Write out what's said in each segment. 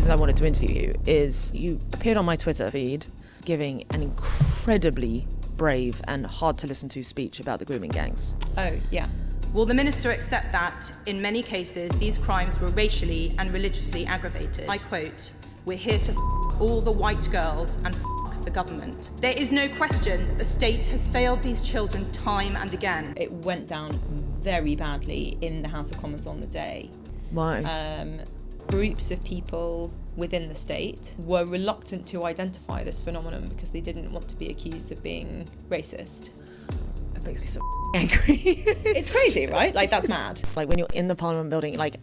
reasons I wanted to interview you is you appeared on my Twitter feed giving an incredibly brave and hard to listen to speech about the grooming gangs. Oh, yeah. Will the minister accept that, in many cases, these crimes were racially and religiously aggravated? I quote, "We're here to all the white girls and the government." There is no question that the state has failed these children time and again. It went down very badly in the House of Commons on the day. Why? Groups of people within the state were reluctant to identify this phenomenon because they didn't want to be accused of being racist. It makes me so angry. It's crazy, right? Like, that's mad. Like when you're in the Parliament building, like,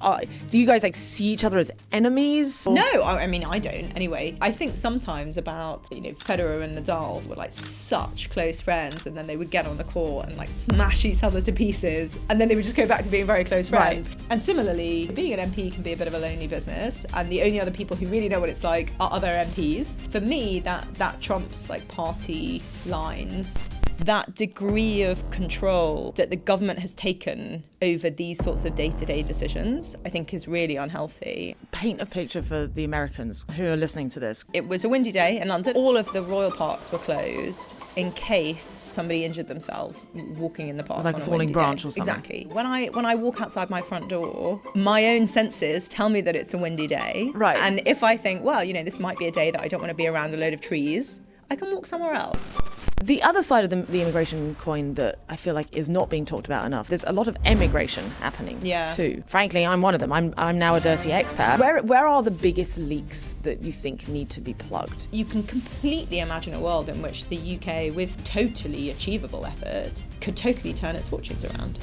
do you guys like see each other as enemies? No, I mean, I don't. Anyway, I think sometimes about, Federer and Nadal were like such close friends, and then they would get on the court and like smash each other to pieces, and then they would just go back to being very close friends. Right. And similarly, being an MP can be a bit of a lonely business, and the only other people who really know what it's like are other MPs. For me, that trumps like party lines. That degree of control that the government has taken over these sorts of day-to-day decisions, I think is really unhealthy. Paint a picture for the Americans who are listening to this. It was a windy day in London. All of the royal parks were closed in case somebody injured themselves walking in the park. Like on a falling branch or something. Exactly. When I walk outside my front door, my own senses tell me that it's a windy day. Right. And if I think, well, this might be a day that I don't want to be around a load of trees, I can walk somewhere else. The other side of the immigration coin that I feel like is not being talked about enough, there's a lot of emigration happening too. Frankly, I'm one of them. I'm now a dirty expat. Where are the biggest leaks that you think need to be plugged? You can completely imagine a world in which the UK, with totally achievable effort, could totally turn its fortunes around.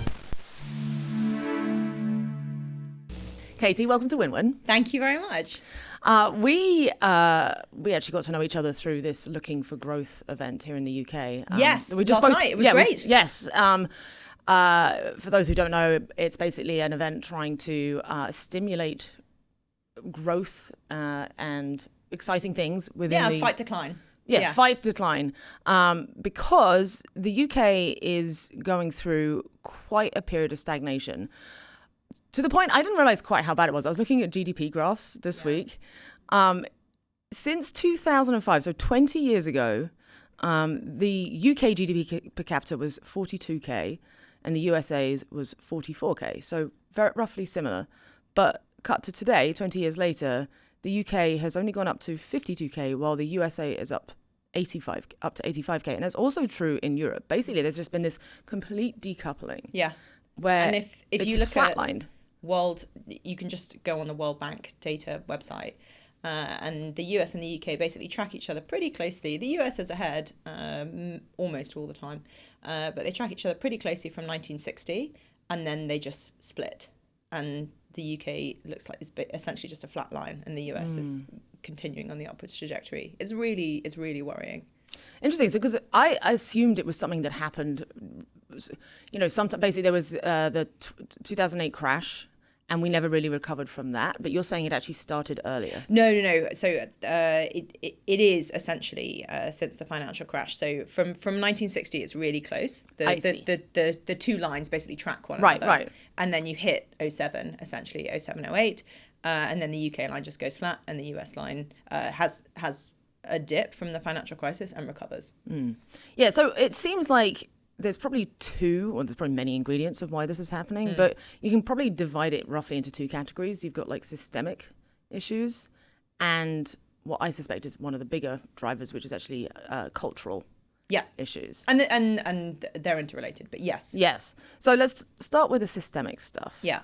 Katie, welcome to Win-Win. Thank you very much. We actually got to know each other through this Looking for Growth event here in the UK. Yes, last night. It was great. Yes. For those who don't know, it's basically an event trying to stimulate growth and exciting things within fight decline. Fight decline. Because the UK is going through quite a period of stagnation. To the point, I didn't realize quite how bad it was. I was looking at GDP graphs this week. Since 2005, so 20 years ago, the UK GDP per capita was 42k and the USA's was 44k. So very roughly similar. But cut to today, 20 years later, the UK has only gone up to 52k while the USA is up to 85k. And that's also true in Europe. Basically, there's just been this complete decoupling. Yeah. Where and if you look flatlined. You can just go on the World Bank data website, and the US and the UK basically track each other pretty closely. The US is ahead almost all the time, but they track each other pretty closely from 1960, and then they just split. And the UK looks like it's essentially just a flat line, and the US is continuing on the upwards trajectory. It's really worrying. Interesting, because I assumed it was something that happened. Sometime basically there was the 2008 crash. And we never really recovered from that. But you're saying it actually started earlier. No. So it is essentially since the financial crash. So from 1960, it's really close. The two lines basically track one another. Right. And then you hit 07, essentially 07, 08. And then the UK line just goes flat. And the US line has a dip from the financial crisis and recovers. Yeah, so it seems like there's probably many ingredients of why this is happening, but you can probably divide it roughly into two categories. You've got like systemic issues and what I suspect is one of the bigger drivers, which is actually cultural issues. And they're interrelated, but yes. Yes. So let's start with the systemic stuff. Yeah.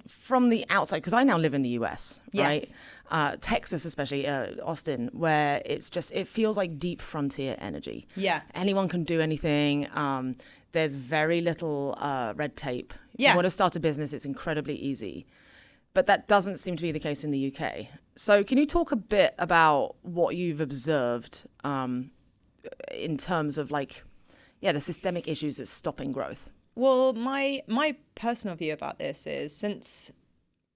From the outside, because I now live in the US, yes. right? Texas, especially Austin, where it feels like deep frontier energy. Yeah. Anyone can do anything. There's very little red tape. If you want to start a business, it's incredibly easy. But that doesn't seem to be the case in the UK. So can you talk a bit about what you've observed in terms of the systemic issues that's stopping growth? Well, my personal view about this is since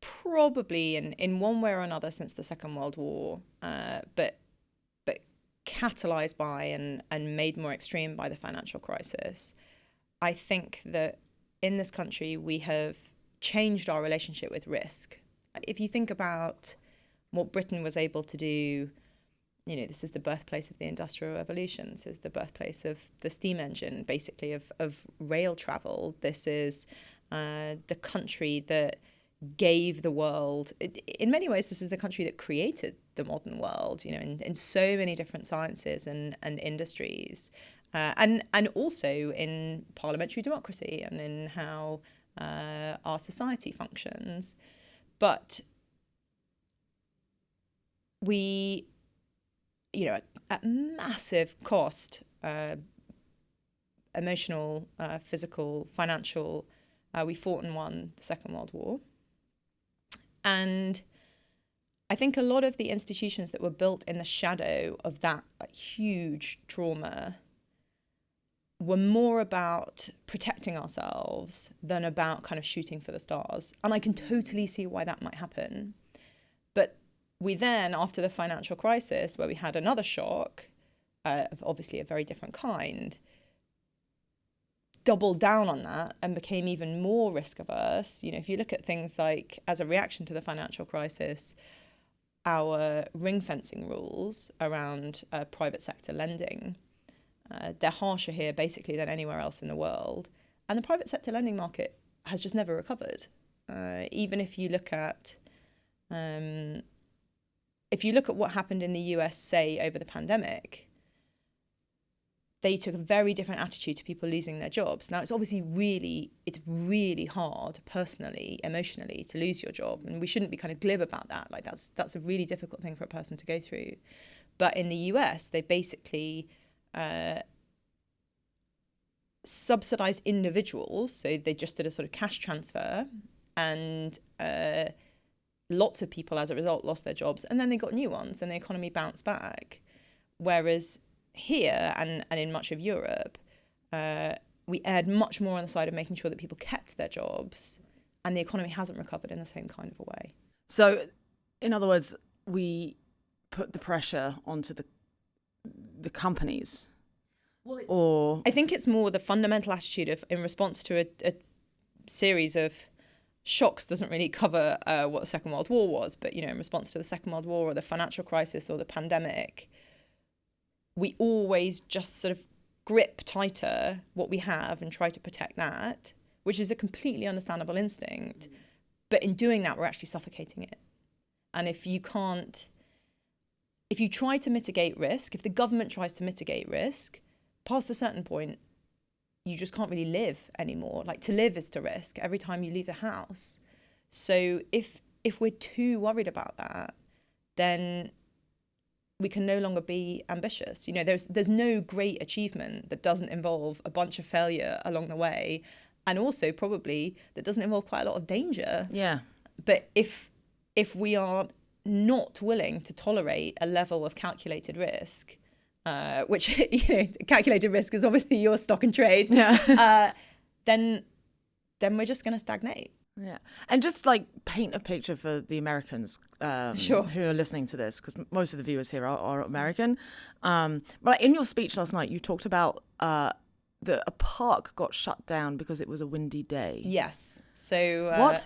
probably in one way or another since the Second World War, but catalyzed by and made more extreme by the financial crisis, I think that in this country we have changed our relationship with risk if you think about what Britain was able to do, you know, this is the birthplace of the Industrial Revolution. This is the birthplace of the steam engine, basically, of rail travel. This is the country that gave the world, in many ways, this is the country that created the modern world, you know, in so many different sciences and industries, and also in parliamentary democracy and in how our society functions. But we, you know, at massive cost, emotional, physical, financial, we fought and won the Second World War. And I think a lot of the institutions that were built in the shadow of that huge trauma were more about protecting ourselves than about kind of shooting for the stars. And I can totally see why that might happen. But we then, after the financial crisis, where we had another shock, of obviously a very different kind, doubled down on that and became even more risk averse. You know, if you look at things like, as a reaction to the financial crisis, our ring fencing rules around private sector lending, they're harsher here basically than anywhere else in the world. And the private sector lending market has just never recovered. Even if you look at what happened in the US, say, over the pandemic, they took a very different attitude to people losing their jobs. Now, it's obviously really hard personally, emotionally, to lose your job. And we shouldn't be kind of glib about that. Like, that's a really difficult thing for a person to go through. But in the US, they basically subsidized individuals. So they just did a sort of cash transfer, and lots of people as a result lost their jobs, and then they got new ones and the economy bounced back. Whereas here and in much of Europe, we erred much more on the side of making sure that people kept their jobs, and the economy hasn't recovered in the same kind of a way. So, in other words, we put the pressure onto the companies. Well, I think it's more the fundamental attitude of, in response to a series of shocks, doesn't really cover what the Second World War was, but, you know, in response to the Second World War or the financial crisis or the pandemic, we always just sort of grip tighter what we have and try to protect that, which is a completely understandable instinct. But in doing that, we're actually suffocating it. And if you try to mitigate risk, if the government tries to mitigate risk, past a certain point, you just can't really live anymore. Like, to live is to risk every time you leave the house. So if we're too worried about that, then we can no longer be ambitious. You know, there's no great achievement that doesn't involve a bunch of failure along the way, and also probably that doesn't involve quite a lot of danger. Yeah. But if we are not willing to tolerate a level of calculated risk, which, you know, calculated risk is obviously your stock and trade, then we're just going to stagnate. Yeah. And just like paint a picture for the Americans Sure. who are listening to this, because most of the viewers here are American. But in your speech last night, you talked about that a park got shut down because it was a windy day. Yes. So What?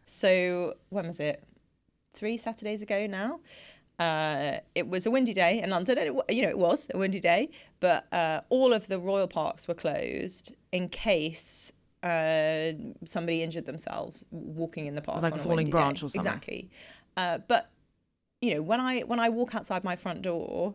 So when was it? 3 Saturdays ago now. It was a windy day in London. And it was a windy day, but all of the royal parks were closed in case somebody injured themselves walking in the park, like on a a falling windy branch day. or something. Exactly. But you know, when I walk outside my front door,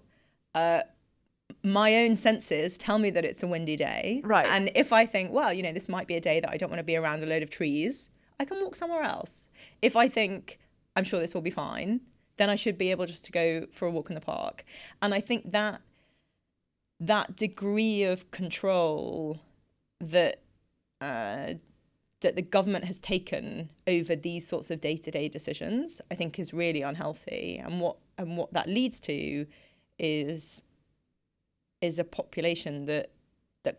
my own senses tell me that it's a windy day. Right. And if I think, well, you know, this might be a day that I don't want to be around a load of trees, I can walk somewhere else. If I think, I'm sure this will be fine, then I should be able just to go for a walk in the park. And I think that degree of control that the government has taken over these sorts of day-to-day decisions, I think, is really unhealthy. And what that leads to is a population that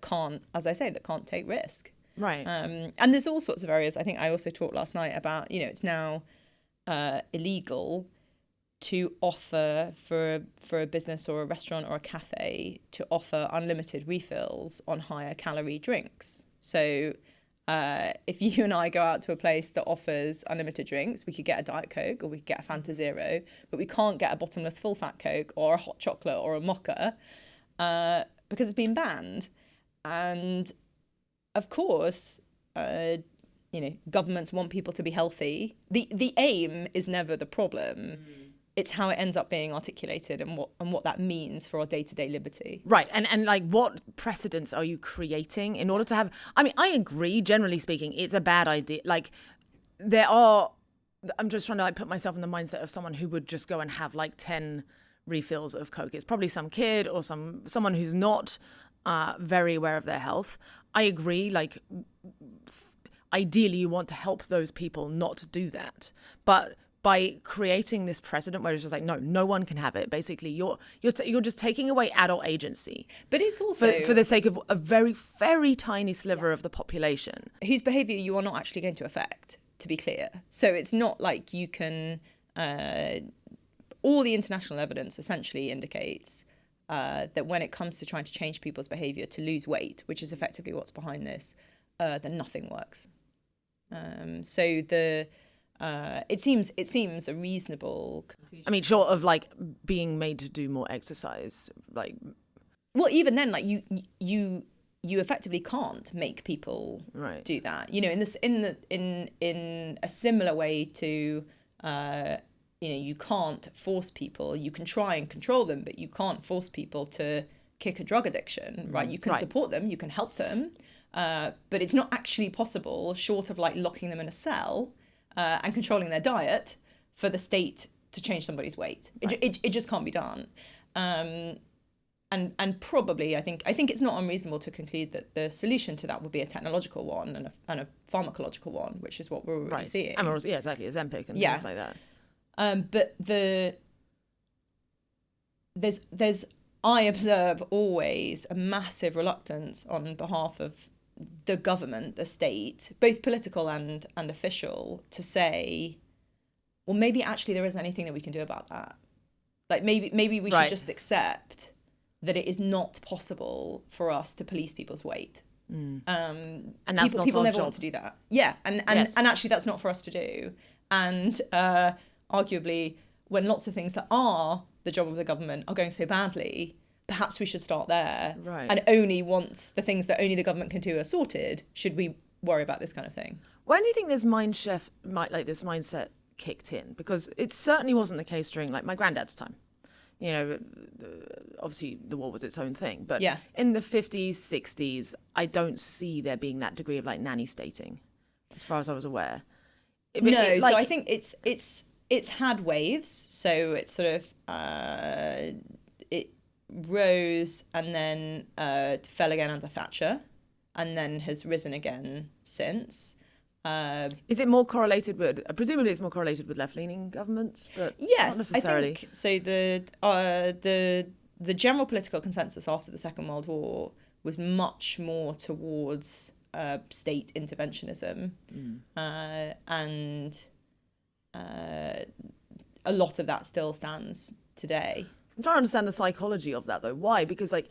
can't, as I say, that can't take risk. Right. And there's all sorts of areas. I think I also talked last night about, you know, it's now illegal to offer for a business or a restaurant or a cafe to offer unlimited refills on higher calorie drinks. So if you and I go out to a place that offers unlimited drinks, we could get a Diet Coke or we could get a Fanta Zero, but we can't get a bottomless full fat Coke or a hot chocolate or a mocha because it's been banned. And of course, governments want people to be healthy. The aim is never the problem. It's how it ends up being articulated and what that means for our day-to-day liberty. Right. And like, what precedents are you creating in order to have... I mean, I agree, generally speaking, it's a bad idea. Like, I'm just trying to like put myself in the mindset of someone who would just go and have like 10 refills of Coke. It's probably some kid or someone who's not very aware of their health. I agree, like, ideally you want to help those people not do that. But by creating this precedent where it's just like, no one can have it. Basically, you're just taking away adult agency. But it's also for the sake of a very, very tiny sliver of the population. Whose behaviour you are not actually going to affect, to be clear. So it's not like you can... all the international evidence essentially indicates that when it comes to trying to change people's behaviour to lose weight, which is effectively what's behind this, then nothing works. It seems a reasonable conclusion. I mean, short of like being made to do more exercise, like. Well, even then, like you effectively can't make people do that. You know, in a similar way to, you can't force people. You can try and control them, but you can't force people to kick a drug addiction, right? You can support them, you can help them, but it's not actually possible, short of like locking them in a cell. And controlling their diet for the state to change somebody's weight. It just can't be done. And probably, I think it's not unreasonable to conclude that the solution to that would be a technological one and a pharmacological one, which is what we're already seeing. And exactly, Ozempic and things like that. But there's I observe always a massive reluctance on behalf of the government, the state, both political and official, to say, well, maybe actually there isn't anything that we can do about that. Like maybe we should just accept that it is not possible for us to police people's weight. And that's people never want to do that. Yeah, and actually that's not for us to do. And arguably, when lots of things that are the job of the government are going so badly, perhaps we should start there. Right. And only once the things that only the government can do are sorted, should we worry about this kind of thing. When do you think this mindset kicked in? Because it certainly wasn't the case during like my granddad's time. You know, obviously the war was its own thing, but in the 50s, 60s, I don't see there being that degree of like nanny stating, as far as I was aware. So I think it's had waves. So it's sort of it rose and then fell again under Thatcher, and then has risen again since. Is it more correlated with? Presumably, it's more correlated with left-leaning governments, but yes, not necessarily. I think so. The general political consensus after the Second World War was much more towards state interventionism, and a lot of that still stands today. I'm trying to understand the psychology of that, though. Why? Because like,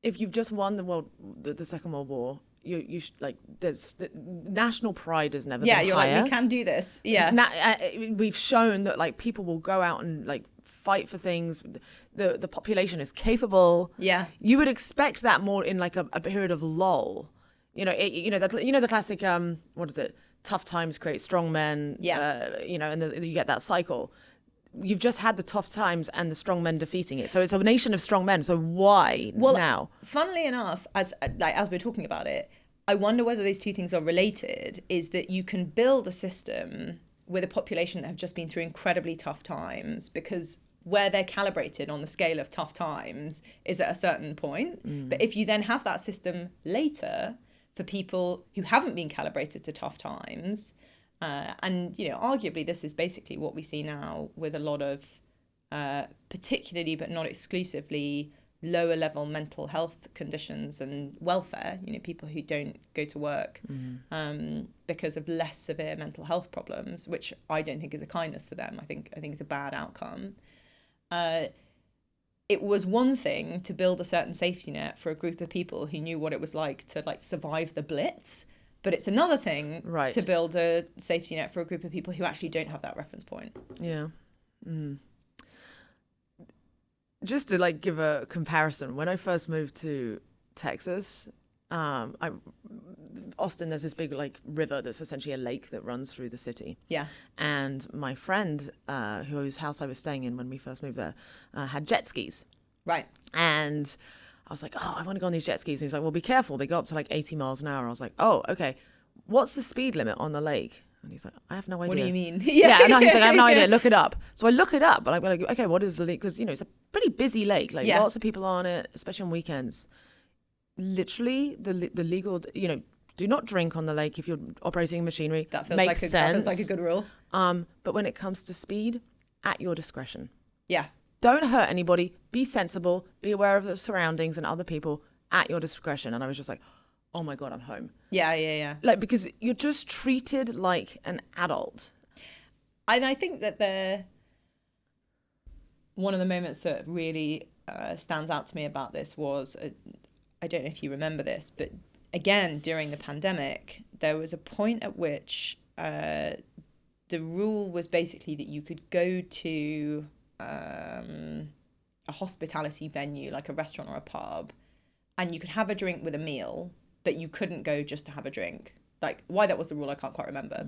if you've just won the Second World War. You like there's national pride has never been higher. You're like, we can do this. We've shown that like people will go out and like fight for things. The population is capable. You would expect that more in like a period of lull. The classic what is it, tough times create strong men. And you get that cycle. You've just had the tough times and the strong men defeating it. So it's a nation of strong men. So why now? Funnily enough, as we're talking about it, I wonder whether these two things are related, is that you can build a system with a population that have just been through incredibly tough times, because where they're calibrated on the scale of tough times is at a certain point. But if you then have that system later for people who haven't been calibrated to tough times, and arguably this is basically what we see now with a lot of particularly but not exclusively lower level mental health conditions and welfare, people who don't go to work because of less severe mental health problems, which I don't think is a kindness to them. I think it's a bad outcome. It was one thing to build a certain safety net for a group of people who knew what it was like to like survive the Blitz But it's another thing Right. to build a safety net for a group of people who actually don't have that reference point. Yeah. Just to like give a comparison, when I first moved to Texas, Austin, there's this big like river that's essentially a lake that runs through the city. Yeah. And my friend, whose house I was staying in when we first moved there, had jet skis. Right. And I was like, oh, I want to go on these jet skis. And he's like, well, be careful. They go up to like 80 miles an hour. I was like, oh, okay. What's the speed limit on the lake? And he's like, I have no idea. What do you mean? Yeah, no, he's like, I have no idea. Look it up. So I look it up, but I'm like, okay, what is the lake? Because, you know, it's a pretty busy lake. Like lots of people on it, especially on weekends. Literally, the legal, you know, do not drink on the lake if you're operating machinery. That feels Makes sense. That feels like a good rule. But when it comes to speed, at your discretion. Yeah. Don't hurt anybody. Be sensible. Be aware of the surroundings and other people at your discretion. And I was just like, oh my God, I'm home. Yeah. Like, because you're just treated like an adult. And I think that one of the moments that really stands out to me about this was, I don't know if you remember this, but again, during the pandemic, there was a point at which the rule was basically that you could go to a hospitality venue, like a restaurant or a pub, and you could have a drink with a meal, but you couldn't go just to have a drink. Like, why that was the rule, I can't quite remember.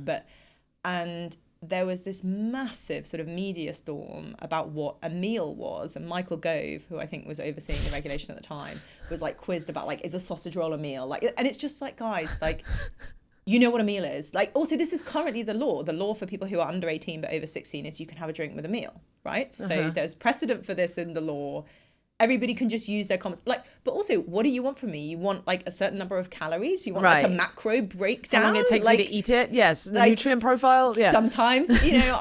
And there was this massive sort of media storm about what a meal was. And Michael Gove, who I think was overseeing the regulation at the time, was like quizzed about like, is a sausage roll a meal? Like, and it's just like, guys, like, you know what a meal is. Like, also, this is currently the law. The law for people who are under 18 but over 16 is you can have a drink with a meal, right? So there's precedent for this in the law. Everybody can just use their comments. Like, but also, what do you want from me? You want like a certain number of calories? You want like a macro breakdown? How long it takes me to eat it? Yes. The like, nutrient profile? Yeah. Sometimes, you know,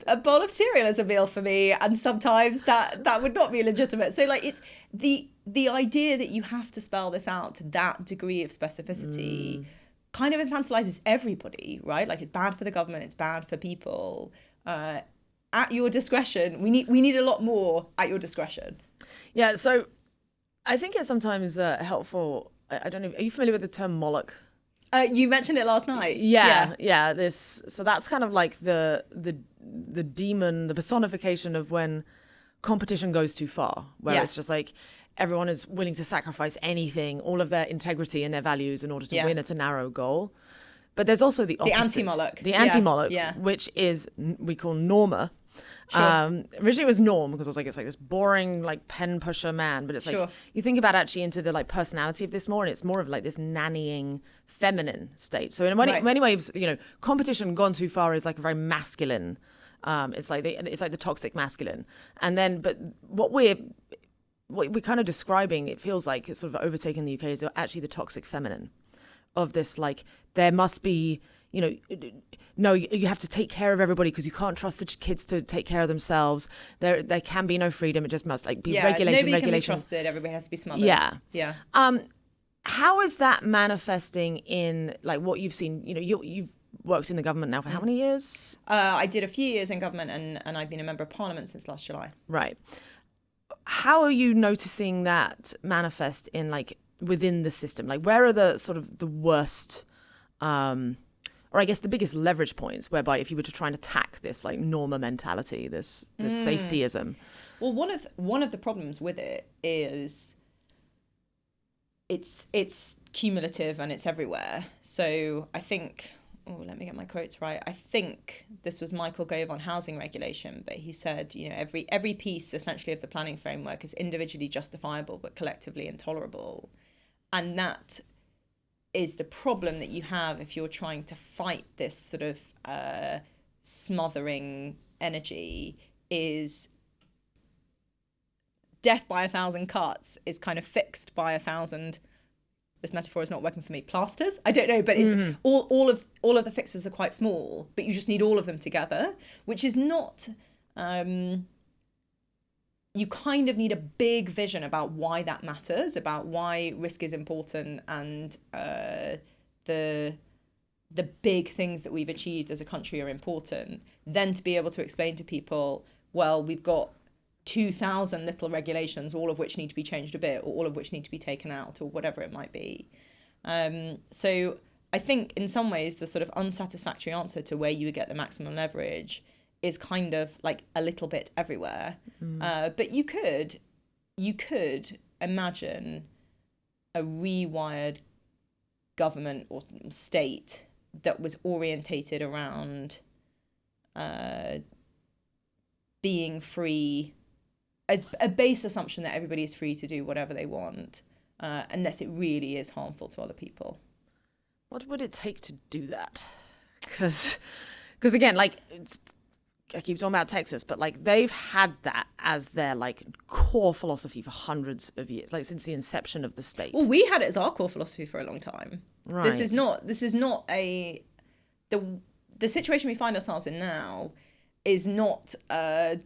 a bowl of cereal is a meal for me, and sometimes that would not be legitimate. So like, it's the idea that you have to spell this out to that degree of specificity kind of infantilizes everybody, right? Like, it's bad for the government, it's bad for people. At your discretion. We need a lot more at your discretion. Yeah, so I think it's sometimes helpful. I don't know. Are you familiar with the term Moloch? You mentioned it last night. Yeah. So that's kind of like the demon, the personification of when competition goes too far, where it's just like everyone is willing to sacrifice anything, all of their integrity and their values in order to win at a narrow goal. But there's also the opposite. The anti-Moloch. Which is, we call Norma. Sure. Originally it was Norm, because I was like, it's like this boring like pen pusher man, but it's like you think about actually into the like personality of this more, and it's more of like this nannying feminine state. So in many ways, you know, competition gone too far is like a very masculine. It's like the toxic masculine, and then but what we're kind of describing, it feels like it's sort of overtaken the UK, is actually the toxic feminine of this, like there must be, you know, no, you have to take care of everybody because you can't trust the kids to take care of themselves. There can be no freedom. It just must like be regulation. Nobody can be trusted. Everybody has to be smothered. Yeah. How is that manifesting in like what you've seen? You know, you've worked in the government now for how many years? I did a few years in government, and I've been a member of parliament since last July. Right. How are you noticing that manifest in like within the system? Like, where are the sort of the worst, or I guess the biggest leverage points whereby if you were to try and attack this like Norma mentality, this safetyism? Well, one of the problems with it is it's cumulative and it's everywhere. So I think, let me get my quotes right. I think this was Michael Gove on housing regulation, but he said, you know, every piece essentially of the planning framework is individually justifiable but collectively intolerable. And that is the problem that you have if you're trying to fight this sort of smothering energy, is death by 1,000 cuts is kind of fixed by 1,000, this metaphor is not working for me, plasters? I don't know, but it's all of the fixes are quite small, but you just need all of them together, which is not... you kind of need a big vision about why that matters, about why risk is important, and the big things that we've achieved as a country are important, then to be able to explain to people, well, we've got 2,000 little regulations, all of which need to be changed a bit, or all of which need to be taken out, or whatever it might be. So I think in some ways the sort of unsatisfactory answer to where you would get the maximum leverage is kind of like a little bit everywhere. But you could imagine a rewired government or state that was orientated around being free, a base assumption that everybody is free to do whatever they want, unless it really is harmful to other people. What would it take to do that? Because again, like, I keep talking about Texas, but like they've had that as their like core philosophy for hundreds of years, like since the inception of the state. Well, we had it as our core philosophy for a long time. Right. This is not the situation we find ourselves in now is not an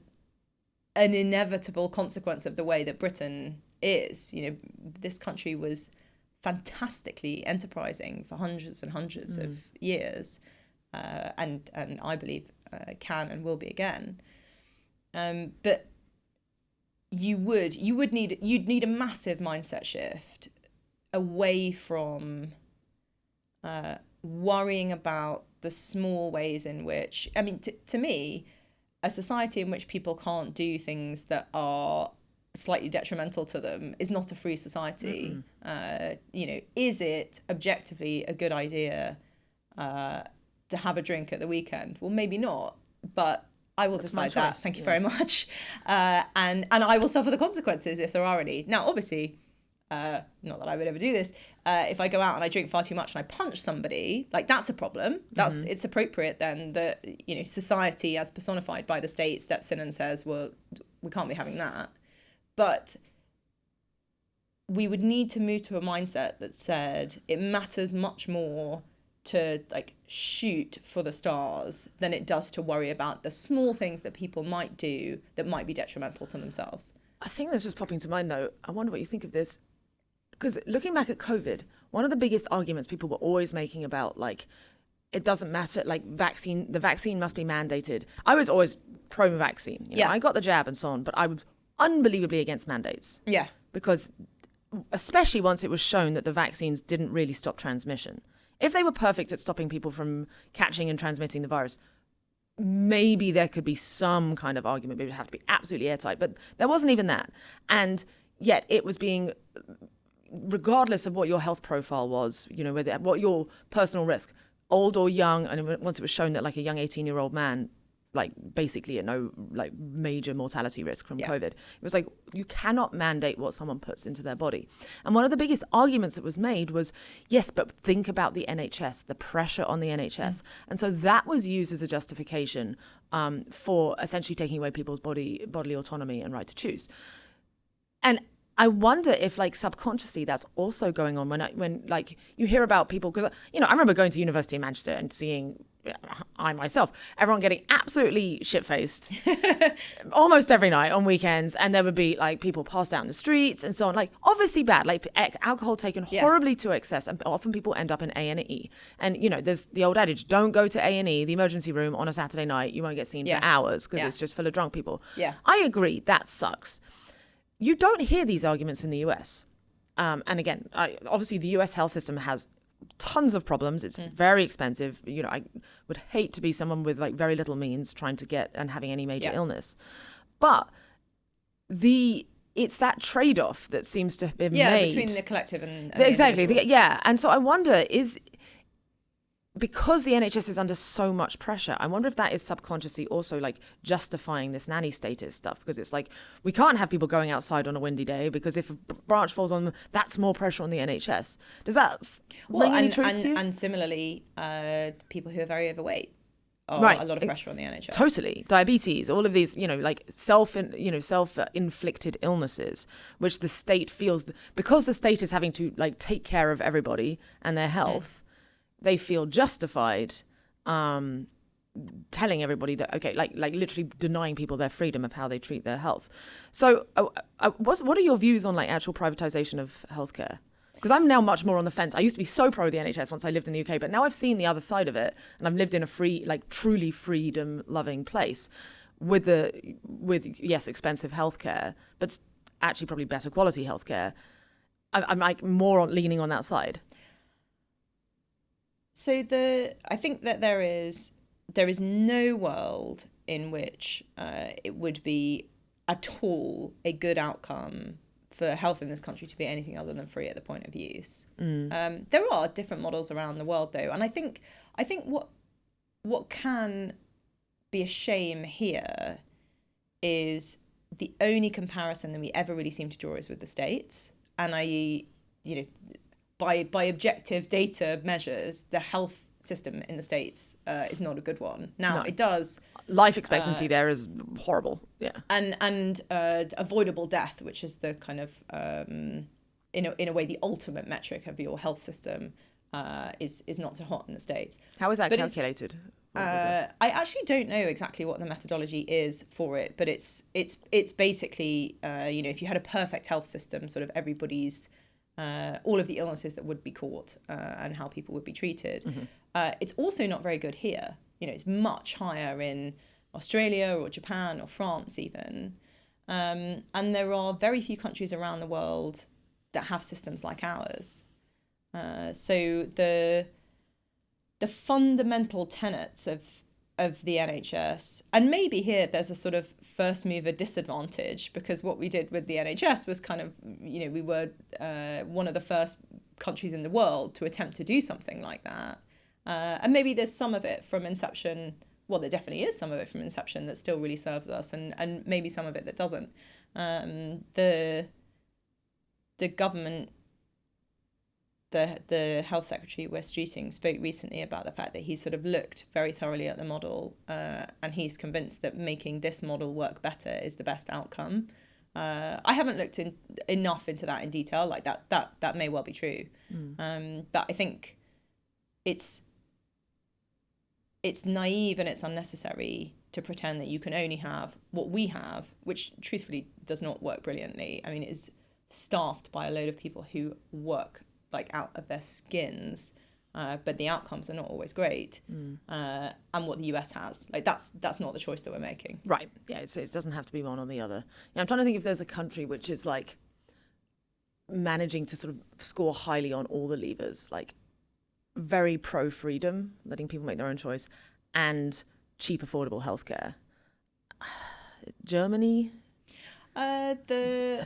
inevitable consequence of the way that Britain is. You know, this country was fantastically enterprising for hundreds and hundreds of years, and I believe can and will be again. But you'd need a massive mindset shift away from worrying about the small ways in which, I mean, to me, a society in which people can't do things that are slightly detrimental to them is not a free society. You know, is it objectively a good idea to have a drink at the weekend? Well, maybe not, but I will decide that. Thank you very much. And I will suffer the consequences if there are any. Now, obviously, not that I would ever do this, if I go out and I drink far too much and I punch somebody, like that's a problem. It's appropriate then that, you know, society as personified by the state steps in and says, well, we can't be having that. But we would need to move to a mindset that said it matters much more to like shoot for the stars than it does to worry about the small things that people might do that might be detrimental to themselves. I think that's just popping to my note. I wonder what you think of this. Because looking back at COVID, one of the biggest arguments people were always making about like, it doesn't matter, like the vaccine must be mandated. I was always pro-vaccine. You know, I got the jab and so on, but I was unbelievably against mandates. Yeah. Because especially once it was shown that the vaccines didn't really stop transmission. If they were perfect at stopping people from catching and transmitting the virus, maybe there could be some kind of argument. Maybe it would have to be absolutely airtight, but there wasn't even that. And yet it was being, regardless of what your health profile was, you know, what your personal risk, old or young, and once it was shown that like a young 18-year-old man, like basically at no like major mortality risk from COVID. It was like, you cannot mandate what someone puts into their body. And one of the biggest arguments that was made was, yes, but think about the NHS, the pressure on the NHS. And so that was used as a justification for essentially taking away people's bodily autonomy and right to choose. And I wonder if like subconsciously that's also going on when like you hear about people, because, you know, I remember going to university in Manchester and seeing, I myself, everyone getting absolutely shit-faced almost every night on weekends, and there would be like people passed out in the streets and so on, like obviously bad, like alcohol taken horribly to excess, and often people end up in A&E. And you know, there's the old adage, don't go to A&E, the emergency room, on a Saturday night. You won't get seen for hours because it's just full of drunk people. I agree, that sucks. You don't hear these arguments in the US. And again, obviously the US health system has tons of problems. It's very expensive. You know, I would hate to be someone with like very little means trying to get and having any major illness. But it's that trade-off that seems to have been made between the collective and exactly. And so I wonder, because the NHS is under so much pressure, I wonder if that is subconsciously also like justifying this nanny status stuff, because it's like, we can't have people going outside on a windy day because if a branch falls on them, that's more pressure on the NHS. Does that ring any truth to you? And similarly, people who are very overweight are a lot of pressure on the NHS. Totally. Diabetes, all of these, you know, like self-inflicted illnesses, which the state feels, because the state is having to like take care of everybody and their health, they feel justified telling everybody that, okay, like literally denying people their freedom of how they treat their health. So what are your views on like actual privatization of healthcare? Because I'm now much more on the fence. I used to be so pro the NHS once I lived in the UK, but now I've seen the other side of it, and I've lived in a free, like truly freedom-loving place with expensive healthcare, but actually probably better quality healthcare. I'm like more leaning on that side. So I think that there is no world in which it would be at all a good outcome for health in this country to be anything other than free at the point of use. There are different models around the world though, and I think what can be a shame here is the only comparison that we ever really seem to draw is with the States, and i.e., by objective data measures, the health system in the States is not a good one. Now, it does... Life expectancy there is horrible, yeah. And avoidable death, which is the kind of, in a way, the ultimate metric of your health system, is not so hot in the States. How is that calculated? I actually don't know exactly what the methodology is for it, but it's basically, if you had a perfect health system, sort of everybody's... all of the illnesses that would be caught and how people would be treated. It's also not very good here. It's much higher in Australia or Japan or France even. And there are very few countries around the world that have systems like ours. So the fundamental tenets of the NHS, and maybe here there's a sort of first mover disadvantage, because what we did with the NHS was kind of, we were one of the first countries in the world to attempt to do something like that. And maybe there's some of it from inception, well, there definitely is some of it from inception that still really serves us, and maybe some of it that doesn't. The government, the health secretary, Wes Streeting, spoke recently about the fact that he sort of looked very thoroughly at the model, and he's convinced that making this model work better is the best outcome. I haven't looked enough into that in detail. Like that may well be true, but I think it's naive and it's unnecessary to pretend that you can only have what we have, which truthfully does not work brilliantly. I mean, it is staffed by a load of people who work like out of their skins, but the outcomes are not always great. And what the US has, like that's not the choice that we're making. Right. Yeah. It doesn't have to be one or the other. Yeah, I'm trying to think if there's a country which is like managing to sort of score highly on all the levers, like very pro freedom, letting people make their own choice, and cheap, affordable healthcare. Germany. I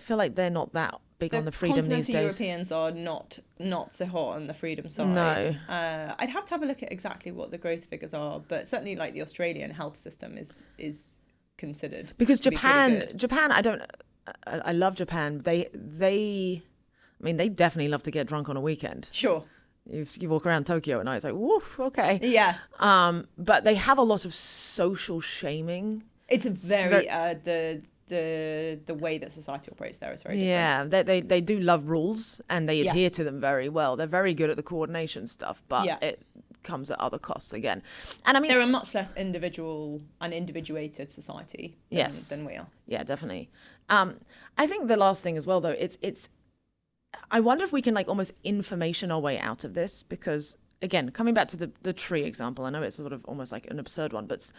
feel like they're not that big on the freedom these days. Europeans are not so hot on the freedom side. No. I'd have to have a look at exactly what the growth figures are, but certainly like the Australian health system is considered. Because Japan, I love Japan. They definitely love to get drunk on a weekend. Sure. You walk around Tokyo at night, it's like, woof, okay. Yeah. But they have a lot of social shaming. It's a very the way that society operates there is very different. Yeah, they do love rules and they adhere to them very well. They're very good at the coordination stuff, but it comes at other costs again. And I mean, they're a much less individuated society than we are. Yeah, definitely. I think the last thing as well, though, it's I wonder if we can like almost information our way out of this, because again, coming back to the tree example, I know it's sort of almost like an absurd one, but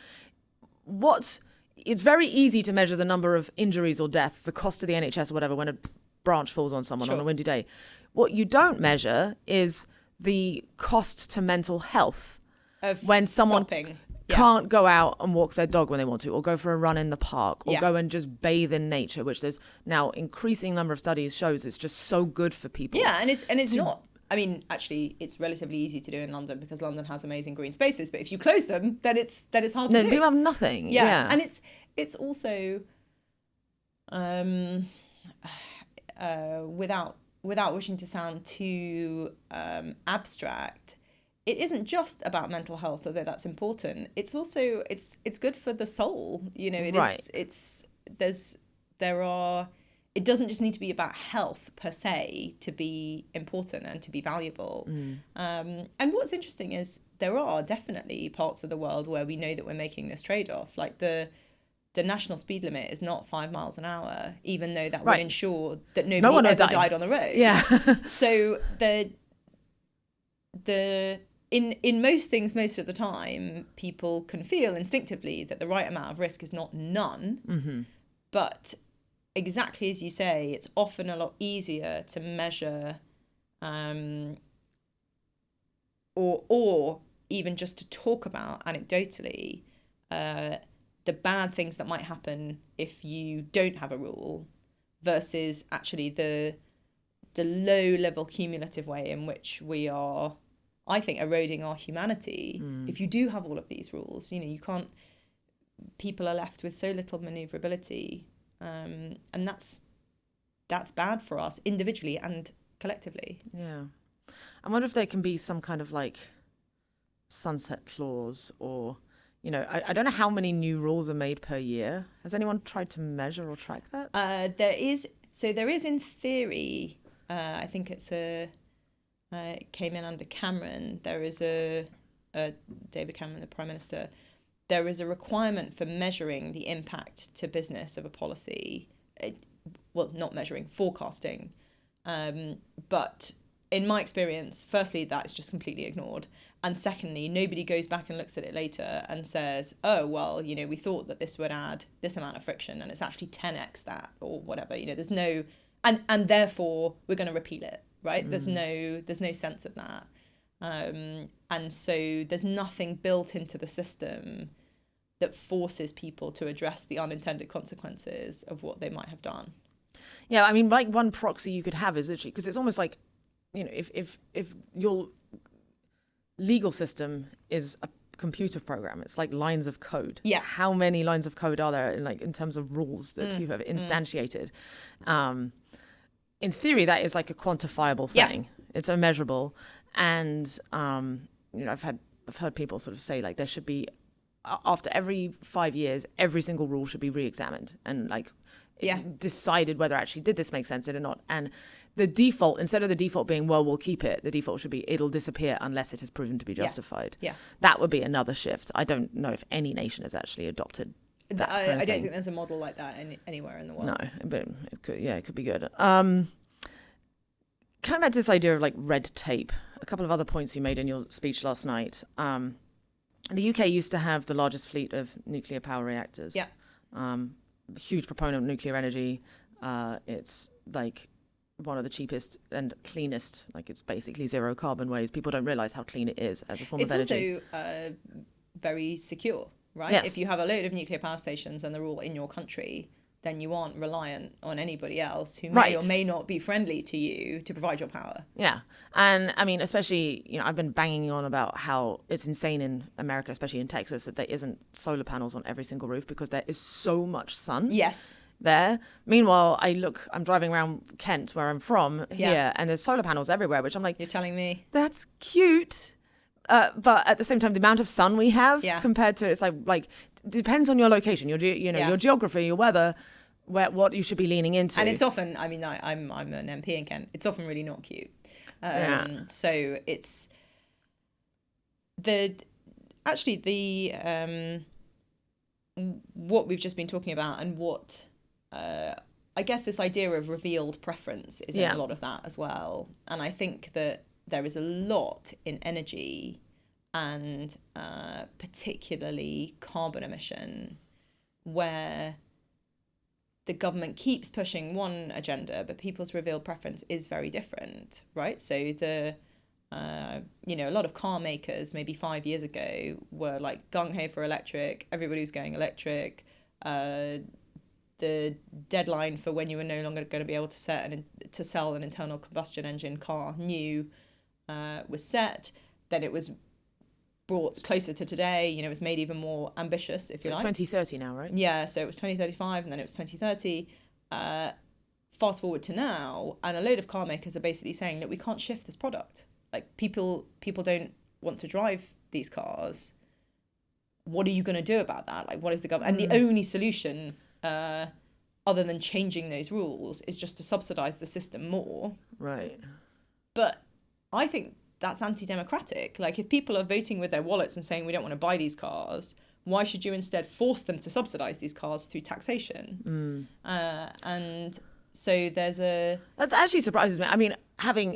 it's very easy to measure the number of injuries or deaths, the cost to the NHS or whatever, when a branch falls on someone on a windy day. What you don't measure is the cost to mental health of when someone stopping. Can't go out and walk their dog when they want to, or go for a run in the park, or go and just bathe in nature, which there's now increasing number of studies shows it's just so good for people. Yeah, and it's not. I mean, actually, it's relatively easy to do in London because London has amazing green spaces. But if you close them, then it's hard to do. People have nothing. Yeah. And it's also without wishing to sound too abstract, it isn't just about mental health, although that's important. It's also it's good for the soul. It doesn't just need to be about health per se to be important and to be valuable. And what's interesting is there are definitely parts of the world where we know that we're making this trade-off. Like the national speed limit is not 5 miles an hour, even though that would ensure that nobody ever died on the road. Yeah. So in most things, most of the time, people can feel instinctively that the right amount of risk is not none. Mm-hmm. But exactly as you say, it's often a lot easier to measure or even just to talk about anecdotally the bad things that might happen if you don't have a rule versus actually the low level cumulative way in which we are, I think, eroding our humanity. If you do have all of these rules, you can't, people are left with so little maneuverability, and that's bad for us individually and collectively. Yeah. I wonder if there can be some kind of like sunset clause, or, I don't know how many new rules are made per year. Has anyone tried to measure or track that? There is in theory, I think it came in under Cameron. There is David Cameron, the Prime Minister. There is a requirement for measuring the impact to business of a policy. Well, not measuring, forecasting. But in my experience, firstly, that's just completely ignored. And secondly, nobody goes back and looks at it later and says, oh, well, we thought that this would add this amount of friction and it's actually 10x that or whatever. There's no, and therefore we're going to repeal it, right? There's no sense of that. And so there's nothing built into the system that forces people to address the unintended consequences of what they might have done. Yeah, I mean, like one proxy you could have is literally, because it's almost like, if your legal system is a computer program, it's like lines of code. Yeah. How many lines of code are there in terms of rules that you have instantiated? In theory, that is like a quantifiable thing. Yeah. It's immeasurable. And, I've heard people sort of say like there should be, after every 5 years, every single rule should be re-examined and decided whether actually did this make sense or not. And the default, instead of the default being, well, we'll keep it, the default should be it'll disappear unless it is proven to be justified. Yeah. That would be another shift. I don't know if any nation has actually adopted that kind of I don't thing. think there's a model like that anywhere in the world. No, but it could be good. Coming back to this idea of like red tape, a couple of other points you made in your speech last night. The UK used to have the largest fleet of nuclear power reactors. Yeah. Huge proponent of nuclear energy. It's like one of the cheapest and cleanest, like it's basically zero carbon ways. People don't realize how clean it is as a form of energy. It's also very secure, right? Yes. If you have a load of nuclear power stations and they're all in your country, then you aren't reliant on anybody else who may or may not be friendly to you to provide your power. Yeah. And I mean, especially, I've been banging on about how it's insane in America, especially in Texas, that there isn't solar panels on every single roof because there is so much sun. Yes. There. Meanwhile, I'm driving around Kent, where I'm from, here, and there's solar panels everywhere, which I'm like, you're telling me that's cute. But at the same time, the amount of sun we have compared to, it's like depends on your location, your geography, your weather, what you should be leaning into. And it's often, I mean, I'm an MP in Kent. It's often really not cute. So it's what we've just been talking about, and what I guess this idea of revealed preference is in a lot of that as well. And I think that there is a lot in energy and particularly carbon emission where the government keeps pushing one agenda, but people's revealed preference is very different, right? So a lot of car makers maybe 5 years ago were like gung-ho for electric. Everybody was going electric. The deadline for when you were no longer going to be able to sell an internal combustion engine car was set. Then it was brought closer to today. It was made even more ambitious, if you like. 2030 now, right? Yeah, so it was 2035 and then it was 2030. Fast forward to now, and a load of car makers are basically saying that we can't shift this product. Like people don't want to drive these cars. What are you going to do about that? Like, what is the government? And the only solution, other than changing those rules, is just to subsidise the system more. Right. But I think that's anti-democratic. Like, if people are voting with their wallets and saying we don't want to buy these cars, why should you instead force them to subsidise these cars through taxation? And so that actually surprises me. I mean,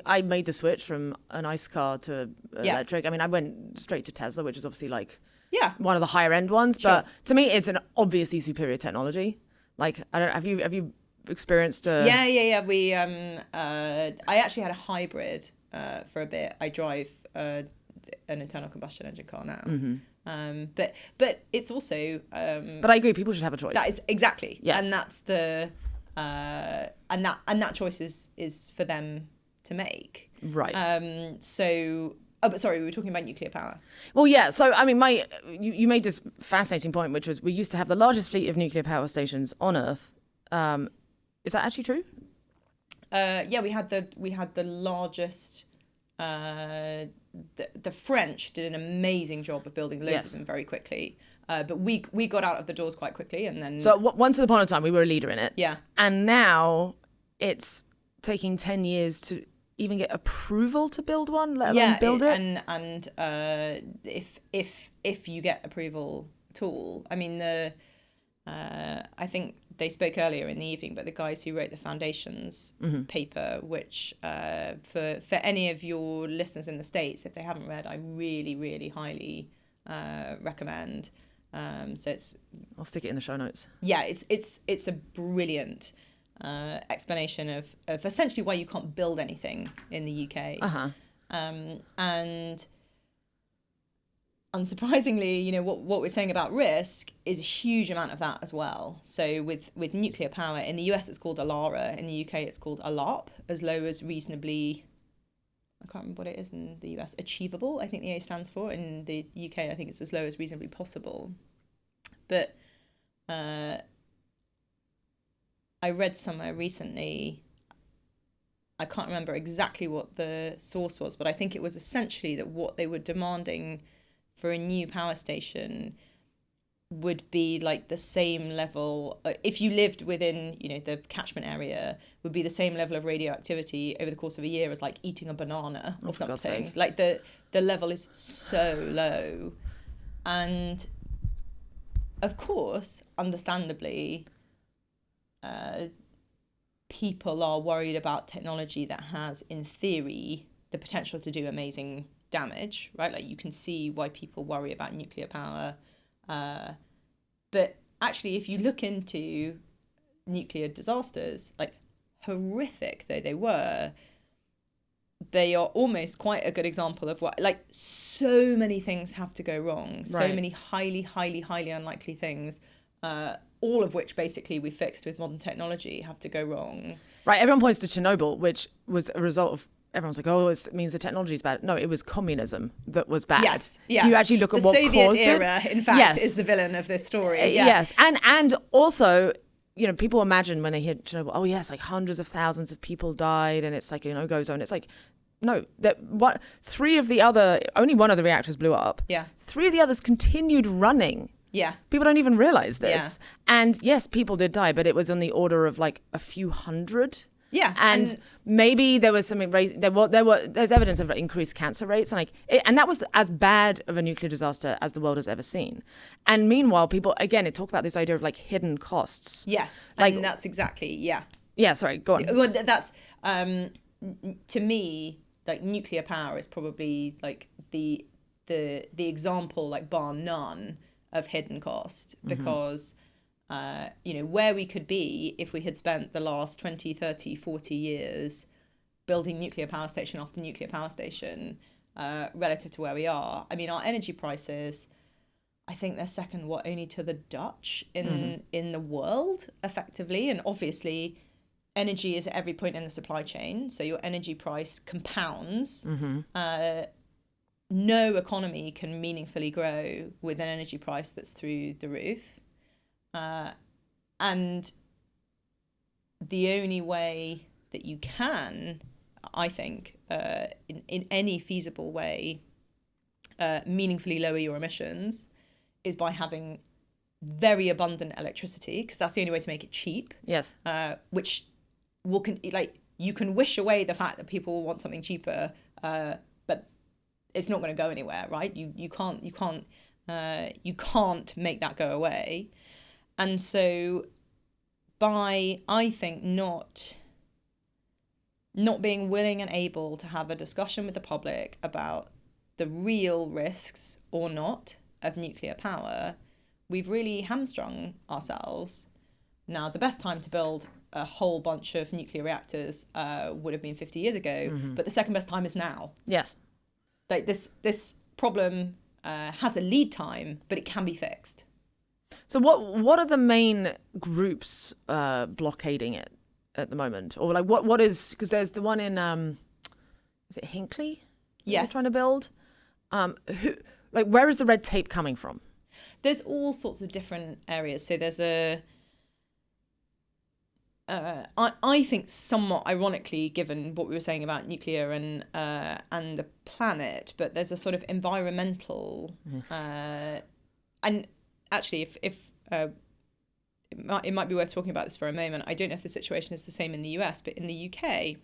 I made the switch from an ICE car to electric. I mean, I went straight to Tesla, which is obviously one of the higher end ones. Sure. But to me, it's an obviously superior technology. Like, I don't have you experienced? Yeah. I actually had a hybrid for a bit. I drive an internal combustion engine car now. Mm-hmm. But it's also. But I agree, people should have a choice. That is exactly. Yes. And that's the and that choice is for them to make. Right. But sorry, we were talking about nuclear power. Well, yeah. So, I mean, you made this fascinating point, which was we used to have the largest fleet of nuclear power stations on Earth. Is that actually true? Yeah, we had the largest. The French did an amazing job of building loads of them very quickly. But we got out of the doors quite quickly, and then. So once upon a time, we were a leader in it. Yeah. And now it's taking 10 years to even get approval to build one, let alone build it. And if you get approval at all, I mean I think they spoke earlier in the evening, but the guys who wrote the foundations paper, which for any of your listeners in the States, if they haven't read, I really, really highly recommend. So I'll stick it in the show notes. Yeah, it's a brilliant explanation of essentially why you can't build anything in the UK. And unsurprisingly, what we're saying about risk is a huge amount of that as well. So with nuclear power, in the US it's called ALARA, in the UK it's called ALARP, as low as reasonably, I can't remember what it is in the US, achievable, I think the A stands for. In the UK, I think it's as low as reasonably possible. But I read somewhere recently, I can't remember exactly what the source was, but I think it was essentially that what they were demanding for a new power station would be like the same level, if you lived within, the catchment area, would be the same level of radioactivity over the course of a year as like eating a banana or something. Like the level is so low. And of course, understandably, people are worried about technology that has, in theory, the potential to do amazing damage, right? Like you can see why people worry about nuclear power. But actually, if you look into nuclear disasters, like horrific though they were, they are almost quite a good example of what, like, so many things have to go wrong. So many highly, highly, highly unlikely things, all of which basically we fixed with modern technology, have to go wrong. Right. Everyone points to Chernobyl, which was a result of, everyone's like, oh, it means the technology is bad. No, it was communism that was bad. Yes. Yeah. If you actually look at what Soviet caused era, it. in fact, is the villain of this story. Yeah. Yes. And also, people imagine when they hear Chernobyl, oh yes, like hundreds of thousands of people died and it's like, go zone. It's like, no, only one of the reactors blew up. Yeah. 3 of the others continued running. Yeah. People don't even realize this. Yeah. And yes, people did die, but it was on the order of like a few hundred. Yeah. And maybe there was something there's evidence of increased cancer rates, and that was as bad of a nuclear disaster as the world has ever seen. And meanwhile, people again talk about this idea of like hidden costs. Yes. Like, and that's exactly, yeah. Yeah, sorry, go on. Well, that's to me, like, nuclear power is probably like the example, like, bar none, of hidden cost, because where we could be if we had spent the last 20, 30, 40 years building nuclear power station after nuclear power station relative to where we are. I mean, our energy prices, I think they're second only to the Dutch in the world, effectively. And obviously, energy is at every point in the supply chain, so your energy price compounds. No economy can meaningfully grow with an energy price that's through the roof. And the only way that you can, I think, in any feasible way, meaningfully lower your emissions is by having very abundant electricity, because that's the only way to make it cheap. Yes. Which you can wish away the fact that people will want something cheaper, but it's not going to go anywhere, right? You can't make that go away. And so by, I think, not being willing and able to have a discussion with the public about the real risks or not of nuclear power, we've really hamstrung ourselves. Now, the best time to build a whole bunch of nuclear reactors would have been 50 years ago, but the second best time is now. Yes. Like this problem has a lead time, but it can be fixed. So what are the main groups blockading it at the moment? Or like what is, because there's the one in is it Hinckley? Yes. They're trying to build. Where is the red tape coming from? There's all sorts of different areas. So there's I think somewhat ironically, given what we were saying about nuclear and the planet, but there's a sort of environmental and actually, if it might be worth talking about this for a moment. I don't know if the situation is the same in the US, but in the UK,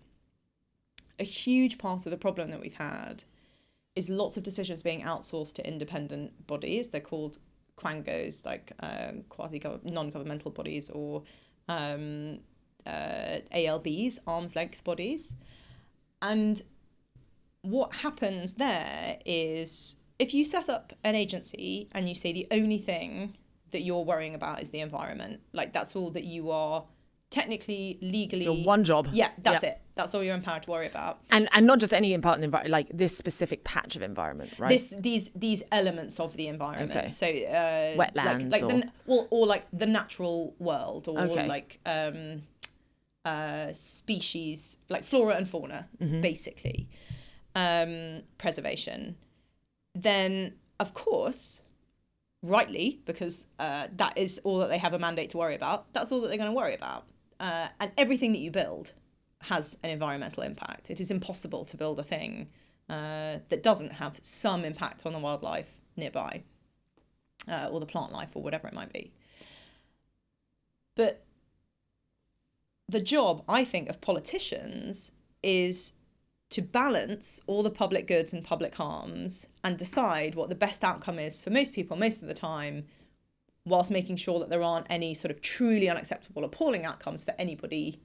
a huge part of the problem that we've had is lots of decisions being outsourced to independent bodies. They're called quangos, like non-governmental bodies, or ALBs, arm's length bodies. And what happens there is, if you set up an agency and you say the only thing that you're worrying about is the environment, like that's all that you are technically, legally... So one job. Yeah, that's it. That's all you're empowered to worry about. And not just any part in the environment, like this specific patch of environment, right? These elements of the environment. Okay. So wetlands, or like the natural world, or okay. like species, like flora and fauna, basically, preservation. Then, of course, rightly, because that is all that they have a mandate to worry about, that's all that they're going to worry about. And everything that you build has an environmental impact. It is impossible to build a thing that doesn't have some impact on the wildlife nearby, or the plant life, or whatever it might be. But the job, I think, of politicians is to balance all the public goods and public harms and decide what the best outcome is for most people most of the time, whilst making sure that there aren't any sort of truly unacceptable, appalling outcomes for anybody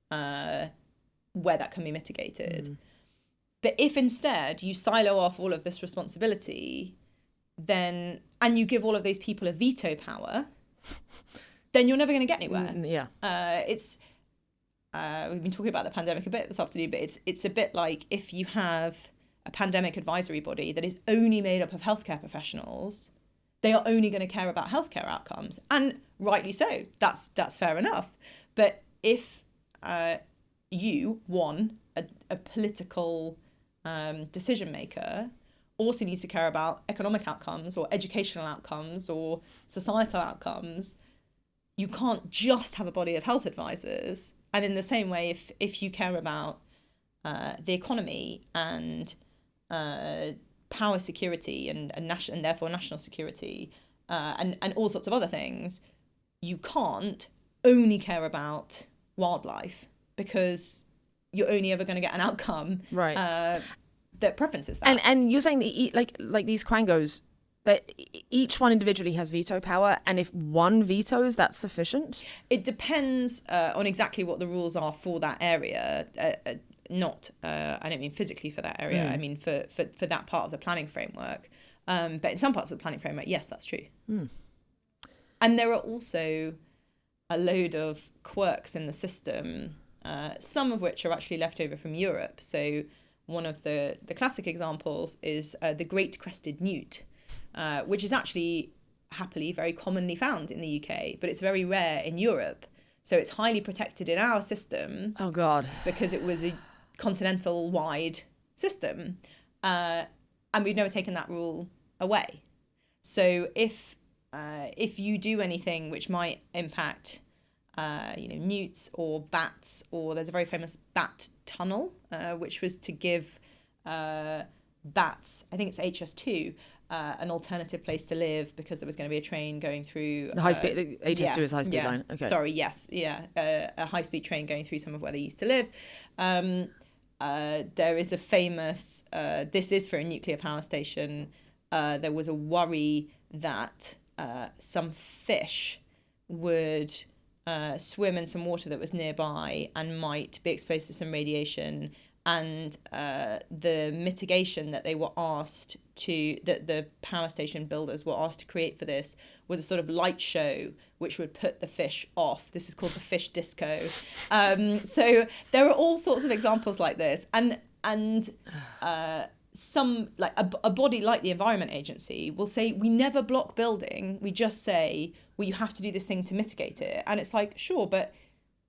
where that can be mitigated. But if instead you silo off all of this responsibility, then, and you give all of those people a veto power, then you're never going to get anywhere. We've been talking about the pandemic a bit this afternoon, but it's a bit like if you have a pandemic advisory body that is only made up of healthcare professionals, they are only going to care about healthcare outcomes, and rightly so. That's fair enough. But if you, a political decision maker, also needs to care about economic outcomes or educational outcomes or societal outcomes, you can't just have a body of health advisors. And in the same way, if you care about the economy and power security and therefore national security and all sorts of other things, you can't only care about wildlife, because you're only ever going to get an outcome that preferences that. And you're saying that like these quangos, that each one individually has veto power, and if one vetoes, that's sufficient? It depends on exactly what the rules are for that area. I don't mean physically for that area. I mean for that part of the planning framework. But in some parts of the planning framework, yes, that's true. And there are also a load of quirks in the system, some of which are actually left over from Europe. So one of the classic examples is the great crested newt, which is actually happily very commonly found in the UK, but it's very rare in Europe. So it's highly protected in our system. Oh, God. Because it was a continental-wide system. And we've never taken that rule away. So if you do anything which might impact newts or bats, or there's a very famous bat tunnel, which was to give bats, I think it's HS2, an alternative place to live, because there was going to be a train going through the high speed. HS2 is high speed line. Okay. Sorry, yes, a high speed train going through some of where they used to live. There is a famous. This is for a nuclear power station. There was a worry that some fish would swim in some water that was nearby and might be exposed to some radiation. And the mitigation that they were asked to, that the power station builders were asked to create for this, was a sort of light show which would put the fish off. This is called the fish disco. So there are all sorts of examples like this, and some like a body like the Environment Agency will say, we never block building, we just say, well, you have to do this thing to mitigate it. And it's like, sure, but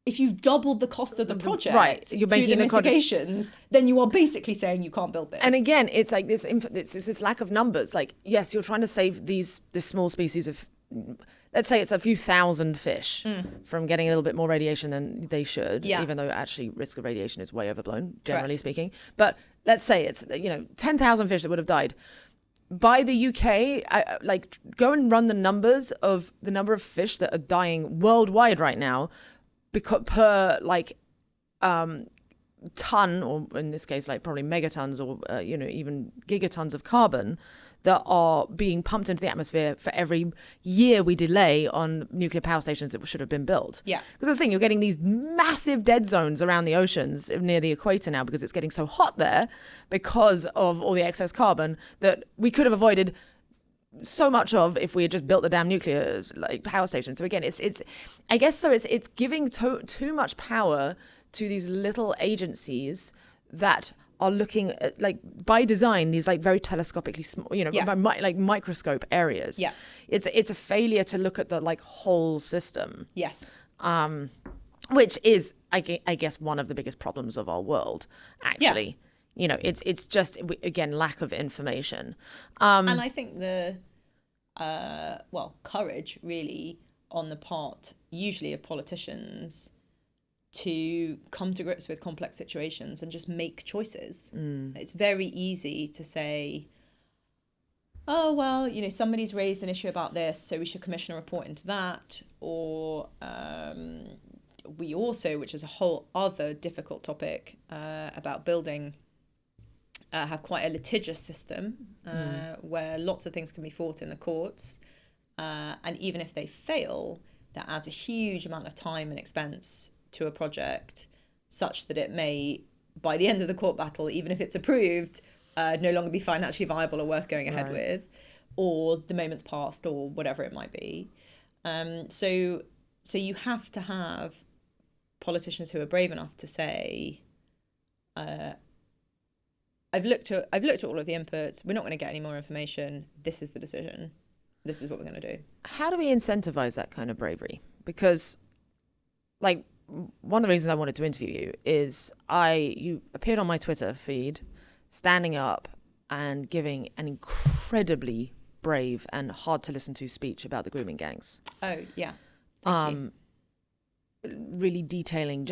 if you've doubled the cost of the project, right, you're through making the mitigations, then you are basically saying you can't build this. And again, it's like this lack of numbers. Like, yes, you're trying to save this small species of, let's say it's a few thousand fish from getting a little bit more radiation than they should, even though actually risk of radiation is way overblown, generally speaking. But let's say it's 10,000 fish that would have died. By the UK, like, go and run the numbers of the number of fish that are dying worldwide right now, because per like ton, or in this case like probably megatons or even gigatons of carbon that are being pumped into the atmosphere for every year we delay on nuclear power stations that should have been built. Yeah. Because that's the thing, you're getting these massive dead zones around the oceans near the equator now because it's getting so hot there because of all the excess carbon that we could have avoided so much of if we had just built the damn nuclear like power station. So again, it's I guess so it's giving too much power to these little agencies that are looking at, like, by design, these like very telescopically small, like microscope areas. Yeah, it's a failure to look at the like whole system. Yes. Which is I guess one of the biggest problems of our world, actually. Yeah. It's just, again, lack of information. And I think the courage really on the part usually of politicians to come to grips with complex situations and just make choices. It's very easy to say, oh, well, somebody's raised an issue about this, so we should commission a report into that. Or we also, which is a whole other difficult topic about building, have quite a litigious system where lots of things can be fought in the courts. And even if they fail, that adds a huge amount of time and expense to a project, such that it may, by the end of the court battle, even if it's approved, no longer be financially viable or worth going ahead with, or the moment's passed, or whatever it might be. So you have to have politicians who are brave enough to say, I've looked at all of the inputs. We're not going to get any more information. This is the decision. This is what we're going to do. How do we incentivize that kind of bravery? Because, like, one of the reasons I wanted to interview you is you appeared on my Twitter feed, standing up and giving an incredibly brave and hard to listen to speech about the grooming gangs. Oh yeah. Thank you. Really detailing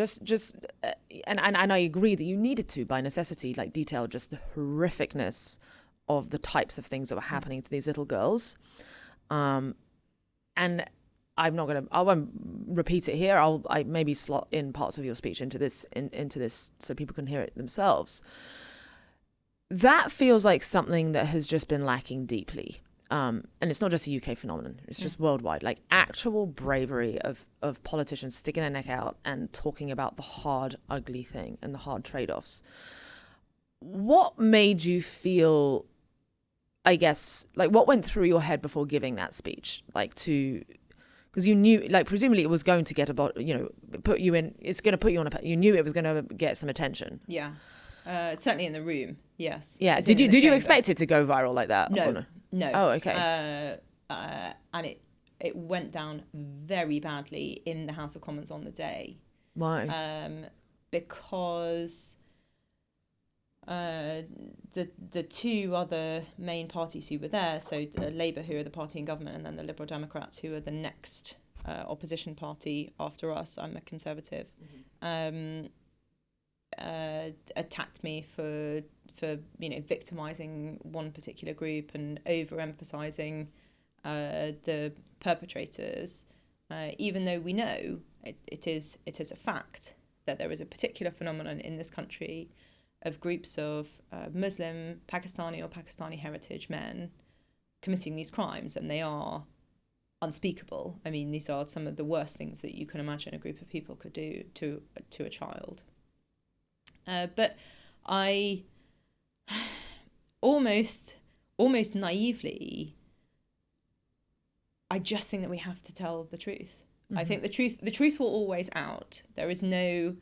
and I agree that you needed to, by necessity, like, detail just the horrificness of the types of things that were happening to these little girls. And I won't repeat it here. I maybe slot in parts of your speech into this so people can hear it themselves. That feels like something that has just been lacking deeply. And it's not just a UK phenomenon, it's just worldwide, like actual bravery of politicians sticking their neck out and talking about the hard, ugly thing and the hard trade-offs. What made you feel, I guess, like, what went through your head before giving that speech? Because you knew, like, presumably it was going to get put you in, it's going to put you on you knew it was going to get some attention. Yeah. Certainly in the room, yes. Yeah. Did you expect it to go viral like that? No. Oh, okay. And it went down very badly in the House of Commons on the day. Why? Because the two other main parties who were there, so the Labour, who are the party in government, and then the Liberal Democrats, who are the next opposition party after us. I'm a Conservative. Attacked me for victimising one particular group and overemphasising the perpetrators, even though we know it is a fact that there is a particular phenomenon in this country of groups of Muslim, Pakistani or Pakistani heritage men committing these crimes, and they are unspeakable. I mean, these are some of the worst things that you can imagine a group of people could do to a child. But I almost naively, I just think that we have to tell the truth. Mm-hmm. I think the truth will always out. There is no,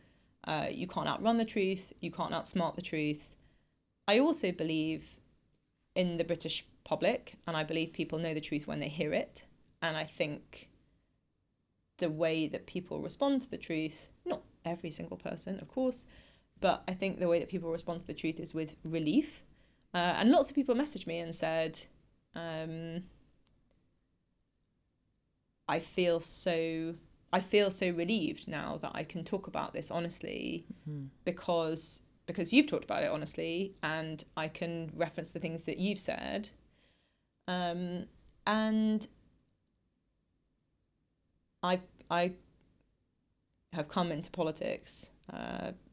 you can't outrun the truth. You can't outsmart the truth. I also believe in the British public, and I believe people know the truth when they hear it. And I think the way that people respond to the truth, not every single person, of course, but I think the way that people respond to the truth is with relief. And lots of people messaged me and said, I feel so relieved now that I can talk about this honestly, because you've talked about it honestly, and I can reference the things that you've said. And I have come into politics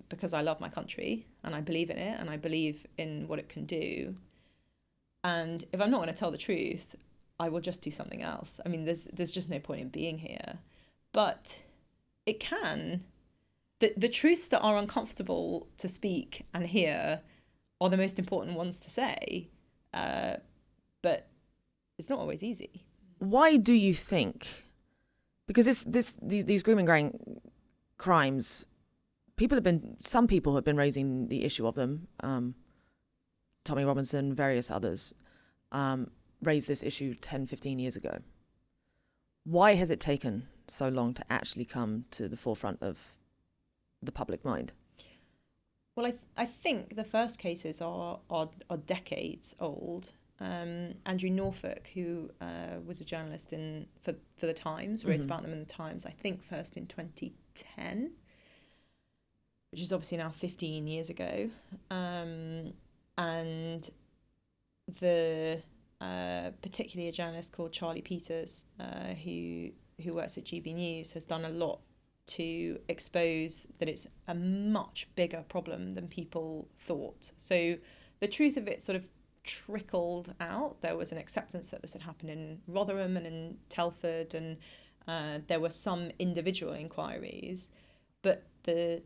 because I love my country and I believe in it and I believe in what it can do. And if I'm not going to tell the truth, I will just do something else. I mean, there's just no point in being here. But it can. The truths that are uncomfortable to speak and hear are the most important ones to say. But it's not always easy. Why do you think? Because these grooming crimes, some people have been raising the issue of them. Tommy Robinson, various others, raised this issue 10, 15 years ago. Why has it taken so long to actually come to the forefront of the public mind? Well, I think the first cases are decades old. Andrew Norfolk, who was a journalist for the Times, wrote about them in the Times, I think first in 2010, which is obviously now 15 years ago. And particularly a journalist called Charlie Peters, who works at GB News, has done a lot to expose that it's a much bigger problem than people thought. So the truth of it sort of trickled out. There was an acceptance that this had happened in Rotherham and in Telford, and there were some individual inquiries, but the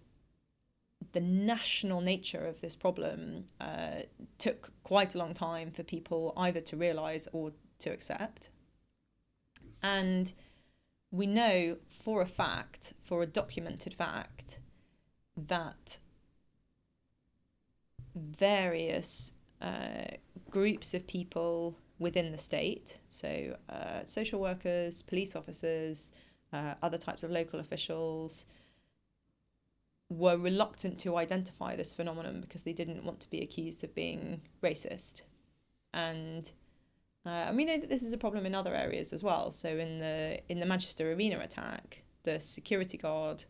national nature of this problem took quite a long time for people either to realise or to accept. And we know for a documented fact, that various groups of people within the state, so social workers, police officers, other types of local officials, were reluctant to identify this phenomenon because they didn't want to be accused of being racist. And we know that this is a problem in other areas as well. So in the Manchester Arena attack, the security guard,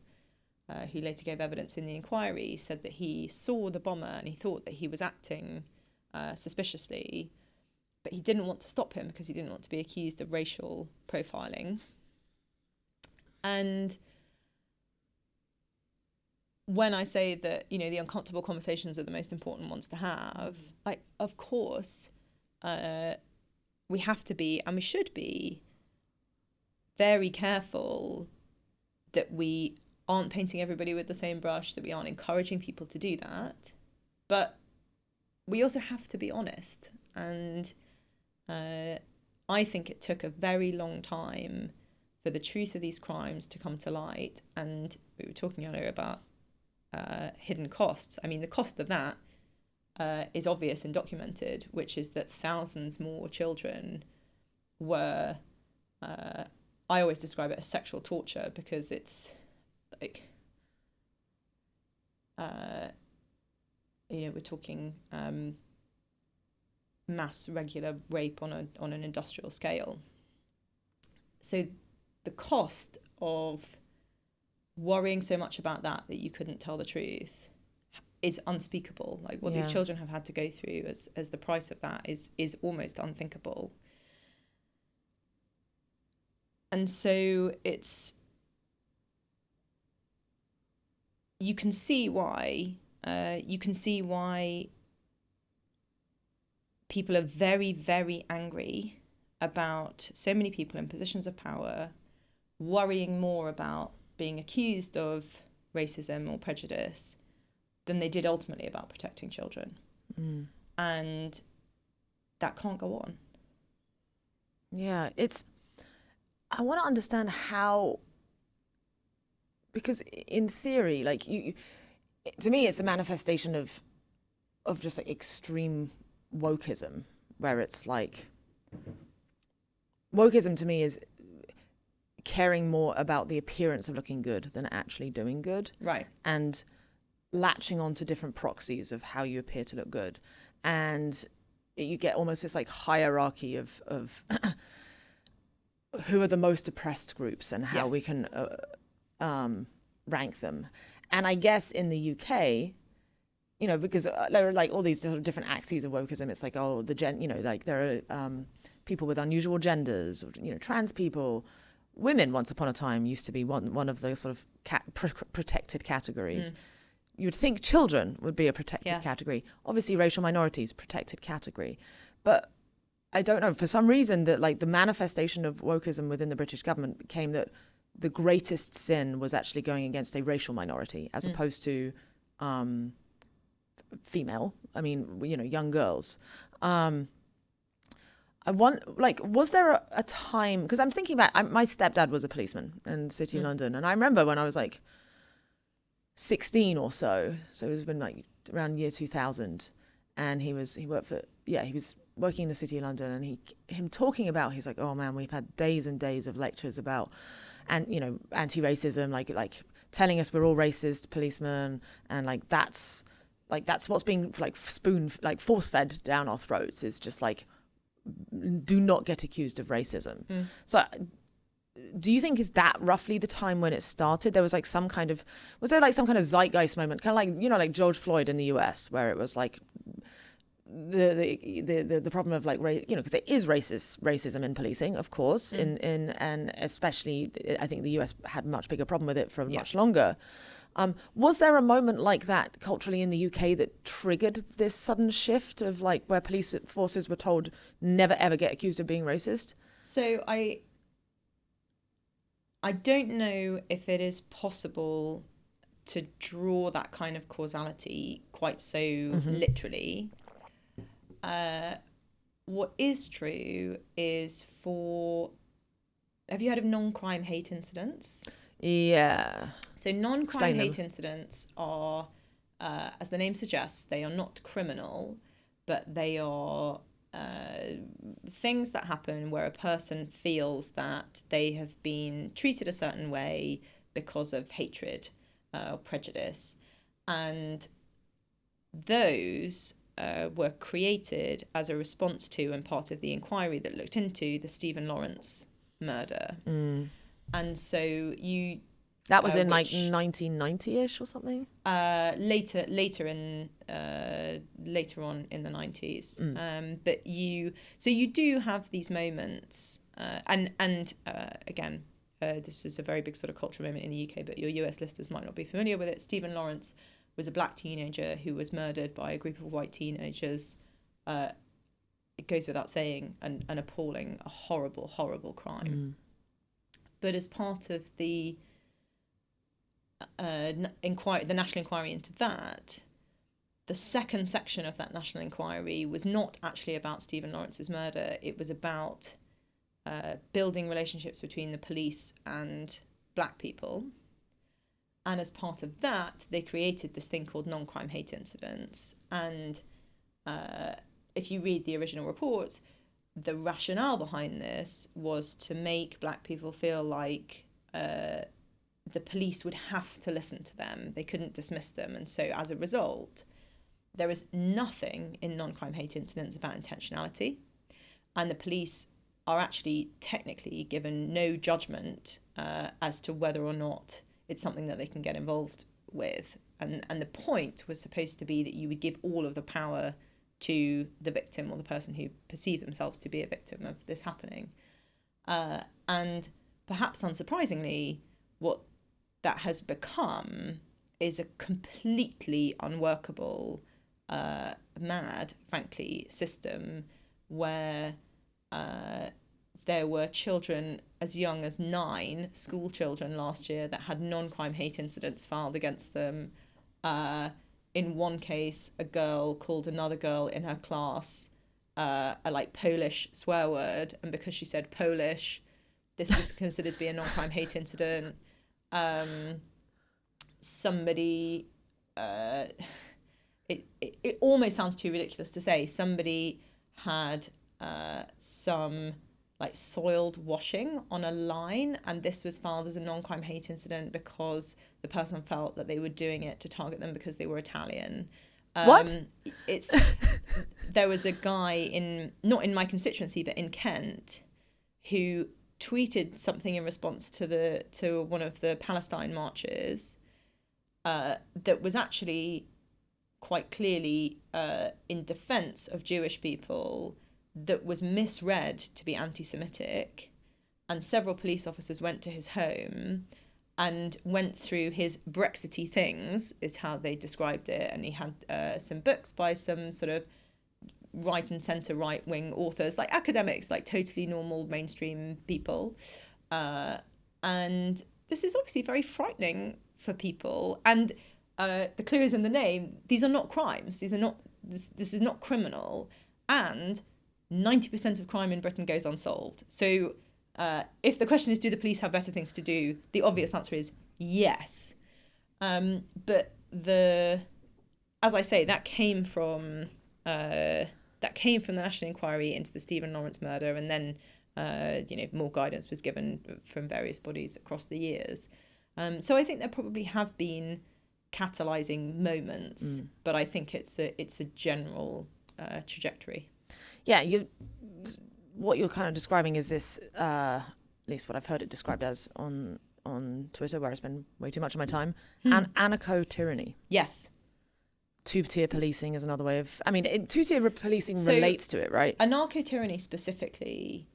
who later gave evidence in the inquiry, said that he saw the bomber and he thought that he was acting suspiciously, but he didn't want to stop him because he didn't want to be accused of racial profiling. And when I say that, the uncomfortable conversations are the most important ones to have, of course, we have to be, and we should be, very careful that we aren't painting everybody with the same brush, that we aren't encouraging people to do that. But we also have to be honest. And I think it took a very long time for the truth of these crimes to come to light. And we were talking earlier about hidden costs. I mean, the cost of that is obvious and documented, which is that thousands more children were, I always describe it as sexual torture, because it's like, we're talking mass regular rape on an industrial scale. So the cost of worrying so much about that you couldn't tell the truth is unspeakable. Like what these children have had to go through as the price of that is almost unthinkable. And so you can see why people are very, very angry about so many people in positions of power worrying more about being accused of racism or prejudice than they did ultimately about protecting children. And that can't go on. Yeah, I want to understand how, because in theory, like to me, it's a manifestation of of just like extreme wokeism, where it's like wokeism to me is caring more about the appearance of looking good than actually doing good, Right. and latching onto different proxies of how you appear to look good, and you get almost this like hierarchy of who are the most oppressed groups and how we can rank them. And I guess in the UK, you know, because there are like all these sort of different axes of wokeism. It's like, oh, you know, like there are people with unusual genders, or, you know, trans people. Women once upon a time used to be one of the sort of protected categories. You would think children would be a protected category. Obviously, racial minorities, protected category. But I don't know, for some reason that like the manifestation of wokeism within the British government became that the greatest sin was actually going against a racial minority as opposed to female. I mean, you know, young girls. I want, like, was there a time, because I'm thinking about, my stepdad was a policeman in the City of London. And I remember when I was like 16 or so it's been like around year 2000, and he was working in the City of London, and him talking about, he's like, oh man, we've had days and days of lectures about, and you know, anti-racism, like telling us we're all racist policemen, and like that's what's being like force fed down our throats, is just like, do not get accused of racism. So do you think is that roughly the time when it started? There was like was there like some kind of zeitgeist moment, kind of like, you know, like George Floyd in the US, where it was like the problem of like, you know, because there is racism in policing, of course, and especially I think the US had a much bigger problem with it for much longer. Was there a moment like that culturally in the UK that triggered this sudden shift of like where police forces were told never ever get accused of being racist? So I don't know if it is possible to draw that kind of causality quite so literally. What is true is have you heard of non-crime hate incidents? Yeah. So non-crime hate incidents are, as the name suggests, they are not criminal, but they are things that happen where a person feels that they have been treated a certain way because of hatred or prejudice. And those were created as a response to and part of the inquiry that looked into the Stephen Lawrence murder. And so that was in like 1990-ish or something. Later on in the 90s. But you do have these moments, and again, this is a very big sort of cultural moment in the UK, but your US listeners might not be familiar with it. Stephen Lawrence was a black teenager who was murdered by a group of white teenagers. It goes without saying, an appalling, a horrible, horrible crime. But as part of the the national inquiry into that, the second section of that national inquiry was not actually about Stephen Lawrence's murder. It was about building relationships between the police and black people. And as part of that, they created this thing called non-crime hate incidents. And if you read the original report, the rationale behind this was to make black people feel like the police would have to listen to them. They couldn't dismiss them. And so as a result, there is nothing in non-crime hate incidents about intentionality. And the police are actually technically given no judgment as to whether or not it's something that they can get involved with. And the point was supposed to be that you would give all of the power to the victim or the person who perceives themselves to be a victim of this happening. And perhaps unsurprisingly, what that has become is a completely unworkable, mad, frankly, system where there were children as young as 9, school children last year, that had non-crime hate incidents filed against them. In one case, a girl called another girl in her class a like Polish swear word, and because she said Polish, this was considered to be a non-crime hate incident. Somebody it almost sounds too ridiculous to say somebody had some like soiled washing on a line, and this was filed as a non-crime hate incident because the person felt that they were doing it to target them because they were Italian. What? There was a guy not in my constituency, but in Kent, who tweeted something in response to one of the Palestine marches that was actually quite clearly in defense of Jewish people, that was misread to be anti-Semitic, and several police officers went to his home and went through his Brexity things, is how they described it, and he had some books by some sort of right and centre right-wing authors, like academics, like totally normal mainstream people, and this is obviously very frightening for people, and the clue is in the name. These are not crimes. These are not. This is not criminal, and 90% of crime in Britain goes unsolved. So if the question is, do the police have better things to do? The obvious answer is yes. But as I say, that came from the National Inquiry into the Stephen Lawrence murder, and then more guidance was given from various bodies across the years. So I think there probably have been catalyzing moments, but I think it's a general trajectory. Yeah, what you're kind of describing is this, at least what I've heard it described as on Twitter, where I spend way too much of my time, anarcho-tyranny. Yes. Two-tier policing is another way of... I mean, two-tier policing relates to it, right? Anarcho-tyranny specifically,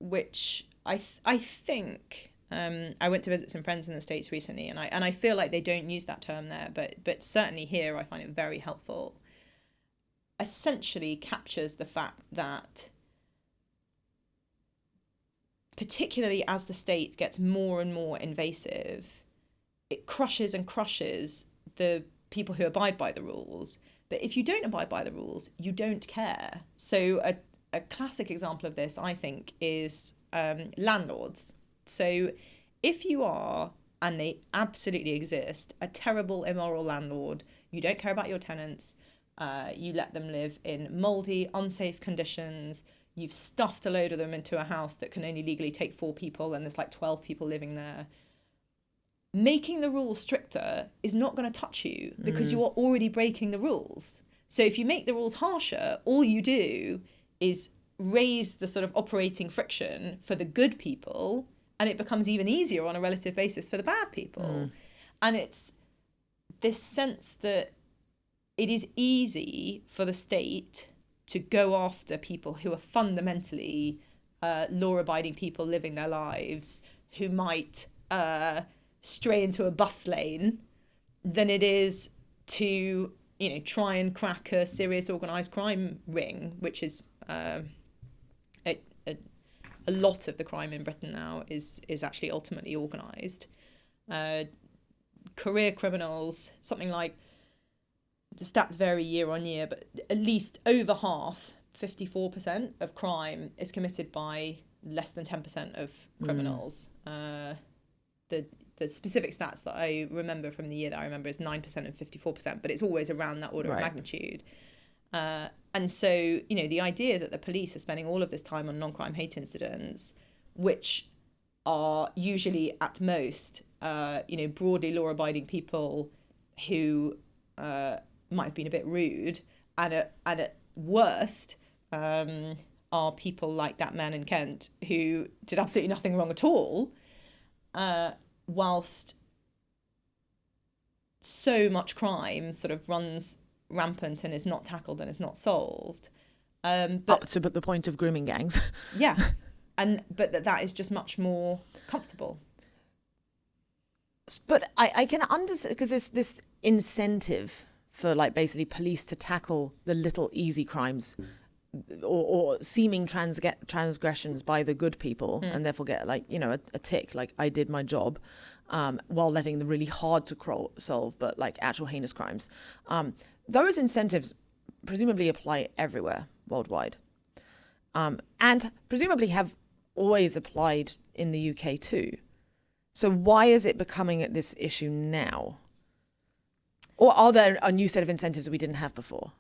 which I think... I went to visit some friends in the States recently, and I feel like they don't use that term there, but certainly here I find it very helpful. Essentially captures the fact that, particularly as the state gets more and more invasive, it crushes and crushes the people who abide by the rules. But if you don't abide by the rules, you don't care. So a classic example of this, I think, is landlords. So if you are, and they absolutely exist, a terrible, immoral landlord, you don't care about your tenants, you let them live in mouldy, unsafe conditions, you've stuffed a load of them into a house that can only legally take 4 people, and there's like 12 people living there. Making the rules stricter is not going to touch you because you are already breaking the rules. So if you make the rules harsher, all you do is raise the sort of operating friction for the good people, and it becomes even easier on a relative basis for the bad people. And it's this sense that it is easy for the state to go after people who are fundamentally law-abiding people living their lives, who might stray into a bus lane, than it is to try and crack a serious organised crime ring, which is a lot of the crime in Britain now is actually ultimately organised. Career criminals, something like, the stats vary year on year, but at least over half, 54% of crime is committed by less than 10% of criminals. The specific stats that I remember from the year that I remember is 9% and 54%, but it's always around that order of magnitude. And so, the idea that the police are spending all of this time on non-crime hate incidents, which are usually at most, broadly law-abiding people who might have been a bit rude, and at worst are people like that man in Kent who did absolutely nothing wrong at all, whilst so much crime sort of runs rampant and is not tackled and is not solved. But up to the point of grooming gangs. Yeah. But that is just much more comfortable. But I can understand, because there's this incentive for basically police to tackle the little easy crimes or seeming transgressions by the good people, and therefore get a tick, like I did my job, while letting the really hard to solve but actual heinous crimes. Those incentives presumably apply everywhere worldwide, and presumably have always applied in the UK too. So why is it becoming this issue now? Or are there a new set of incentives that we didn't have before?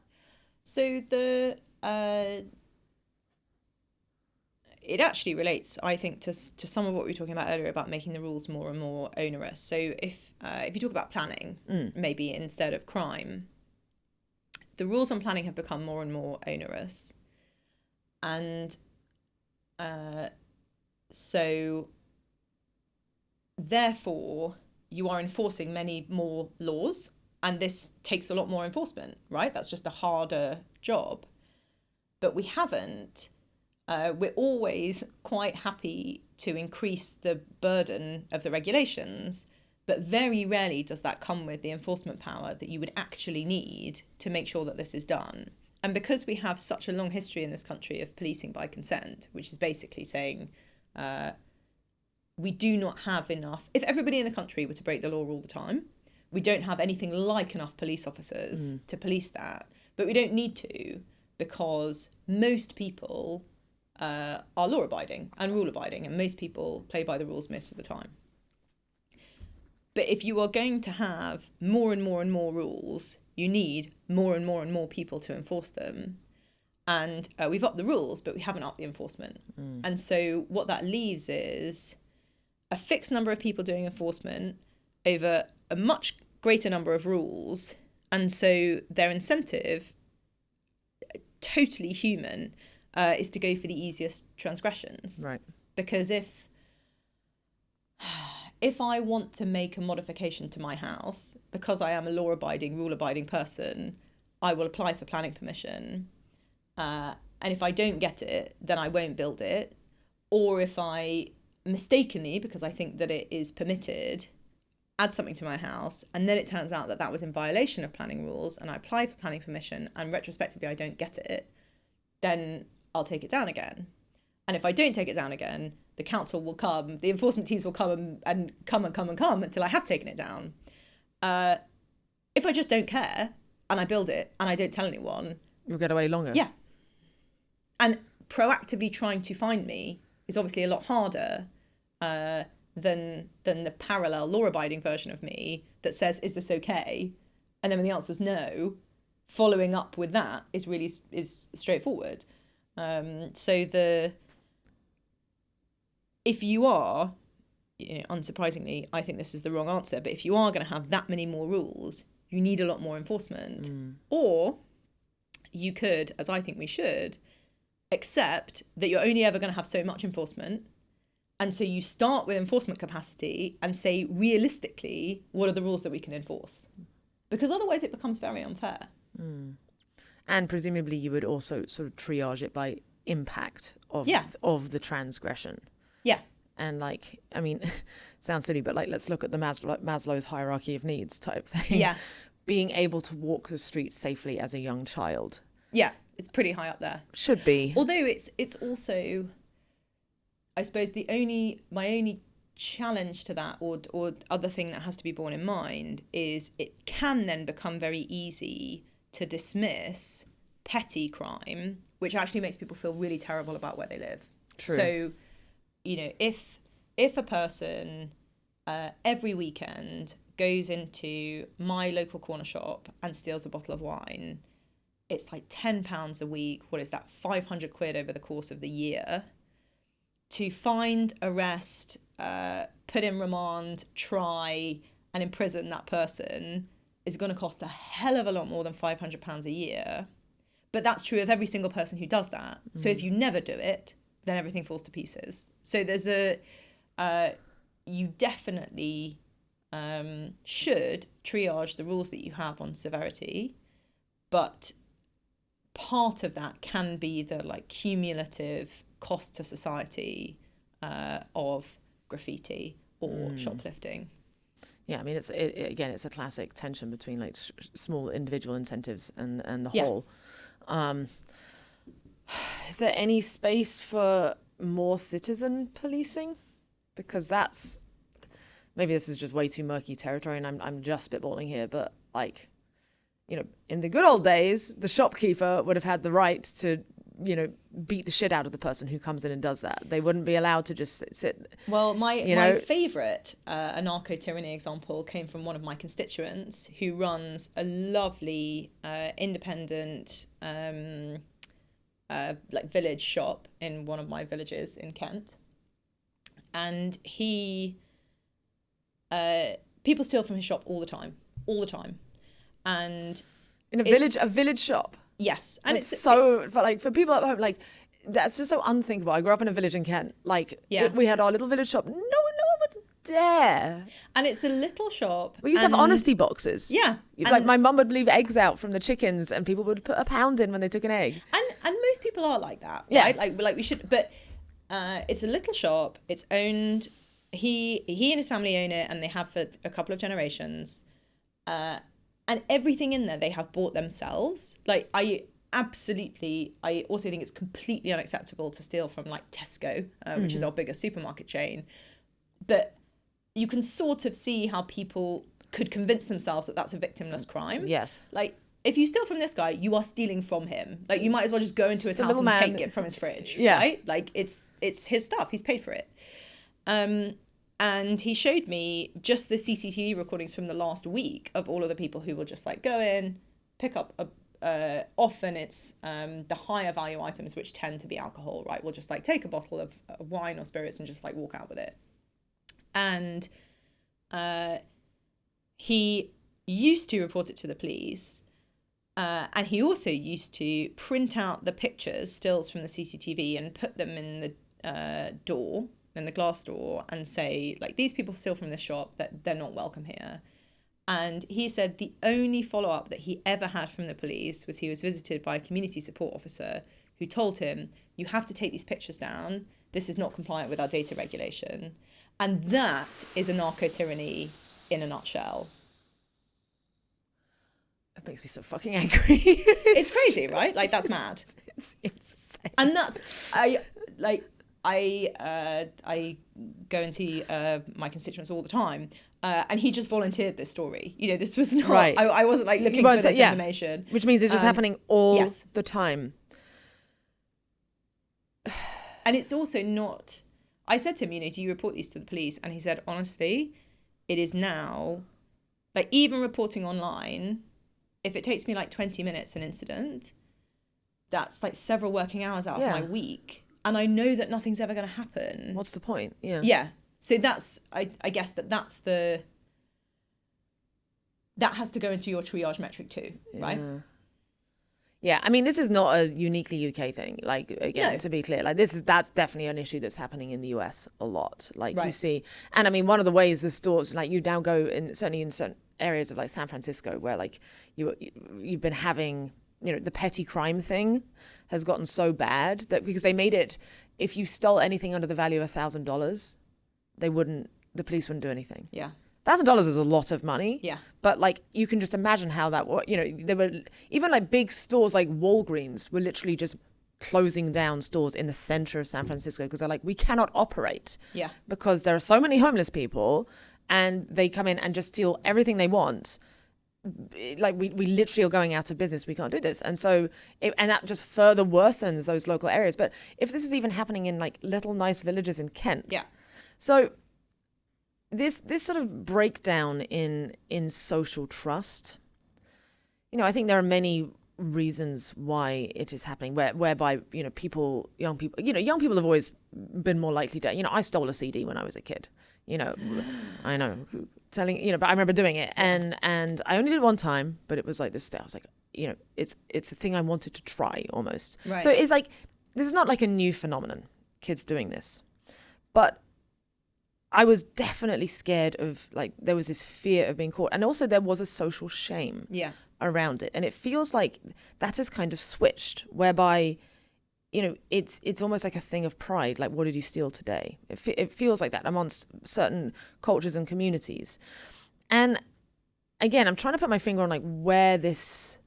So it actually relates, I think, to some of what we were talking about earlier about making the rules more and more onerous. So if you talk about planning, maybe instead of crime, the rules on planning have become more and more onerous. And so therefore, you are enforcing many more laws, and this takes a lot more enforcement, right? That's just a harder job. But we haven't. We're always quite happy to increase the burden of the regulations, but very rarely does that come with the enforcement power that you would actually need to make sure that this is done. And because we have such a long history in this country of policing by consent, which is basically saying we do not have enough, if everybody in the country were to break the law all the time, we don't have anything like enough police officers to police that. But we don't need to, because most people are law-abiding and rule-abiding, and most people play by the rules most of the time. But if you are going to have more and more and more rules, you need more and more and more people to enforce them. And we've upped the rules, but we haven't upped the enforcement. And so what that leaves is a fixed number of people doing enforcement over a much greater number of rules. And so their incentive, totally human, is to go for the easiest transgressions. Right. Because if I want to make a modification to my house, because I am a law-abiding, rule-abiding person, I will apply for planning permission. And if I don't get it, then I won't build it. Or if I mistakenly, because I think that it is permitted, add something to my house, and then it turns out that that was in violation of planning rules, and I apply for planning permission, and retrospectively I don't get it, then I'll take it down again. And if I don't take it down again, the council will come, the enforcement teams will come and come until I have taken it down. If I just don't care and I build it and I don't tell anyone, You'll get away longer. Yeah. And proactively trying to find me is obviously a lot harder than the parallel law-abiding version of me that says, is this okay? And then when the answer is no, following up with that is straightforward. If you are, unsurprisingly, I think this is the wrong answer, but if you are going to have that many more rules, you need a lot more enforcement. Or you could, as I think we should, accept that you're only ever going to have so much enforcement. And so you start with enforcement capacity and say, realistically, what are the rules that we can enforce? Because otherwise it becomes very unfair. And presumably you would also sort of triage it by impact of the transgression. Yeah. And sounds silly, but let's look at the Maslow's hierarchy of needs type thing. Yeah. Being able to walk the streets safely as a young child. Yeah, it's pretty high up there. Should be. Although it's also, I suppose, my only challenge to that or other thing that has to be borne in mind is it can then become very easy to dismiss petty crime, which actually makes people feel really terrible about where they live. True. So, if a person every weekend goes into my local corner shop and steals a bottle of wine, it's like £10 a week. What is that? 500 quid over the course of the year. To find, arrest, put in remand, try, and imprison that person is going to cost a hell of a lot more than £500 a year. But that's true of every single person who does that. So if you never do it, then everything falls to pieces. So there's you definitely should triage the rules that you have on severity, but part of that can be the cumulative cost to society of graffiti or shoplifting. Yeah, I mean, it's a classic tension between small individual incentives and the whole. Is there any space for more citizen policing? Because maybe this is just way too murky territory, and I'm just spitballing here, but in the good old days, the shopkeeper would have had the right to beat the shit out of the person who comes in and does that. They wouldn't be allowed to just sit. Well, my favourite anarcho-tyranny example came from one of my constituents who runs a lovely independent village shop in one of my villages in Kent. And people steal from his shop all the time. And In a village shop. Yes, and it's so for people at home, like that's just so unthinkable. I grew up in a village in Kent. We had our little village shop. No one would dare. And it's a little shop. We used to have honesty boxes. Yeah, my mum would leave eggs out from the chickens, and people would put £1 in when they took an egg. And most people are like that. Yeah, right? like we should. But it's a little shop. It's owned. He and his family own it, and they have for a couple of generations. And everything in there they have bought themselves. I also think it's completely unacceptable to steal from Tesco, which is our biggest supermarket chain. But you can sort of see how people could convince themselves that that's a victimless crime. Yes. If you steal from this guy, you are stealing from him. You might as well just go into his house and take it from his fridge. Yeah. Right? It's his stuff. He's paid for it. And he showed me just the CCTV recordings from the last week of all of the people who will just go in, pick up often it's the higher value items, which tend to be alcohol, right? We'll just take a bottle of wine or spirits and just walk out with it. And he used to report it to the police. And he also used to print out the pictures, stills from the CCTV, and put them in the door, in the glass door, and say, these people steal from this shop, that they're not welcome here. And he said the only follow-up that he ever had from the police was he was visited by a community support officer who told him, you have to take these pictures down. This is not compliant with our data regulation. And that is anarcho-tyranny in a nutshell. It makes me so fucking angry. It's crazy, right? That's mad. It's insane. And that's, I go and see my constituents all the time, and he just volunteered this story. This was not. Right. I wasn't looking for this information. Which means it's just happening all the time. And it's also not. I said to him, do you report these to the police? And he said, honestly, it is now, even reporting online, if it takes me 20 minutes an incident, that's several working hours out of my week. And I know that nothing's ever going to happen. What's the point? Yeah. Yeah. So that's, I guess that's that has to go into your triage metric too, right? Yeah. I mean, this is not a uniquely UK thing. To be clear, that's definitely an issue that's happening in the US a lot. You see, and I mean, one of the ways the stores, you now go certainly in certain areas of San Francisco where you've been having, the petty crime thing has gotten so bad that because they made it, if you stole anything under the value of $1,000, the police wouldn't do anything. Yeah. $1,000 is a lot of money. Yeah. But you can just imagine how that, there were even big stores like Walgreens were literally just closing down stores in the center of San Francisco because they're we cannot operate. Yeah. Because there are so many homeless people and they come in and just steal everything they want. We literally are going out of business. We can't do this. And so, and that just further worsens those local areas. But if this is even happening in little nice villages in Kent. Yeah. So this sort of breakdown in social trust, I think there are many reasons why it is happening whereby, young people have always been more likely to, I stole a CD when I was a kid, I know. But I remember doing it, and I only did it one time, but it was this thing. I was it's a thing I wanted to try almost. Right. So it's this is not a new phenomenon, kids doing this, but I was definitely scared of there was this fear of being caught, and also there was a social shame around it, and it feels like that has kind of switched, whereby it's almost like a thing of pride. What did you steal today? It feels like that amongst certain cultures and communities. And again, I'm trying to put my finger on where this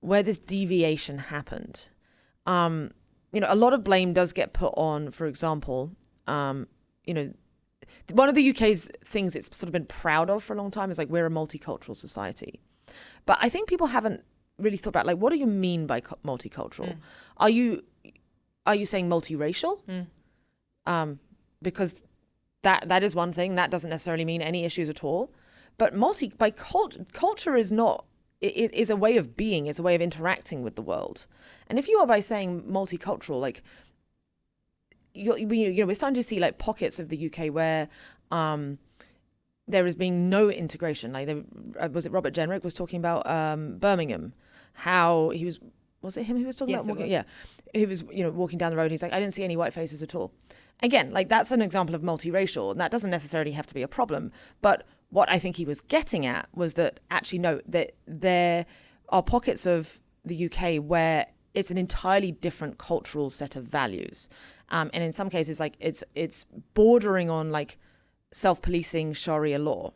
deviation happened. A lot of blame does get put on, for example, one of the UK's things it's sort of been proud of for a long time is we're a multicultural society. But I think people haven't really thought about, like, what do you mean by multicultural? Are you saying multiracial? Because that is one thing. That doesn't necessarily mean any issues at all. But culture is not. It is a way of being. It's a way of interacting with the world. And if you are by saying multicultural, like, we're starting to see like pockets of the UK where there is being no integration. Like, was it Robert Jenrick was talking about Birmingham, how he was it him who was talking Yes, about walking? it was. Yeah, he was walking down the road. He's like, I didn't see any white faces at all. Again, like, that's an example of multiracial, and that doesn't necessarily have to be a problem. But what I think he was getting at was that actually, no, that there are pockets of the UK where it's an entirely different cultural set of values, and in some cases, like, it's bordering on like self-policing Sharia law.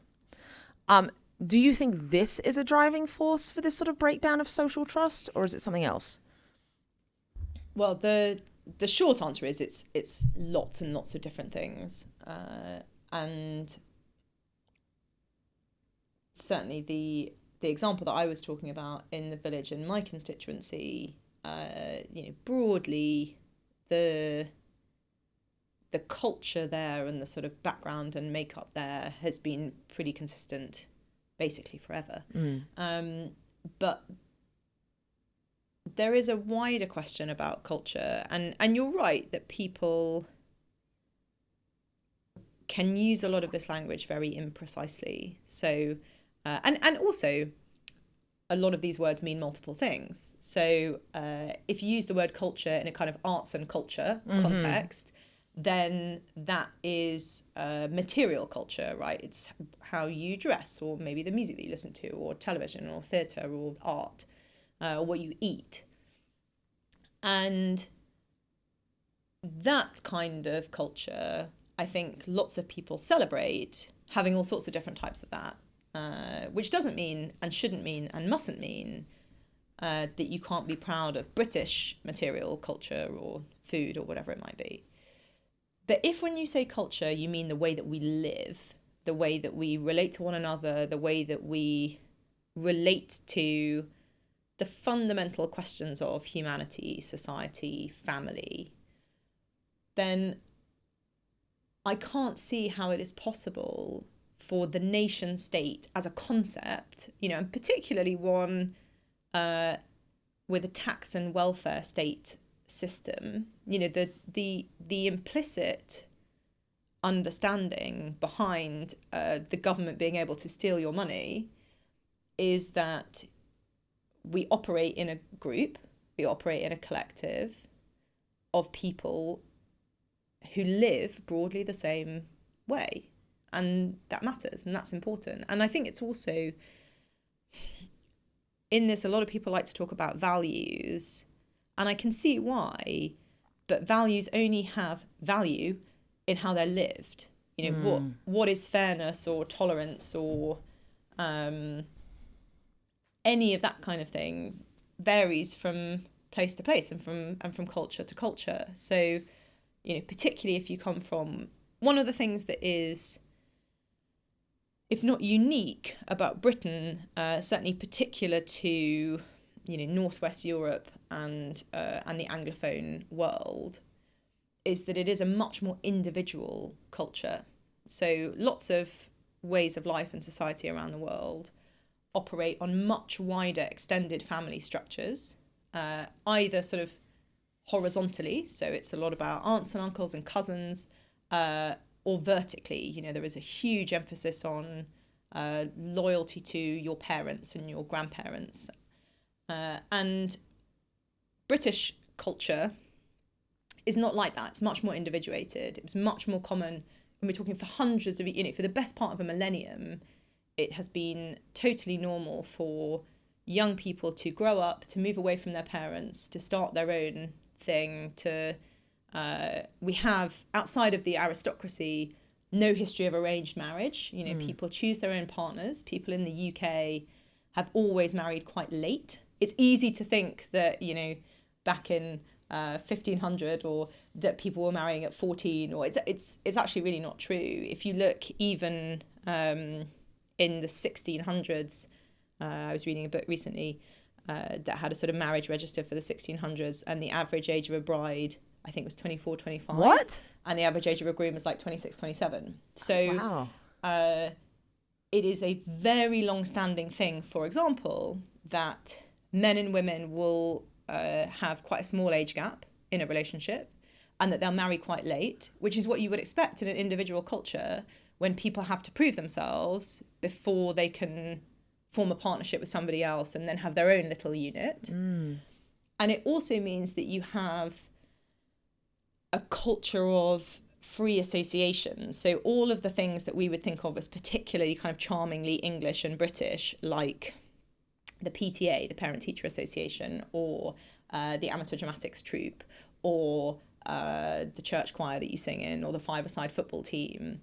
Do you think this is a driving force for this sort of breakdown of social trust, or is it something else? Well, the short answer is it's lots and lots of different things, and certainly the example that I was talking about in the village in my constituency, broadly the culture there and the sort of background and makeup there has been pretty consistent basically forever. But there is a wider question about culture, and you're right that people can use a lot of this language very imprecisely. So, and also a lot of these words mean multiple things. So if you use the word culture in a kind of arts and culture context, then that is material culture, right? It's how you dress, or maybe the music that you listen to, or television, or theatre, or art, or what you eat. And that kind of culture, I think lots of people celebrate having all sorts of different types of that, which doesn't mean and shouldn't mean and mustn't mean that you can't be proud of British material culture or food or whatever it might be. But if when you say culture, you mean the way that we live, the way that we relate to one another, the way that we relate to the fundamental questions of humanity, society, family, then I can't see how it is possible for the nation state as a concept, and particularly one with a tax and welfare state system, the implicit understanding behind the government being able to steal your money is that we operate in a group, we operate in a collective of people who live broadly the same way, and that matters and that's important. And I think it's also in this, a lot of people like to talk about values, and I can see why, but values only have value in how they're lived. What is fairness or tolerance or any of that kind of thing varies from place to place and from culture to culture. So, particularly if you come from one of the things that is, if not unique about Britain, certainly particular to Northwest Europe and the Anglophone world, is that it is a much more individual culture. So lots of ways of life and society around the world operate on much wider extended family structures, either sort of horizontally, so it's a lot about aunts and uncles and cousins, or vertically. There is a huge emphasis on loyalty to your parents and your grandparents. And British culture is not like that. It's much more individuated. It was much more common when we're talking for hundreds of, for the best part of a millennium, it has been totally normal for young people to grow up, to move away from their parents, to start their own thing, we have, outside of the aristocracy, no history of arranged marriage. People choose their own partners. People in the UK have always married quite late. It's easy to think that, back in 1500 or that people were marrying at 14, or it's actually really not true. If you look even in the 1600s, I was reading a book recently that had a sort of marriage register for the 1600s, and the average age of a bride, I think, was 24, 25. What? And the average age of a groom was like 26, 27. So Wow. it is a very long-standing thing, for example, that men and women will have quite a small age gap in a relationship, and that they'll marry quite late, which is what you would expect in an individual culture when people have to prove themselves before they can form a partnership with somebody else and then have their own little unit. And it also means that you have a culture of free association. So all of the things that we would think of as particularly kind of charmingly English and British, like the PTA, the Parent Teacher Association, or the amateur dramatics troupe, or the church choir that you sing in, or the five-a-side football team.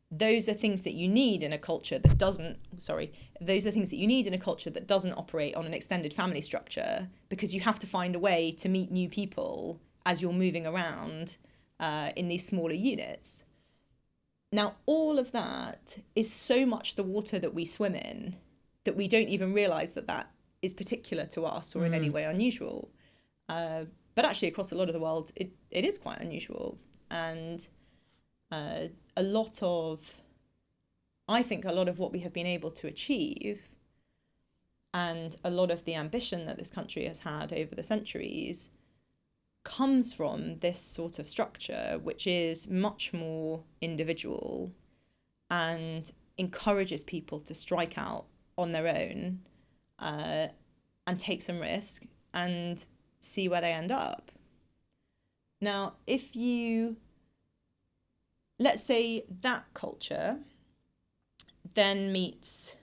Those are things that you need in a culture that doesn't, those are things that you need in a culture that doesn't operate on an extended family structure, because you have to find a way to meet new people as you're moving around in these smaller units. Now, all of that is so much the water that we swim in that we don't even realise that that is particular to us or in any way unusual. But actually, across a lot of the world, it is quite unusual. And I think a lot of what we have been able to achieve, and a lot of the ambition that this country has had over the centuries, comes from this sort of structure, which is much more individual and encourages people to strike out on their own and take some risk and see where they end up. Now, let's say that culture then meets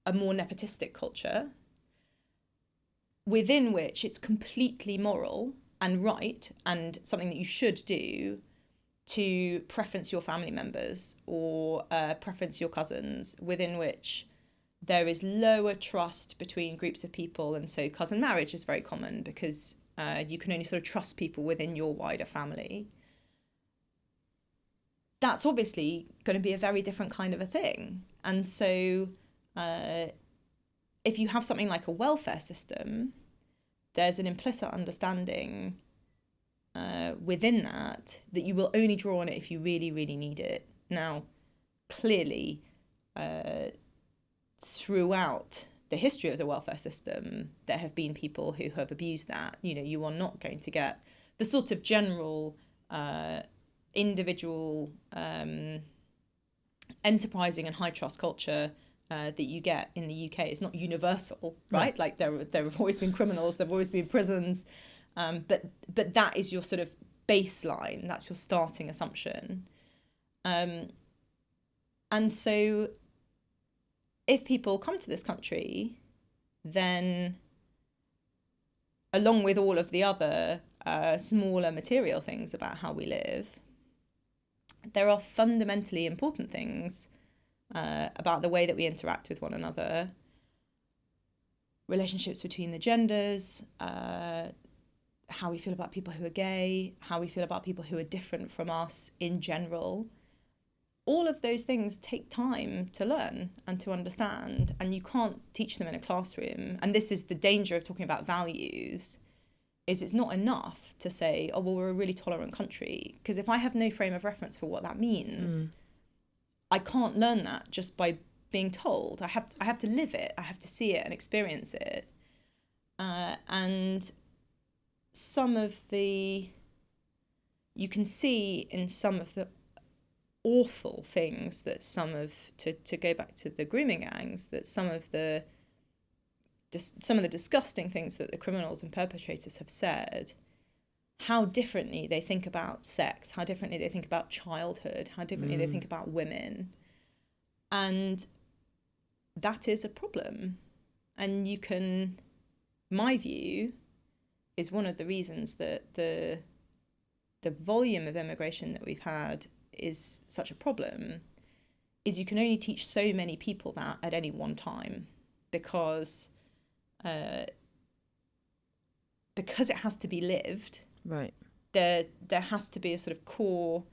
a more nepotistic culture within which it's completely moral and right and something that you should do to preference your family members or preference your cousins, within which there is lower trust between groups of people. And so cousin marriage is very common because you can only sort of trust people within your wider family. That's obviously going to be a very different kind of a thing. And so if you have something like a welfare system, there's an implicit understanding within that you will only draw on it if you really, really need it. Now, clearly, throughout the history of the welfare system, there have been people who have abused that. You know, you are not going to get the sort of general individual enterprising and high trust culture that you get in the UK. Is not universal, right? Like there have always been criminals, there have always been prisons, but that is your sort of baseline. That's your starting assumption, and so if people come to this country, then along with all of the other smaller material things about how we live, there are fundamentally important things about the way that we interact with one another, relationships between the genders, how we feel about people who are gay, how we feel about people who are different from us in general. All of those things take time to learn and to understand, and you can't teach them in a classroom. And this is the danger of talking about values, is it's not enough to say, oh, well, we're a really tolerant country. Because if I have no frame of reference for what that means, I can't learn that just by being told. I have to live it. I have to see it and experience it. And you can see in some of the awful things that to go back to the grooming gangs, that some of the disgusting things that the criminals and perpetrators have said, how differently they think about sex, how differently they think about childhood, how differently they think about women. And that is a problem. And my view is one of the reasons that the volume of immigration that we've had is such a problem, is you can only teach so many people that at any one time, because it has to be lived. Right. There has to be a sort of core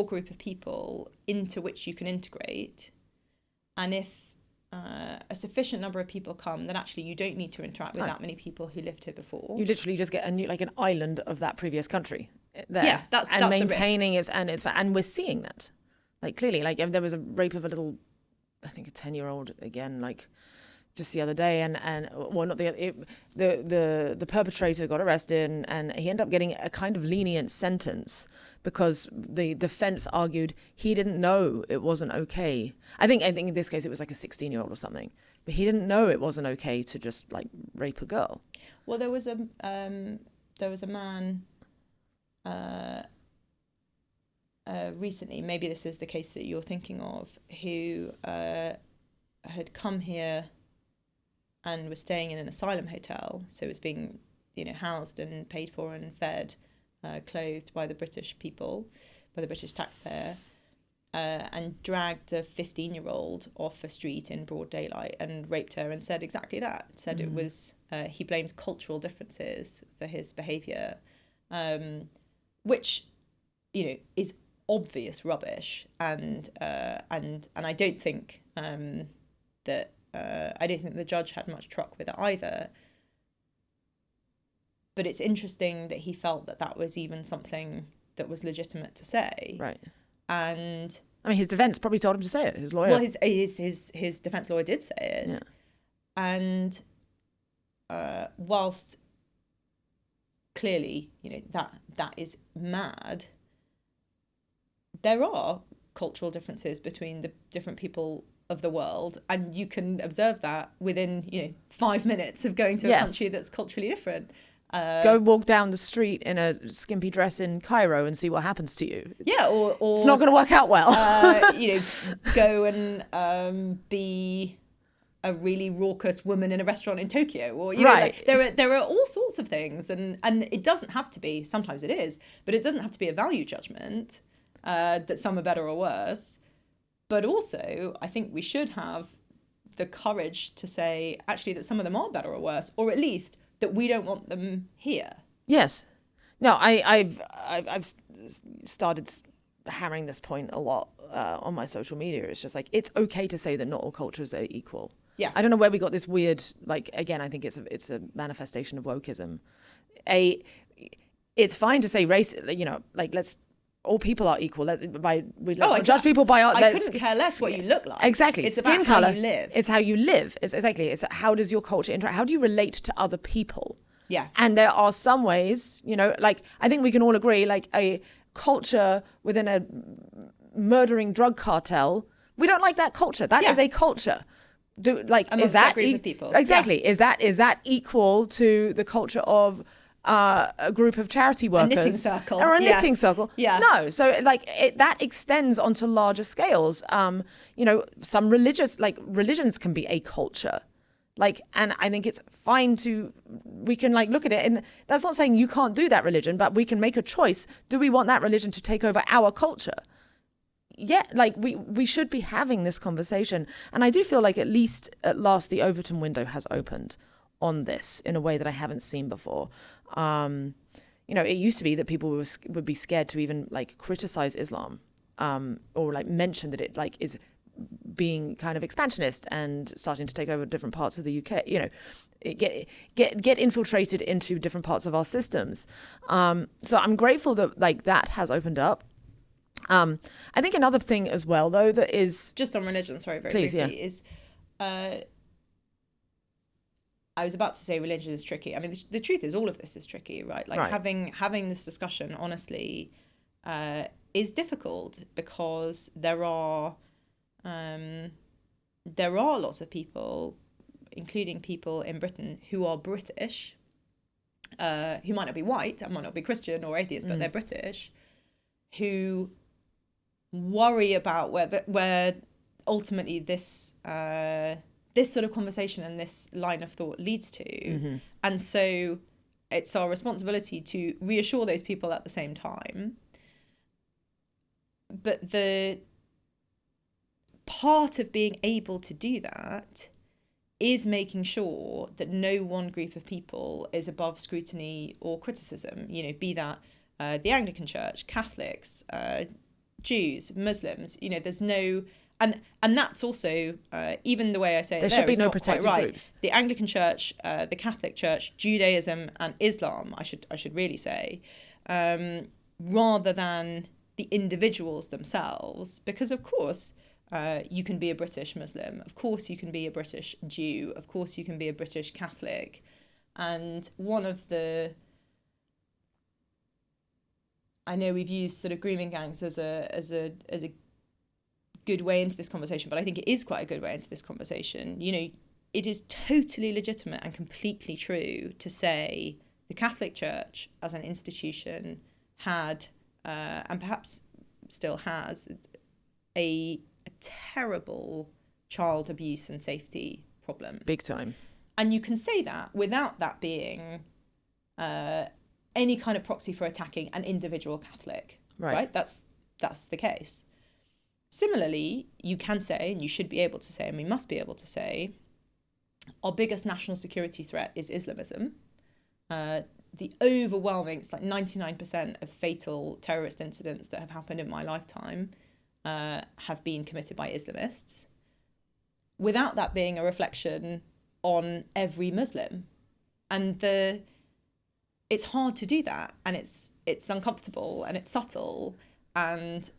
group of people into which you can integrate. And if a sufficient number of people come, then actually you don't need to interact with that many people who lived here before. You literally just get an island of that previous country there. Yeah, that's maintaining it, and we're seeing that, like, clearly. Like, there was a rape of a little, I think a 10-year-old again, like, just the other day, and well, not the perpetrator got arrested, and he ended up getting a kind of lenient sentence because the defense argued he didn't know it wasn't okay. I think in this case it was like a 16-year-old or something, but he didn't know it wasn't okay to just like rape a girl. Well, there was a man recently, maybe this is the case that you're thinking of, who had come here and was staying in an asylum hotel, so was being, housed and paid for and fed, clothed by the British people, by the British taxpayer, and dragged a 15-year-old off a street in broad daylight and raped her, and said exactly that. Said it was, he blamed cultural differences for his behaviour, which, is obvious rubbish, and I don't think that I don't think the judge had much truck with it either. But it's interesting that he felt that was even something that was legitimate to say. Right. And I mean, his defense probably told him to say it. His lawyer. Well, his defense lawyer did say it. Yeah. And whilst clearly, that is mad, there are cultural differences between the different people of the world, and you can observe that within 5 minutes of going to a country that's culturally different. Go walk down the street in a skimpy dress in Cairo and see what happens to you. Yeah, or it's not going to work out well. Go and be a really raucous woman in a restaurant in Tokyo, or there are all sorts of things, and it doesn't have to be. Sometimes it is, but it doesn't have to be a value judgment that some are better or worse. But also, I think we should have the courage to say, actually, that some of them are better or worse, or at least that we don't want them here. Yes. No, I've started hammering this point a lot on my social media. It's just like, it's okay to say that not all cultures are equal. Yeah. I don't know where we got this weird, like, again, I think it's a manifestation of wokeism. It's fine to say race, let's, all people are equal. Let's judge people by art. I couldn't care less what you look like. Exactly. It's Skin about color. how you live. It's how you live. It's exactly. It's how does your culture interact? How do you relate to other people? Yeah. And there are some ways, I think we can all agree, like a culture within a murdering drug cartel, we don't like that culture. That is a culture. Is that group of people? Exactly. Yeah. Is that equal to the culture of a group of charity workers, a knitting circle, or a knitting circle? Yeah. No. So that extends onto larger scales. Some religions can be a culture. And I think it's fine we can look at it, and that's not saying you can't do that religion, but we can make a choice. Do we want that religion to take over our culture? Yeah, we should be having this conversation. And I do feel like at last the Overton window has opened on this in a way that I haven't seen before. It used to be that people would be scared to even criticize Islam, or mention that it is being kind of expansionist and starting to take over different parts of the UK. Get infiltrated into different parts of our systems. So I'm grateful that that has opened up. I think another thing as well, though, that is just on religion. Sorry, very please, briefly, is. I was about to say religion is tricky. I mean, the truth is all of this is tricky, right? Right. Having this discussion, honestly, is difficult because there are lots of people, including people in Britain, who are British, who might not be white, and might not be Christian or atheist, but they're British, who worry about where ultimately this sort of conversation and this line of thought leads to. Mm-hmm. And so it's our responsibility to reassure those people at the same time. But the part of being able to do that is making sure that no one group of people is above scrutiny or criticism, be that the Anglican Church, Catholics, Jews, Muslims, there's no And that's also, even the way I say it There should be is no not quite protected right. groups. The Anglican Church, the Catholic Church, Judaism and Islam, I should really say, rather than the individuals themselves, because of course you can be a British Muslim, of course you can be a British Jew, of course you can be a British Catholic, and one of the, I know we've used sort of grooming gangs as a good way into this conversation, but I think it is quite a good way into this conversation. You know, it is totally legitimate and completely true to say the Catholic Church as an institution had, and perhaps still has, a terrible child abuse and safety problem. Big time. And you can say that without that being any kind of proxy for attacking an individual Catholic, right? That's the case. Similarly, you can say, and you should be able to say, and we must be able to say, our biggest national security threat is Islamism. The overwhelming, it's like 99% of fatal terrorist incidents that have happened in my lifetime have been committed by Islamists, without that being a reflection on every Muslim. And it's hard to do that, and it's uncomfortable, and it's subtle, and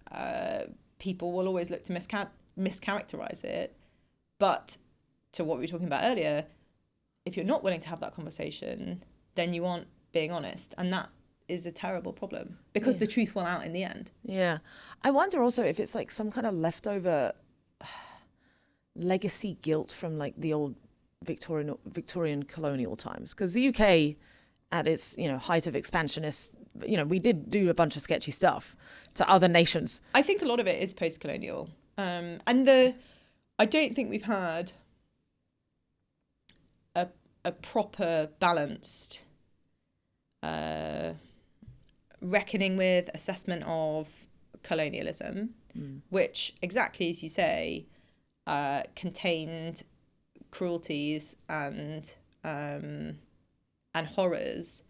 people will always look to mischaracterize it. But to what we were talking about earlier, if you're not willing to have that conversation, then you aren't being honest, and that is a terrible problem, because the truth will out in the end. Yeah. I wonder also if it's like some kind of leftover legacy guilt from like the old Victorian colonial times, because the UK at its height of expansionist, we did do a bunch of sketchy stuff to other nations. I think a lot of it is post-colonial, and I don't think we've had a proper balanced reckoning with assessment of colonialism, which, exactly as you say, contained cruelties and horrors,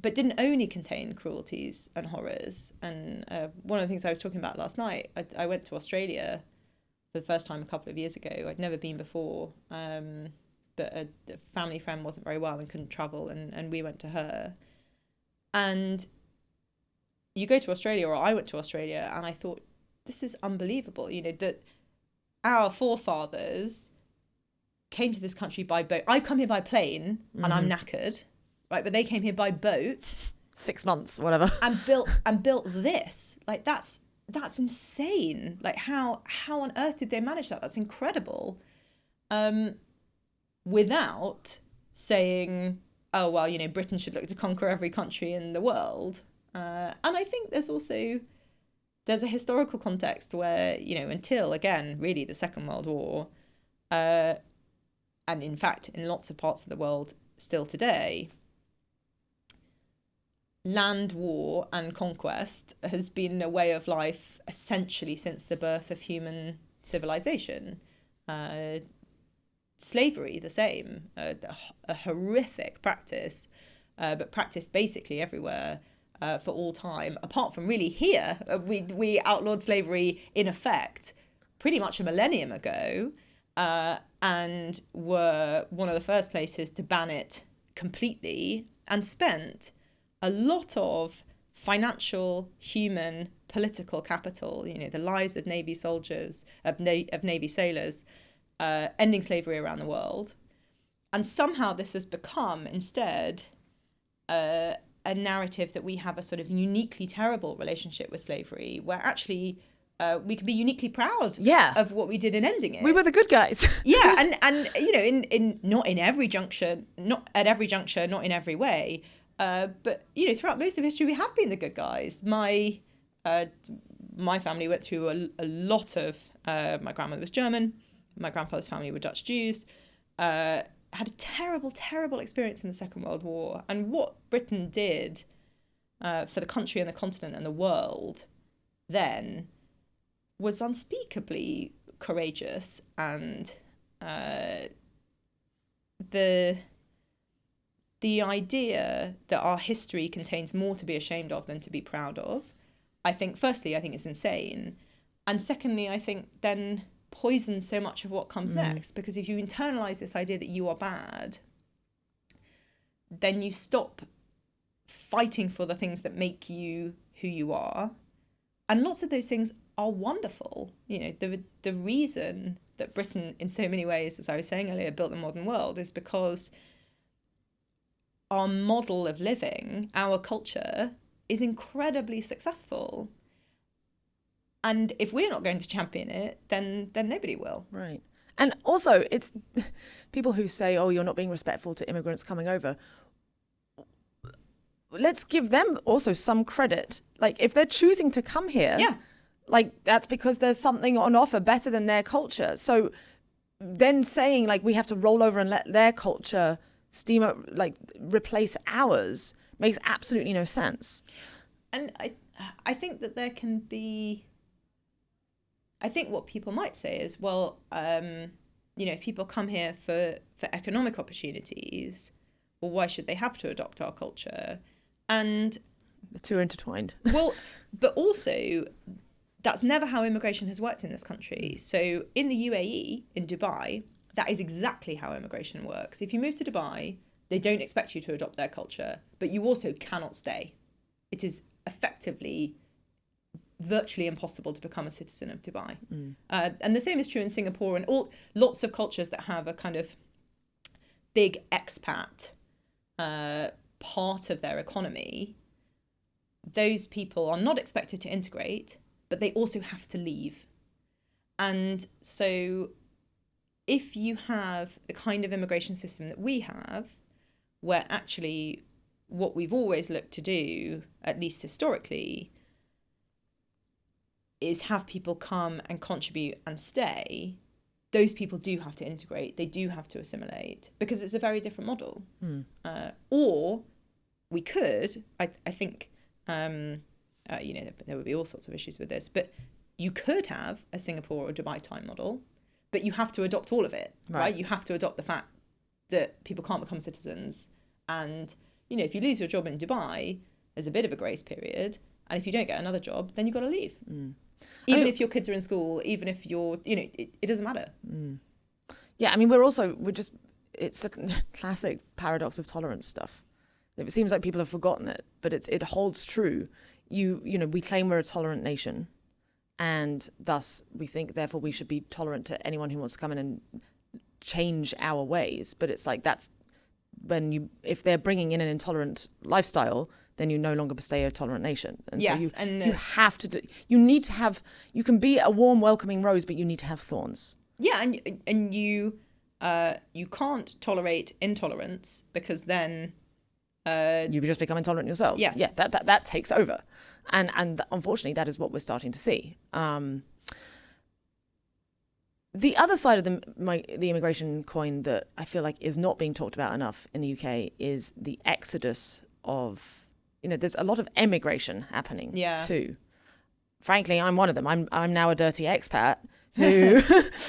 but didn't only contain cruelties and horrors. And one of the things I was talking about last night, I went to Australia for the first time a couple of years ago. I'd never been before, but a family friend wasn't very well and couldn't travel, and we went to her. And you go to Australia, or I went to Australia, and I thought, this is unbelievable, that our forefathers came to this country by boat. I've come here by plane, and I'm knackered, right? But they came here by boat, 6 months, whatever, and built this. Like, that's insane. Like, how on earth did they manage that? That's incredible. Without saying, oh well, Britain should look to conquer every country in the world. And I think there's a historical context where, until, again, really the Second World War, and in fact in lots of parts of the world still today, land war and conquest has been a way of life essentially since the birth of human civilization. Slavery, the same, a horrific practice, but practiced basically everywhere for all time, apart from really here. We outlawed slavery in effect pretty much a millennium ago, and were one of the first places to ban it completely, and spent a lot of financial, human, political capital, the lives of Navy soldiers, of Navy sailors, ending slavery around the world. And somehow this has become, instead, a narrative that we have a sort of uniquely terrible relationship with slavery, where actually we can be uniquely proud of what we did in ending it. We were the good guys. Yeah, and in not in every juncture, not at every juncture, not in every way, but throughout most of history we have been the good guys. My family went through a lot of. My grandmother was German. My grandfather's family were Dutch Jews. Had a terrible, terrible experience in the Second World War. And what Britain did for the country and the continent and the world then was unspeakably courageous. And the idea that our history contains more to be ashamed of than to be proud of, I think, firstly, I think it's insane. And secondly, I think then poisons so much of what comes next, because if you internalize this idea that you are bad, then you stop fighting for the things that make you who you are. And lots of those things are wonderful. You know, the reason that Britain, in so many ways, as I was saying earlier, built the modern world is because our model of living, our culture, is incredibly successful. And if we're not going to champion it, then nobody will. Right. And also, it's people who say, oh, you're not being respectful to immigrants coming over. Let's give them also some credit. Like, if they're choosing to come here, like, that's because there's something on offer better than their culture. So then saying, like, we have to roll over and let their culture replace ours makes absolutely no sense. And I think that there can be... I think what people might say is, well, you know, if people come here for economic opportunities, well, why should they have to adopt our culture? And the two are intertwined. Well, but also, that's never how immigration has worked in this country. So in the UAE, in Dubai, that is exactly how immigration works. If you move to Dubai, they don't expect you to adopt their culture, but you also cannot stay. It is effectively virtually impossible to become a citizen of Dubai. And the same is true in Singapore and lots of cultures that have a kind of big expat part of their economy. Those people are not expected to integrate, but they also have to leave. And so if you have the kind of immigration system that we have, where actually what we've always looked to do, at least historically, is have people come and contribute and stay, those people do have to integrate. They do have to assimilate, because it's a very different model. Or we could, I think, you know, there would be all sorts of issues with this, but you could have a Singapore or Dubai time model, but you have to adopt all of it, right? You have to adopt the fact that people can't become citizens. And, you know, if you lose your job in Dubai, there's a bit of a grace period. And if you don't get another job, then you've got to leave. Even if your kids are in school, even if you're, you know, it doesn't matter. Yeah, I mean, it's a classic paradox of tolerance stuff. It seems like people have forgotten it, but it holds true. You know, we claim we're a tolerant nation, and thus we think, therefore, we should be tolerant to anyone who wants to come in and change our ways. But it's like, that's if they're bringing in an intolerant lifestyle, then you no longer stay a tolerant nation. And yes, so you have to you can be a warm, welcoming rose, but you need to have thorns. Yeah, and you can't tolerate intolerance, because then you just become intolerant yourself. Yes. Yeah, that takes over. And unfortunately, that is what we're starting to see. The other side of the immigration coin that I feel like is not being talked about enough in the UK is the exodus of, you know, there's a lot of emigration happening too. Frankly, I'm one of them. I'm now a dirty expat who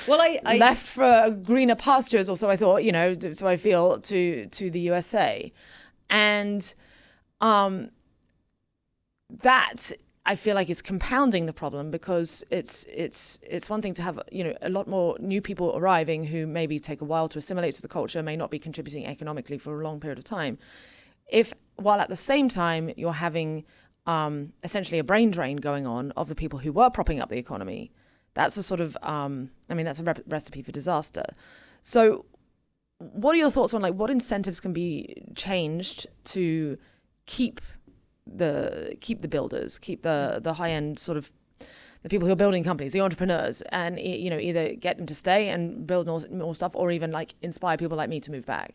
well, I left for greener pastures, or so I thought, you know, so I feel, to the USA. And that I feel like is compounding the problem, because it's one thing to have, you know, a lot more new people arriving who maybe take a while to assimilate to the culture, may not be contributing economically for a long period of time. While at the same time you're having essentially a brain drain going on of the people who were propping up the economy, that's a sort of that's a recipe for disaster. So what are your thoughts on, like, what incentives can be changed to keep the builders, keep the high end sort of the people who are building companies, the entrepreneurs, and, you know, either get them to stay and build more stuff, or even like inspire people like me to move back?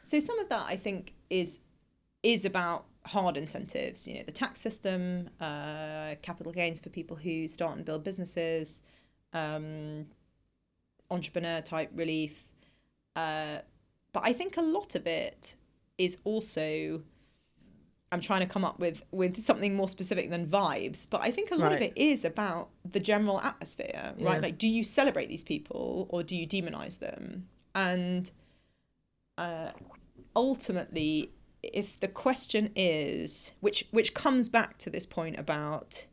So some of that, I think, is about hard incentives. You know, the tax system, capital gains for people who start and build businesses, entrepreneur type relief. But I think a lot of it is also, I'm trying to come up with something more specific than vibes, but I think a lot of it is about the general atmosphere, right? Yeah. Like, do you celebrate these people or do you demonize them? And ultimately, if the question is, which comes back to this point about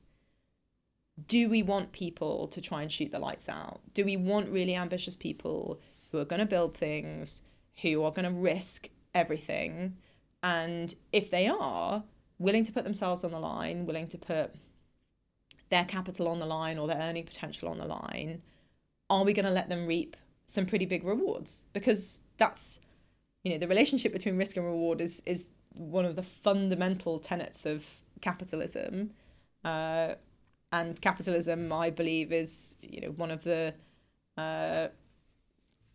do we want people to try and shoot the lights out? Do we want really ambitious people who are going to build things, who are going to risk everything? And if they are willing to put themselves on the line, willing to put their capital on the line or their earning potential on the line, are we going to let them reap some pretty big rewards? Because that's, the relationship between risk and reward is one of the fundamental tenets of capitalism. And capitalism, I believe, is one of the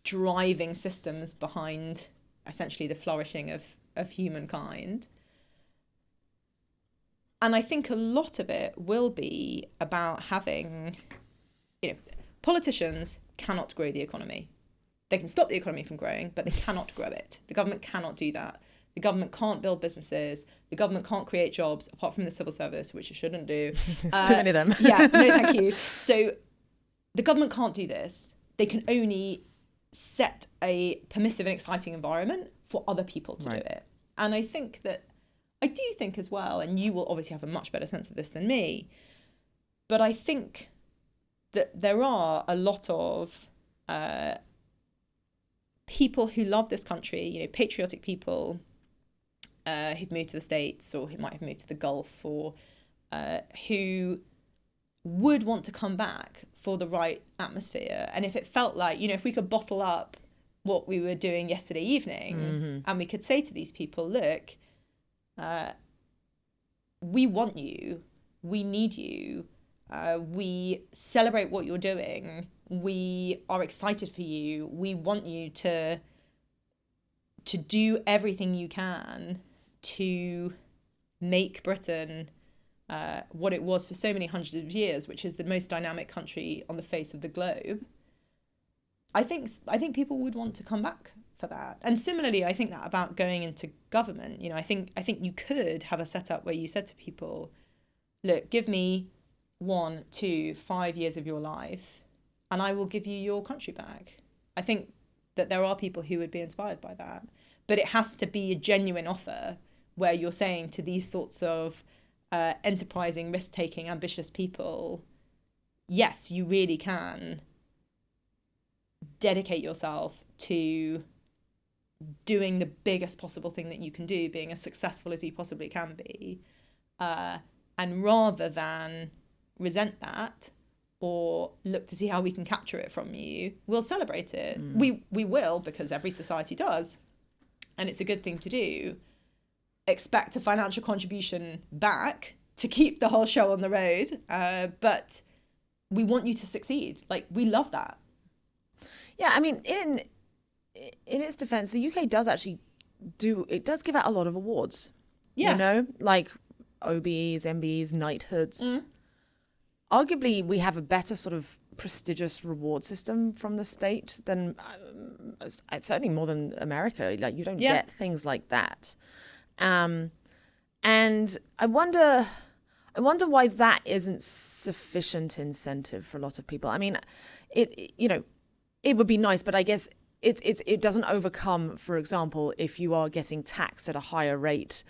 driving systems behind essentially the flourishing of humankind. And I think a lot of it will be about having, politicians cannot grow the economy. They can stop the economy from growing, but they cannot grow it. The government cannot do that. The government can't build businesses. The government can't create jobs, apart from the civil service, which it shouldn't do. There's too many of them. Yeah, no, thank you. So the government can't do this. They can only set a permissive and exciting environment for other people to do it. And I do think as well, and you will obviously have a much better sense of this than me, but I think that there are a lot of people who love this country, patriotic people, who've moved to the States or who might have moved to the Gulf, or who would want to come back for the right atmosphere. And if it felt like, if we could bottle up what we were doing yesterday evening, and we could say to these people, look, we want you, we need you, we celebrate what you're doing, we are excited for you, we want you to do everything you can to make Britain what it was for so many hundreds of years, which is the most dynamic country on the face of the globe. I think people would want to come back for that. And similarly, I think that about going into government, I think you could have a setup where you said to people, look, give me 1, 2, 5 years of your life and I will give you your country back. I think that there are people who would be inspired by that, but it has to be a genuine offer where you're saying to these sorts of enterprising, risk-taking, ambitious people, yes, you really can dedicate yourself to doing the biggest possible thing that you can do, being as successful as you possibly can be, and rather than resent that or look to see how we can capture it from you, we'll celebrate it. We will, because every society does, and it's a good thing to do. Expect a financial contribution back to keep the whole show on the road, but we want you to succeed. We love that. Yeah, I mean, in its defense, the UK does actually does give out a lot of awards. Yeah. Like OBEs, MBEs, knighthoods. Arguably, we have a better sort of prestigious reward system from the state than, certainly more than America. You don't get things like that. And I wonder why that isn't sufficient incentive for a lot of people. I mean, it would be nice, but I guess it doesn't overcome, for example, if you are getting taxed at a higher rate.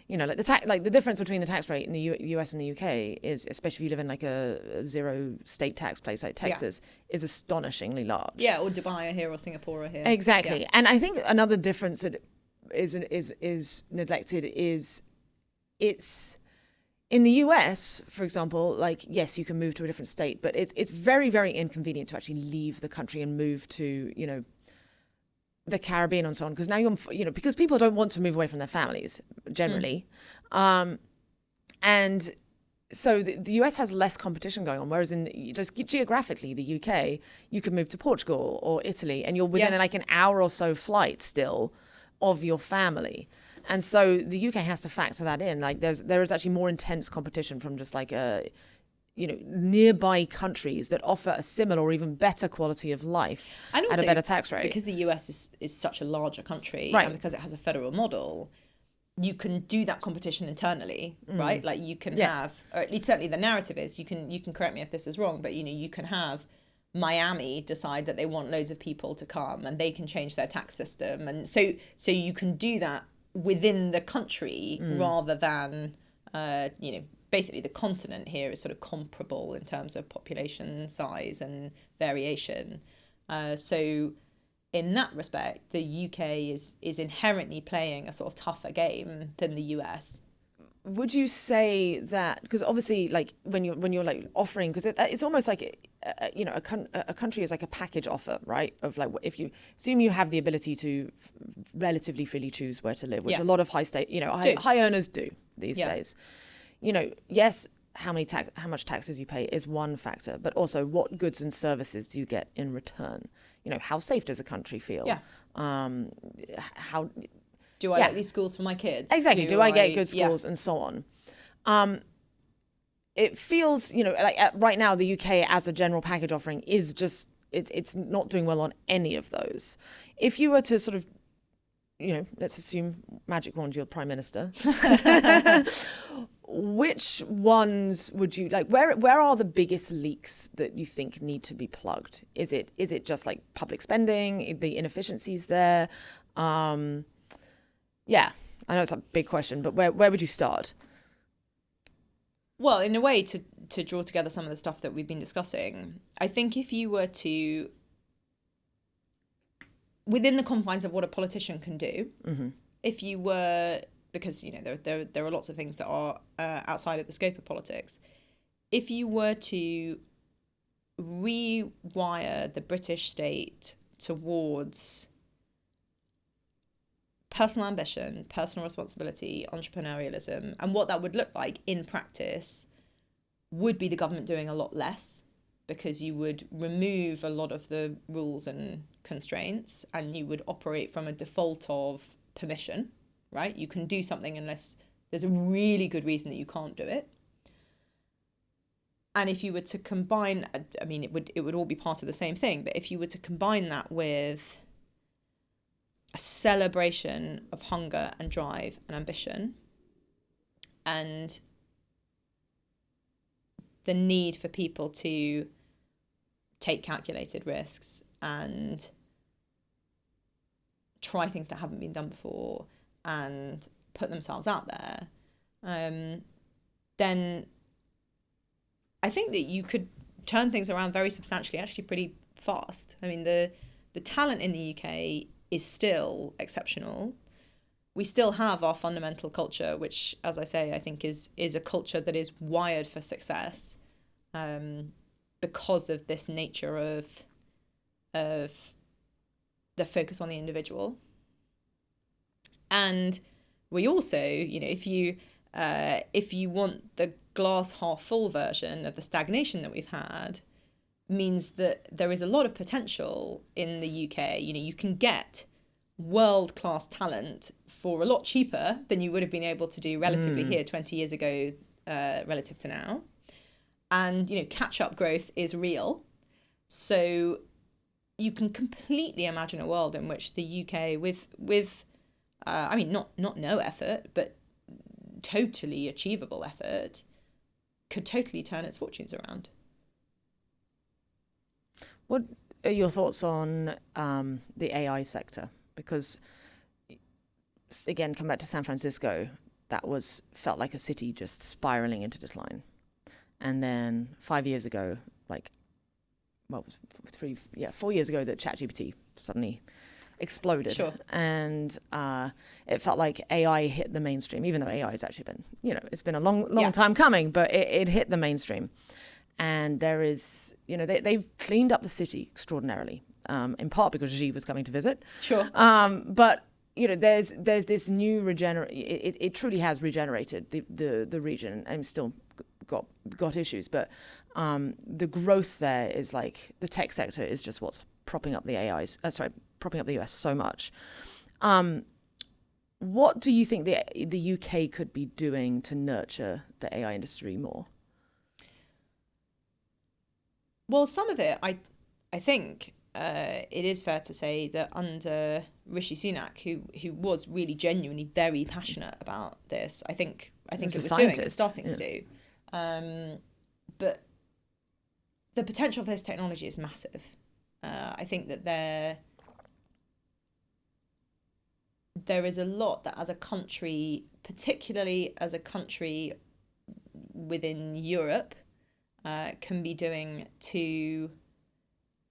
The difference between the tax rate in the US and the UK is, especially if you live in like a zero state tax place like Texas, is astonishingly large. Yeah, or Dubai are here or Singapore are here. Exactly. Yeah. And I think another difference that is neglected is it's in the US, for example, yes, you can move to a different state, but it's very, very inconvenient to actually leave the country and move to, the Caribbean and so on, because now because people don't want to move away from their families generally. And so the US has less competition going on, whereas in just geographically, the UK, you could move to Portugal or Italy and you're within an hour or so flight still of your family. And so the UK has to factor that in. There is actually more intense competition from just nearby countries that offer a similar or even better quality of life and also, at a better tax rate. Because the US is such a larger country, right, and because it has a federal model, you can do that competition internally, right? You can have, or at least certainly the narrative is, you can correct me if this is wrong, but you can have Miami decide that they want loads of people to come and they can change their tax system, and so you can do that within the country rather than basically the continent here is sort of comparable in terms of population size and variation. So in that respect, the UK is inherently playing a sort of tougher game than the US. Would you say that, because obviously, like when you're like offering, because it's almost like a country is like a package offer, right? Of like, if you assume you have the ability to relatively freely choose where to live, which a lot of high earners do these days. Yes, how much taxes you pay is one factor, but also what goods and services do you get in return? How safe does a country feel? Yeah. How do I like these schools for my kids? Exactly. Do I get good schools and so on? It feels, like right now the UK as a general package offering is just it's not doing well on any of those. If you were to sort of, let's assume magic wand, you're prime minister. Which ones would you like? Where are the biggest leaks that you think need to be plugged? Is it just like public spending, the inefficiencies there? Yeah, I know it's a big question, but where would you start? Well, in a way, to draw together some of the stuff that we've been discussing, I think if you were to, within the confines of what a politician can do, if you were, because there are lots of things that are outside of the scope of politics, if you were to rewire the British state towards personal ambition, personal responsibility, entrepreneurialism, and what that would look like in practice would be the government doing a lot less, because you would remove a lot of the rules and constraints and you would operate from a default of permission, right? You can do something unless there's a really good reason that you can't do it. And if you were to combine, I mean, it would all be part of the same thing, but if you were to combine that with a celebration of hunger and drive and ambition, and the need for people to take calculated risks and try things that haven't been done before and put themselves out there, then I think that you could turn things around very substantially, actually pretty fast. I mean, the talent in the UK is still exceptional. We still have our fundamental culture, which, as I say, I think is a culture that is wired for success, because of this nature of the focus on the individual. And we also, if you want the glass half full version of the stagnation that we've had, means that there is a lot of potential in the UK. You can get world-class talent for a lot cheaper than you would have been able to do relatively here 20 years ago, relative to now. And, catch-up growth is real. So you can completely imagine a world in which the UK with I mean, not no effort, but totally achievable effort, could totally turn its fortunes around. What are your thoughts on the AI sector? Because, again, come back to San Francisco, that felt like a city just spiraling into decline. And then 5 years ago, 4 years ago, that ChatGPT suddenly exploded. Sure. And it felt like AI hit the mainstream, even though AI has actually been, it's been a long time coming, but it hit the mainstream. And there is, they've cleaned up the city extraordinarily, in part because Xi was coming to visit. Sure. But, there's this new it truly has regenerated the region, and still got issues. But the growth there is like, the tech sector is just what's propping up the propping up the US so much. What do you think the UK could be doing to nurture the AI industry more? Well, some of it, I think it is fair to say that under Rishi Sunak, who was really genuinely very passionate about this, I think it was starting to do. But the potential for this technology is massive. I think that there is a lot that, as a country, particularly as a country within Europe can be doing to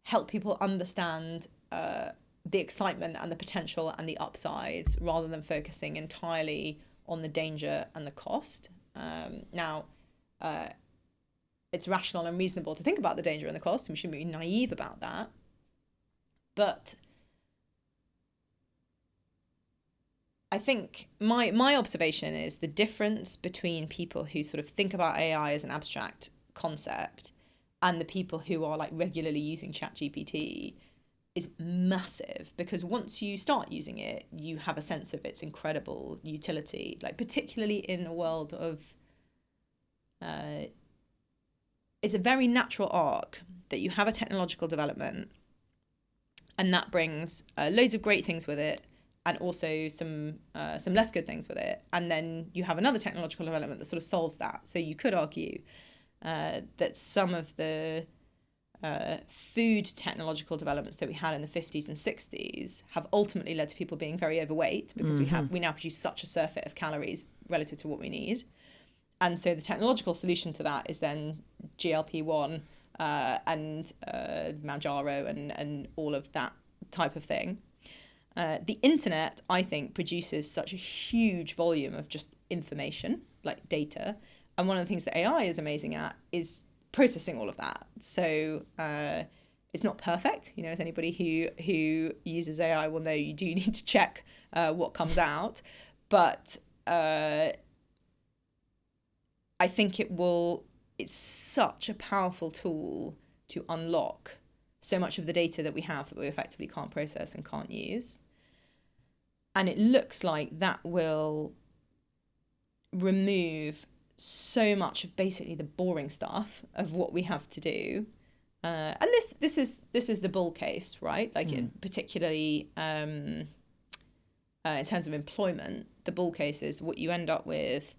help people understand the excitement and the potential and the upsides, rather than focusing entirely on the danger and the cost. Now, it's rational and reasonable to think about the danger and the cost, and we shouldn't be naive about that. But I think my observation is the difference between people who sort of think about AI as an abstract concept and the people who are like regularly using ChatGPT is massive, because once you start using it, you have a sense of its incredible utility, like particularly in a world of it's a very natural arc that you have a technological development, and that brings loads of great things with it, and also some less good things with it. And then you have another technological development that sort of solves that. So you could argue that some of the food technological developments that we had in the 50s and 60s have ultimately led to people being very overweight, because we now produce such a surfeit of calories relative to what we need. And so the technological solution to that is then GLP-1 and Mounjaro and all of that type of thing. The internet, I think, produces such a huge volume of just information, like data. And one of the things that AI is amazing at is processing all of that. So it's not perfect. You know, as anybody who uses AI will know, you do need to check what comes out. But I think it's such a powerful tool to unlock so much of the data that we have that we effectively can't process and can't use. And it looks like that will remove so much of basically the boring stuff of what we have to do. And this is the bull case, right? Like particularly in terms of employment, the bull case is what you end up with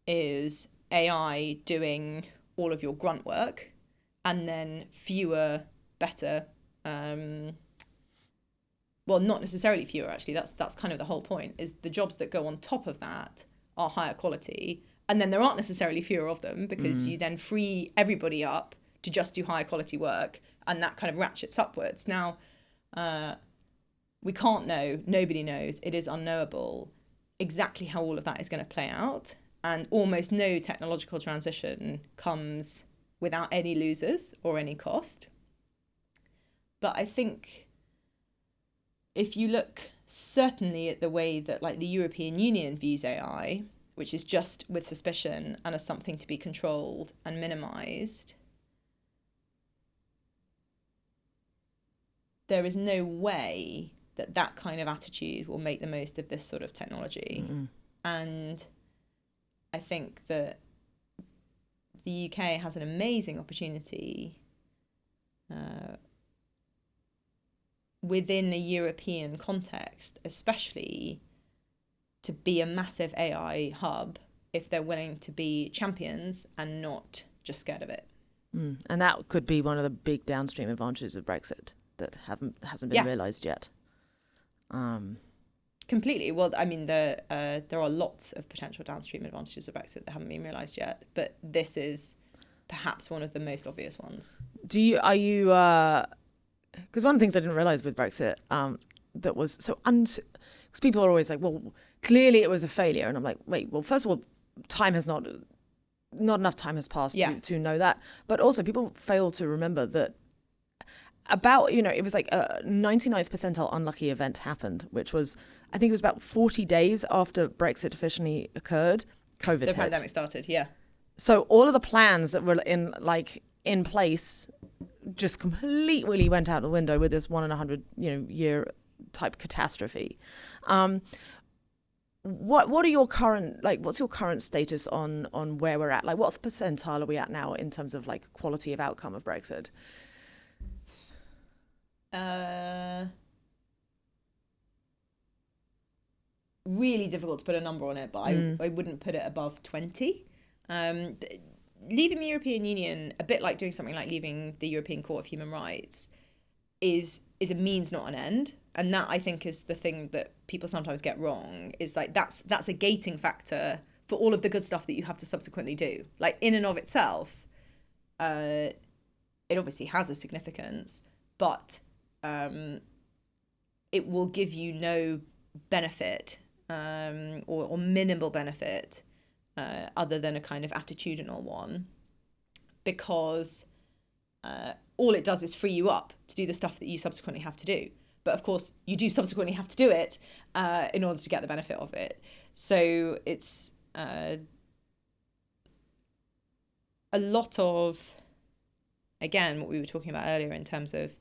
is AI doing all of your grunt work, and then fewer, better, well, not necessarily fewer, actually. That's kind of the whole point, is the jobs that go on top of that are higher quality, and then there aren't necessarily fewer of them, because you then free everybody up to just do higher quality work, and that kind of ratchets upwards. Now, we can't know, nobody knows, it is unknowable exactly how all of that is going to play out. And almost no technological transition comes without any losers or any cost. But I think if you look certainly at the way that like the European Union views AI, which is just with suspicion and as something to be controlled and minimised, there is no way that that kind of attitude will make the most of this sort of technology. And I think that the UK has an amazing opportunity within a European context, especially to be a massive AI hub if they're willing to be champions and not just scared of it. And that could be one of the big downstream advantages of Brexit that hasn't been realised yet. Completely. Well, I mean, there are lots of potential downstream advantages of Brexit that haven't been realised yet, but this is perhaps one of the most obvious ones. Because one of the things I didn't realise with Brexit that was so because people are always like, well, clearly it was a failure, and I'm like, wait, well, first of all, not enough time has passed to know that, but also people fail to remember that it was like a 99th percentile unlucky event happened, which was, I think it was about 40 days after Brexit officially occurred, COVID hit. The pandemic started, yeah. So all of the plans that were in place just completely went out the window with this 1 in 100 year type catastrophe. What are your current what's your current status on where we're at? Like, what percentile are we at now in terms of like quality of outcome of Brexit? Really difficult to put a number on it, but I wouldn't put it above 20. Leaving the European Union, a bit like doing something like leaving the European Court of Human Rights, is a means, not an end. And that, I think, is the thing that people sometimes get wrong, is like that's a gating factor for all of the good stuff that you have to subsequently do. Like, in and of itself, it obviously has a significance, but it will give you no benefit or minimal benefit other than a kind of attitudinal one, because all it does is free you up to do the stuff that you subsequently have to do. But of course, you do subsequently have to do it in order to get the benefit of it. So it's a lot of, again, what we were talking about earlier in terms of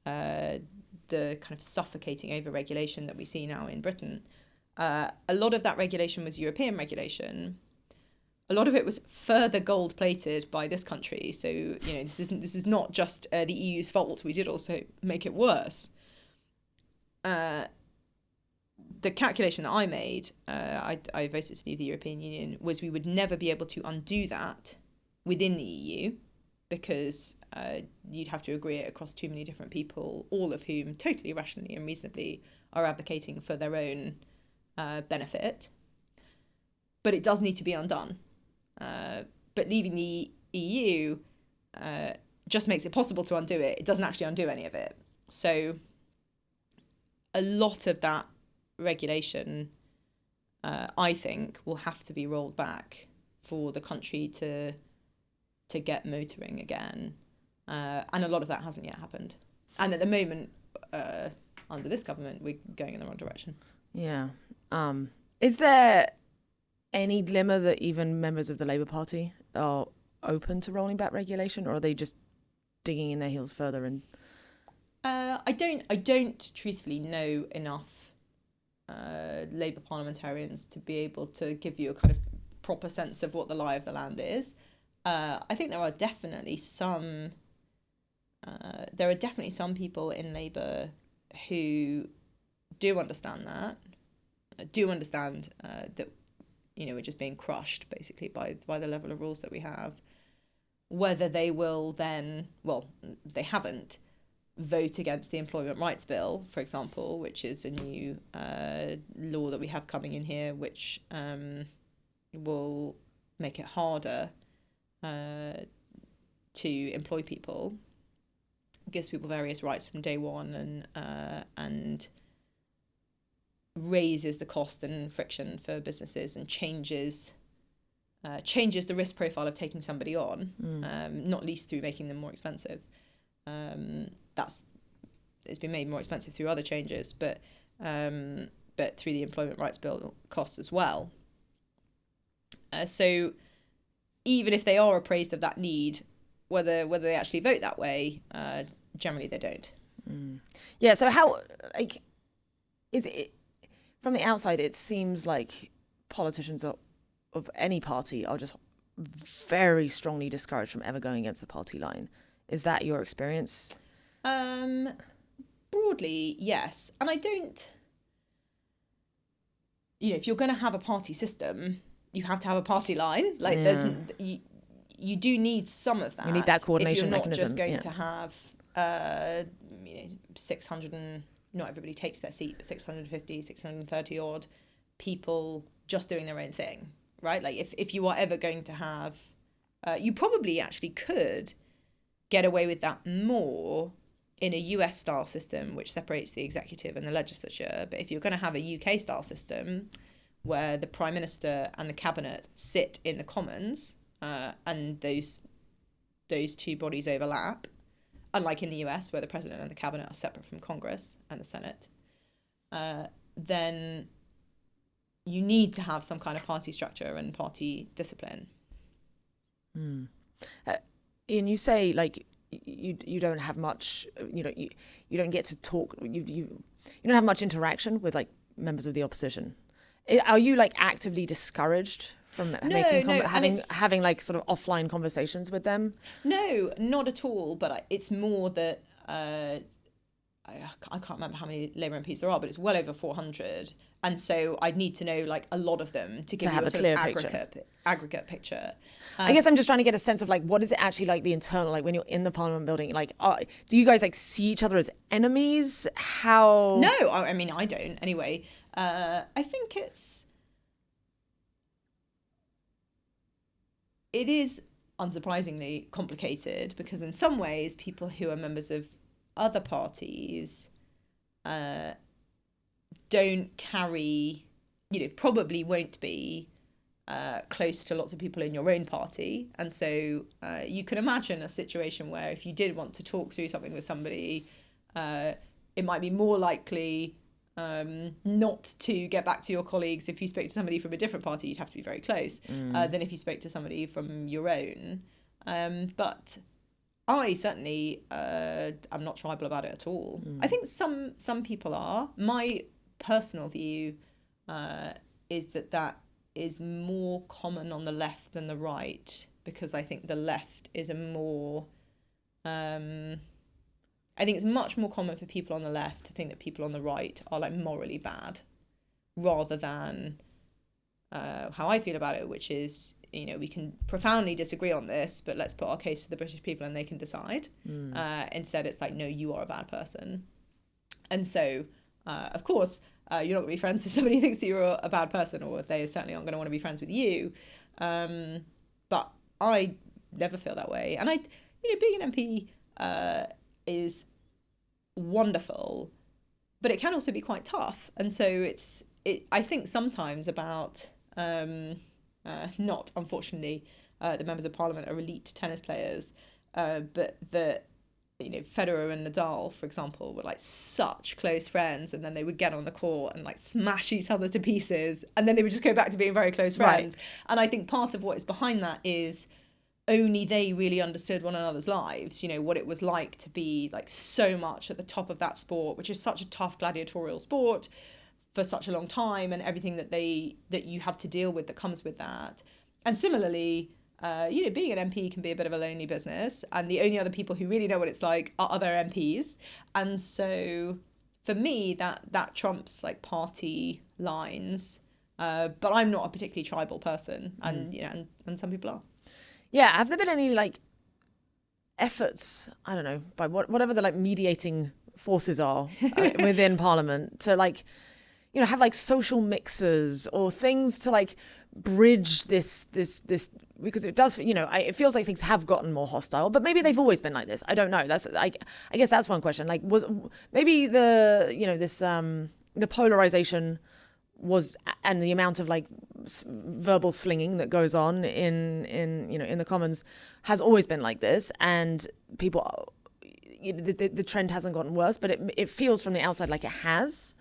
the kind of suffocating overregulation that we see now in Britain. A lot of that regulation was European regulation. A lot of it was further gold-plated by this country. So, this is not just the EU's fault. We did also make it worse. The calculation that I made, I voted to leave the European Union, was we would never be able to undo that within the EU, because you'd have to agree it across too many different people, all of whom totally rationally and reasonably are advocating for their own benefit. But it does need to be undone. But leaving the EU just makes it possible to undo it. It doesn't actually undo any of it. So a lot of that regulation, I think, will have to be rolled back for the country to get motoring again. And a lot of that hasn't yet happened. And at the moment, under this government, we're going in the wrong direction. Yeah. Is there any glimmer that even members of the Labour Party are open to rolling back regulation, or are they just digging in their heels further? And I don't truthfully know enough Labour parliamentarians to be able to give you a kind of proper sense of what the lie of the land is. I think there are definitely some people in Labour who do understand that, that we're just being crushed basically by the level of rules that we have. Whether they will then, well, they haven't, vote against the Employment Rights Bill, for example, which is a new law that we have coming in here, which will make it harder to employ people, gives people various rights from day one, and raises the cost and friction for businesses and changes the risk profile of taking somebody on, not least through making them more expensive. It's been made more expensive through other changes, but through the Employment Rights Bill costs as well. So even if they are appraised of that need, whether they actually vote that way, generally they don't. Yeah. So how, like, is it from the outside? It seems like politicians of any party are just very strongly discouraged from ever going against the party line. Is that your experience? Broadly, yes. And I don't, if you're going to have a party system, you have to have a party line. Like, you do need some of that. You need that coordination mechanism. If you're not just going to have, 600 and, not everybody takes their seat, but 650, 630 odd people just doing their own thing, right? Like, if you are ever going to have, you probably actually could get away with that more in a US style system, which separates the executive and the legislature. But if you're going to have a UK style system where the Prime Minister and the Cabinet sit in the Commons, and those two bodies overlap, unlike in the US where the President and the Cabinet are separate from Congress and the Senate, then you need to have some kind of party structure and party discipline. And you say, like, you don't have much, you don't get to talk, you don't have much interaction with, like, members of the opposition. Are you, like, actively discouraged from having like sort of offline conversations with them? No, not at all. But it's more that I can't remember how many Labour MPs there are, but it's well over 400. And so I'd need to know, like, a lot of them to give you a sort of aggregate picture. I guess I'm just trying to get a sense of, like, what is it actually like the internal, like, when you're in the Parliament building, like, do you guys, like, see each other as enemies? How? No, I mean, I don't anyway. I think it's, it is unsurprisingly complicated because in some ways people who are members of other parties don't carry, probably won't be close to lots of people in your own party. And so you can imagine a situation where if you did want to talk through something with somebody, it might be more likely not to get back to your colleagues if you spoke to somebody from a different party. You'd have to be very close than if you spoke to somebody from your own. But I certainly am not tribal about it at all. I think some people are. My personal view is that is more common on the left than the right, because I think the left is a more I think it's much more common for people on the left to think that people on the right are like morally bad, rather than how I feel about it, which is, we can profoundly disagree on this, but let's put our case to the British people and they can decide. Instead, it's like, no, you are a bad person. And so, of course, you're not going to be friends with somebody who thinks that you're a bad person, or they certainly aren't going to want to be friends with you. But I never feel that way. And being an MP is wonderful, but it can also be quite tough. And so I think sometimes about not, unfortunately, the members of parliament are elite tennis players, but Federer and Nadal, for example, were like such close friends, and then they would get on the court and like smash each other to pieces, and then they would just go back to being very close friends. Right. And I think part of what is behind that is only they really understood one another's lives, what it was like to be like so much at the top of that sport, which is such a tough gladiatorial sport for such a long time, and everything that you have to deal with that comes with that. And similarly, being an MP can be a bit of a lonely business, and the only other people who really know what it's like are other MPs. And so for me, that trumps like party lines. But I'm not a particularly tribal person, and and some people are. Yeah, have there been any like efforts, I don't know, by whatever the like mediating forces are within Parliament to like, have like social mixers or things to like bridge this because it does, it feels like things have gotten more hostile, but maybe they've always been like this. I don't know. That's I guess that's one question. Like, was maybe the polarization was, and the amount of like verbal slinging that goes on in the Commons has always been like this, and people, the trend hasn't gotten worse, but it feels from the outside like it has.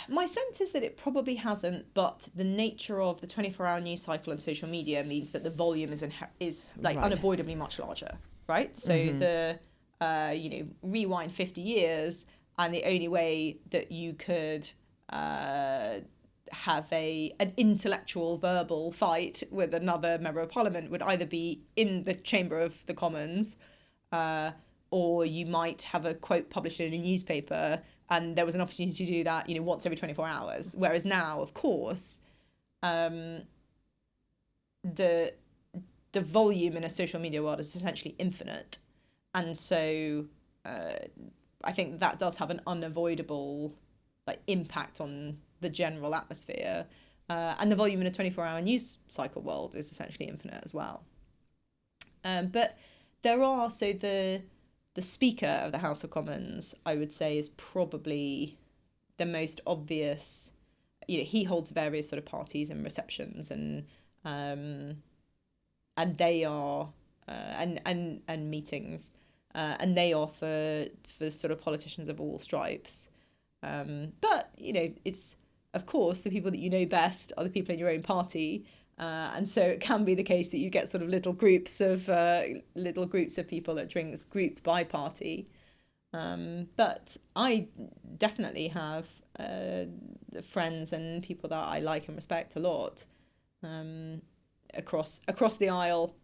My sense is that it probably hasn't, but the nature of the 24-hour news cycle and social media means that the volume is like right. unavoidably much larger, right? So the rewind 50 years, and the only way that you could have an intellectual verbal fight with another member of parliament would either be in the chamber of the Commons, or you might have a quote published in a newspaper, and there was an opportunity to do that, once every 24 hours. Whereas now, of course, the volume in a social media world is essentially infinite. And so I think that does have an unavoidable impact on the general atmosphere. And the volume in a 24-hour news cycle world is essentially infinite as well. But there are, the Speaker of the House of Commons, I would say, is probably the most obvious. He holds various sort of parties and receptions, and they are and meetings, and they are for sort of politicians of all stripes. But it's, of course, the people that you know best are the people in your own party. And so it can be the case that you get sort of little groups of people at drinks grouped by party. But I definitely have friends and people that I like and respect a lot across the aisle,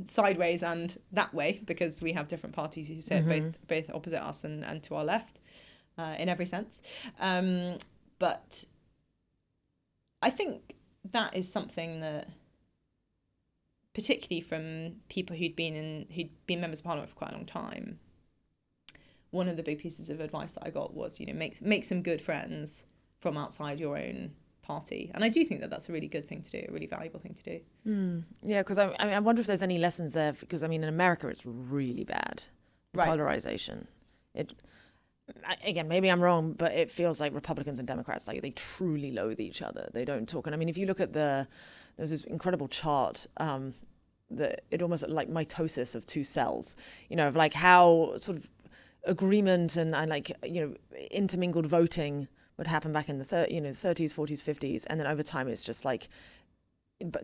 sideways and that way, because we have different parties who sit both opposite us and to our left in every sense. But I think that is something that, particularly from people who'd been members of parliament for quite a long time, one of the big pieces of advice that I got was, make some good friends from outside your own party. And I do think that that's a really good thing to do, a really valuable thing to do. Yeah, because I wonder if there's any lessons there, because I mean, in America, it's really bad. Right. Polarization. Again, maybe I'm wrong, but it feels like Republicans and Democrats, like they truly loathe each other. They don't talk. And I mean, if you look at there's this incredible chart, that it almost like mitosis of two cells, of like how sort of agreement and like, intermingled voting would happen back in the 30s, 40s, 50s. And then over time, it's just like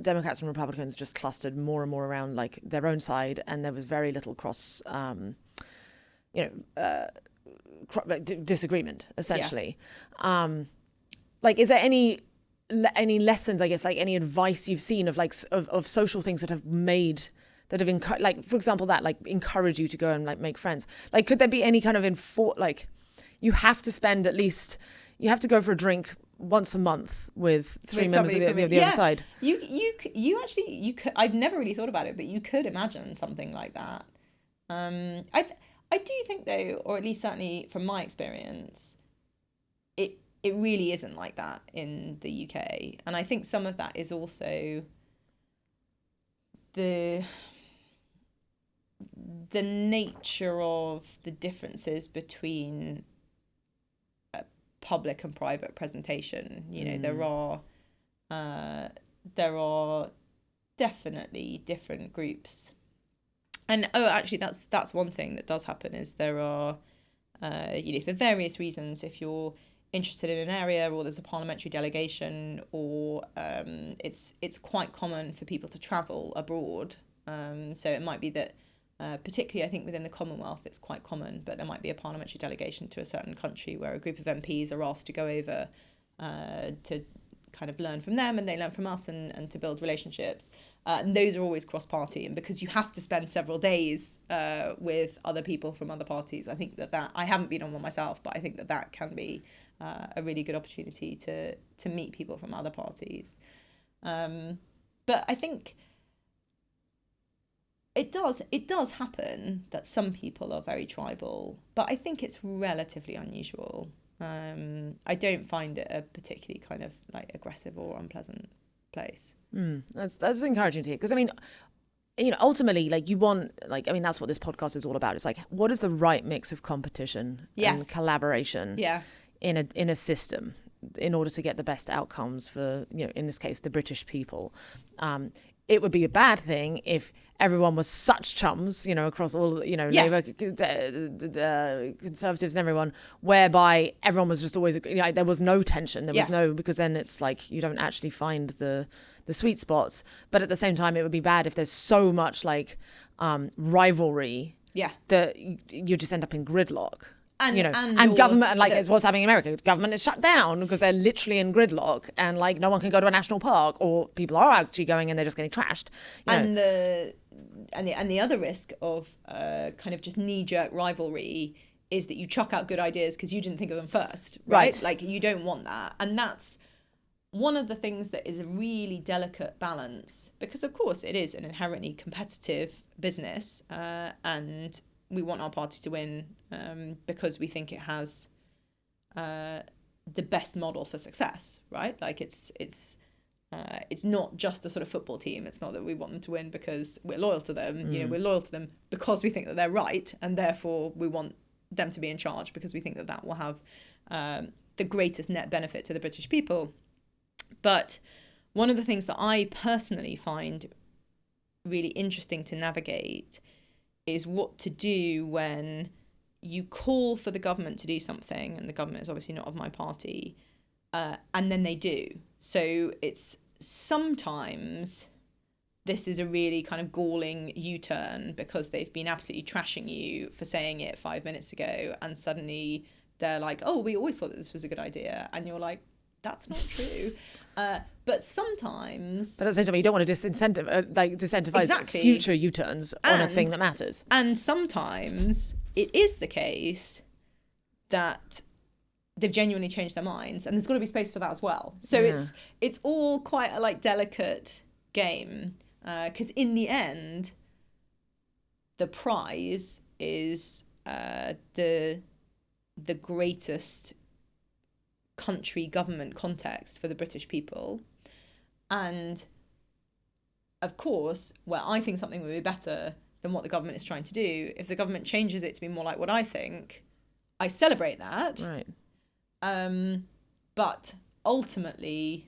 Democrats and Republicans just clustered more and more around like their own side. And there was very little cross, disagreement, essentially. Yeah. Like, is there any lessons, I guess, like any advice you've seen of like of social things that have like, for example, that like encourage you to go and like make friends? Like, could there be any kind of like you have to spend you have to go for a drink once a month with three members of the other side? You actually could. I've never really thought about it, but you could imagine something like that. I do think though, or at least certainly from my experience, it really isn't like that in the UK. And I think some of that is also the nature of the differences between public and private presentation. There are definitely different groups. And actually that's one thing that does happen is there are for various reasons, if you're interested in an area or there's a parliamentary delegation or it's quite common for people to travel abroad. So it might be that particularly I think within the Commonwealth it's quite common, but there might be a parliamentary delegation to a certain country where a group of MPs are asked to go over to kind of learn from them and they learn from us and to build relationships. And those are always cross-party, and because you have to spend several days with other people from other parties, I think that I haven't been on one myself, but I think that can be a really good opportunity to meet people from other parties. But I think it does happen that some people are very tribal, but I think it's relatively unusual. I don't find it a particularly kind of like aggressive or unpleasant place. That's encouraging to hear, because I mean, ultimately, like you want, like, I mean, that's what this podcast is all about. It's like, what is the right mix of competition and collaboration in a system in order to get the best outcomes for, in this case, the British people. It would be a bad thing if everyone was such chums, across all, Labour, Conservatives and everyone, whereby everyone was just always, there was no tension. There was no, because then it's like you don't actually find the sweet spots. But at the same time, it would be bad if there's so much like rivalry that you just end up in gridlock. And government, like it's what's happening in America. Government is shut down because they're literally in gridlock, and like no one can go to a national park, or people are actually going and they're just getting trashed. And the other risk of kind of just knee-jerk rivalry is that you chuck out good ideas because you didn't think of them first, right? Like you don't want that, and that's one of the things that is a really delicate balance, because of course it is an inherently competitive business, and we want our party to win because we think it has the best model for success, right? Like it's not just a sort of football team. It's not that we want them to win because we're loyal to them. We're loyal to them because we think that they're right, and therefore we want them to be in charge because we think that will have the greatest net benefit to the British people. But one of the things that I personally find really interesting to navigate is what to do when you call for the government to do something, and the government is obviously not of my party, and then they do. So it's sometimes this is a really kind of galling U-turn because they've been absolutely trashing you for saying it 5 minutes ago, and suddenly they're like, oh, we always thought that this was a good idea, and you're like, that's not true. But sometimes... But at the same time, you don't want to disincentivize future U-turns on a thing that matters. And sometimes it is the case that they've genuinely changed their minds, and there's got to be space for that as well. So it's all quite a delicate game, because in the end, the prize is the greatest country government context for the British people. And of course, where I think something would be better than what the government is trying to do, if the government changes it to be more like what I think, I celebrate that. Right. But ultimately,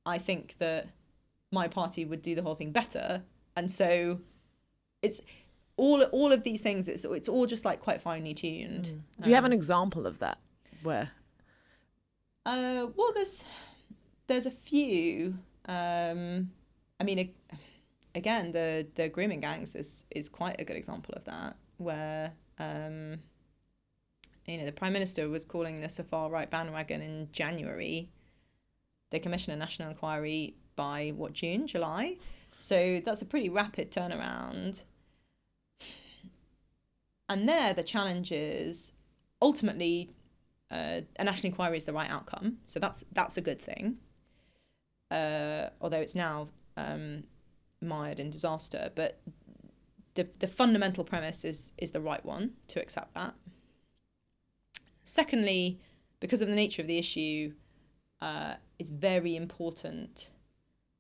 I think that my party would do the whole thing better. And so it's all of these things, it's all just like quite finely tuned. Do you have an example of that? Where? Well, there's a few. I mean, again, the grooming gangs is quite a good example of that, where the Prime Minister was calling this a far right bandwagon in January. They commissioned a national inquiry by June, July. So that's a pretty rapid turnaround. And there, the challenge is ultimately a national inquiry is the right outcome. So that's a good thing. Although it's now mired in disaster, but the fundamental premise is the right one, to accept that. Secondly, because of the nature of the issue, it's very important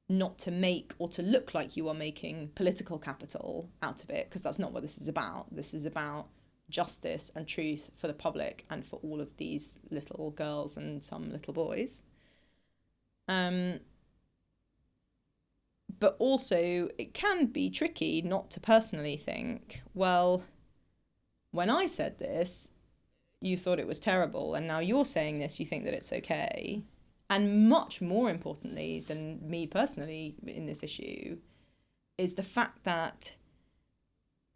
not to make or to look like you are making political capital out of it, because that's not what this is about. This is about justice and truth for the public and for all of these little girls and some little boys. But also, it can be tricky not to personally think, well, when I said this, you thought it was terrible, and now you're saying this, you think that it's okay. And much more importantly than me personally in this issue is the fact that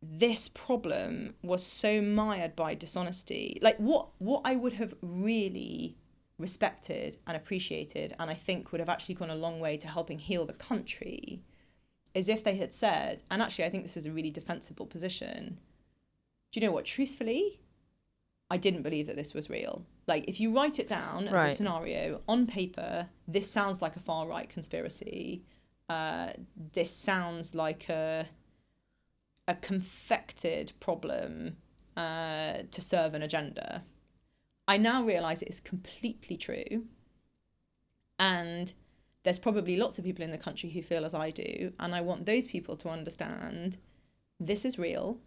this problem was so mired by dishonesty. Like what I would have really respected and appreciated, and I think would have actually gone a long way to helping heal the country, is if they had said, and actually I think this is a really defensible position, do you know what, truthfully, I didn't believe that this was real. Like, if you write it down as a scenario on paper, this sounds like a far-right conspiracy. This sounds like a confected problem to serve an agenda. I now realise it is completely true. And there's probably lots of people in the country who feel as I do. And I want those people to understand this is real.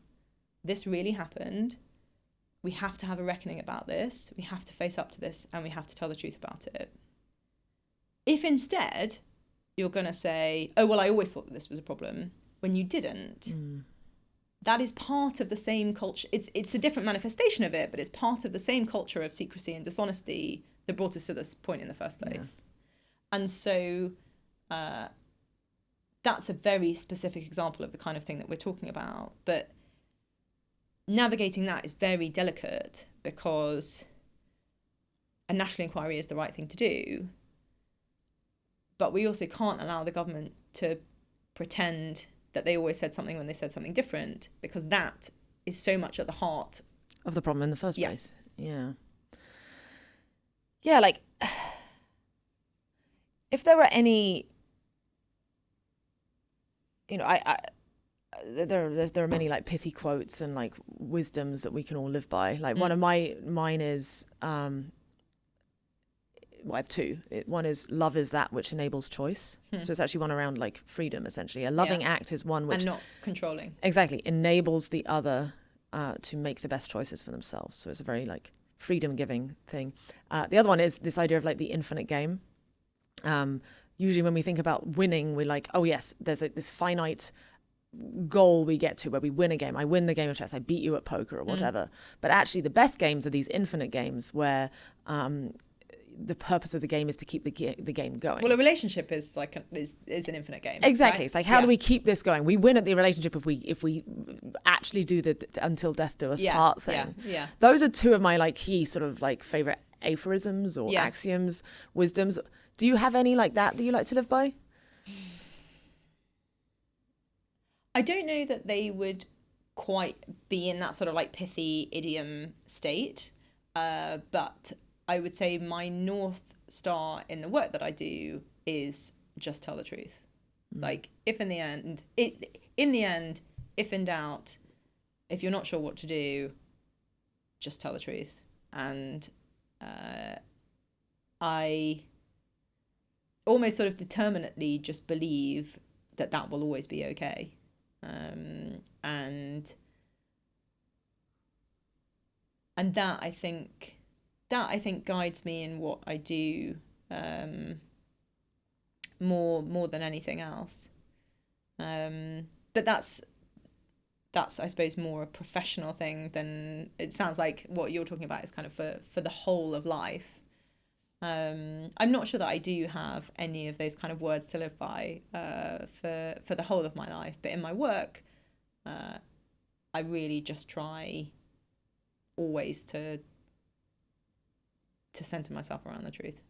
This really happened. We have to have a reckoning about this. We have to face up to this, and we have to tell the truth about it. If instead you're going to say, oh, well, I always thought that this was a problem, when you didn't, that is part of the same culture. It's a different manifestation of it, but it's part of the same culture of secrecy and dishonesty that brought us to this point in the first place. Yeah. And so that's a very specific example of the kind of thing that we're talking about. But navigating that is very delicate, because a national inquiry is the right thing to do, but we also can't allow the government to pretend that they always said something when they said something different, because that is so much at the heart of the problem in the first place. Yeah. Yeah, like, if there were any, there are many like pithy quotes and like wisdoms that we can all live by. Like one of mine is, well, I have two. One is love is that which enables choice. So it's actually one around like freedom, essentially. A loving act is one which... And not controlling. Exactly. Enables the other to make the best choices for themselves. So it's a very like freedom-giving thing. The other one is this idea of like the infinite game. Usually when we think about winning, we're like, oh yes, there's this finite goal we get to where we win a game. I win the game of chess. I beat you at poker or whatever. But actually the best games are these infinite games where the purpose of the game is to keep the game going. Well, a relationship is like is an infinite game. Exactly. Right? It's like, how do we keep this going? We win at the relationship if we actually do the until death do us part thing. Yeah. Those are two of my like key sort of like favorite aphorisms or axioms, wisdoms. Do you have any like that you like to live by? I don't know that they would quite be in that sort of like pithy idiom state, but I would say my North Star in the work that I do is just tell the truth. Like, if in the end, if in doubt, if you're not sure what to do, just tell the truth. And I almost sort of determinately just believe that that will always be okay. And that I think guides me in what I do, more than anything else. But that's I suppose more a professional thing than it sounds like what you're talking about is kind of for the whole of life. I'm not sure that I do have any of those kind of words to live by for the whole of my life, but in my work, I really just try always to center myself around the truth.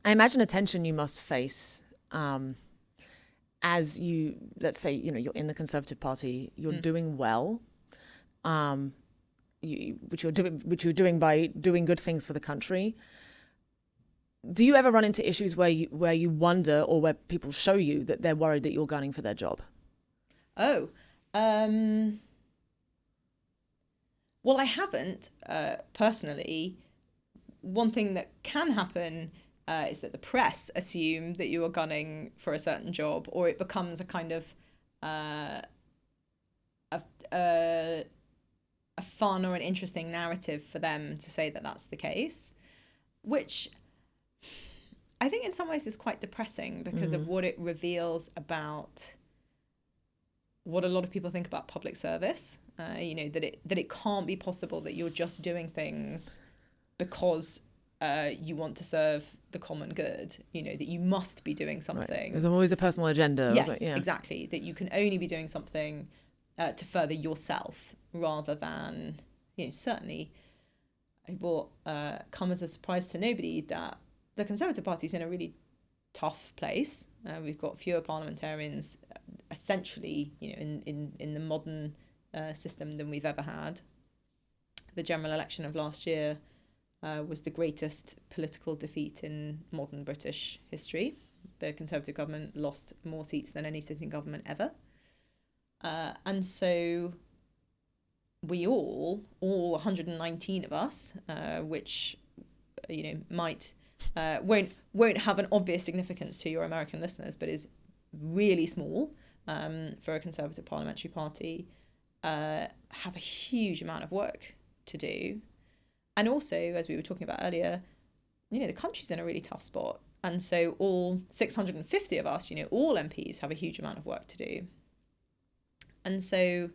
I imagine a tension you must face as you, let's say, you're in the Conservative Party, you're doing well, which you're doing by doing good things for the country. Do you ever run into issues where you wonder, or where people show you that they're worried that you're gunning for their job? Oh, well, I haven't personally. One thing that can happen is that the press assume that you are gunning for a certain job, or it becomes a kind of a fun or an interesting narrative for them to say that that's the case, which I think in some ways is quite depressing because of what it reveals about what a lot of people think about public service. That it can't be possible that you're just doing things because you want to serve the common good, that you must be doing something. Right. There's always a personal agenda. Yes, exactly. That you can only be doing something to further yourself rather than, certainly it will come as a surprise to nobody that the Conservative Party's in a really tough place. We've got fewer parliamentarians essentially, in the modern system than we've ever had. The general election of last year was the greatest political defeat in modern British history. The Conservative government lost more seats than any sitting government ever. And so we all 119 of us, which, might won't have an obvious significance to your American listeners, but is really small for a Conservative parliamentary party, have a huge amount of work to do. And also, as we were talking about earlier, the country's in a really tough spot. And so all 650 of us, all MPs have a huge amount of work to do. And so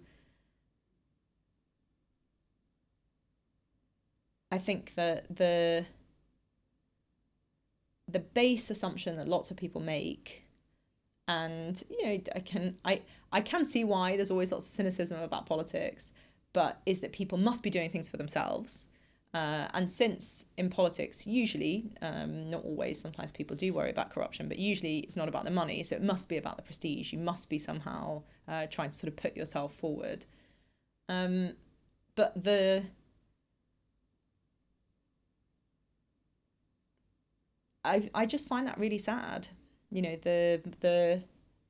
I think that the base assumption that lots of people make, and I can see why there's always lots of cynicism about politics, but is that people must be doing things for themselves. And since in politics, usually, not always, sometimes people do worry about corruption, but usually it's not about the money, so it must be about the prestige. You must be somehow trying to sort of put yourself forward. But I just find that really sad. The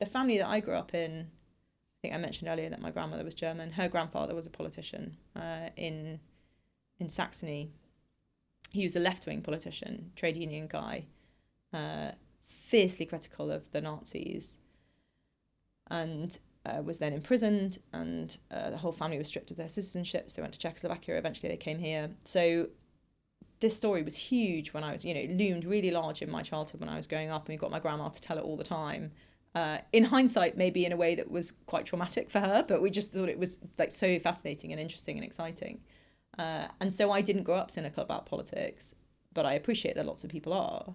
family that I grew up in, I think I mentioned earlier that my grandmother was German. Her grandfather was a politician in Saxony. He was a left-wing politician, trade union guy, fiercely critical of the Nazis, and was then imprisoned, and the whole family was stripped of their citizenships. They went to Czechoslovakia. Eventually they came here. So this story was huge when I was, it loomed really large in my childhood when I was growing up, and we got my grandma to tell it all the time. In hindsight, maybe in a way that was quite traumatic for her, but we just thought it was like so fascinating and interesting and exciting. And so I didn't grow up cynical about politics, but I appreciate that lots of people are.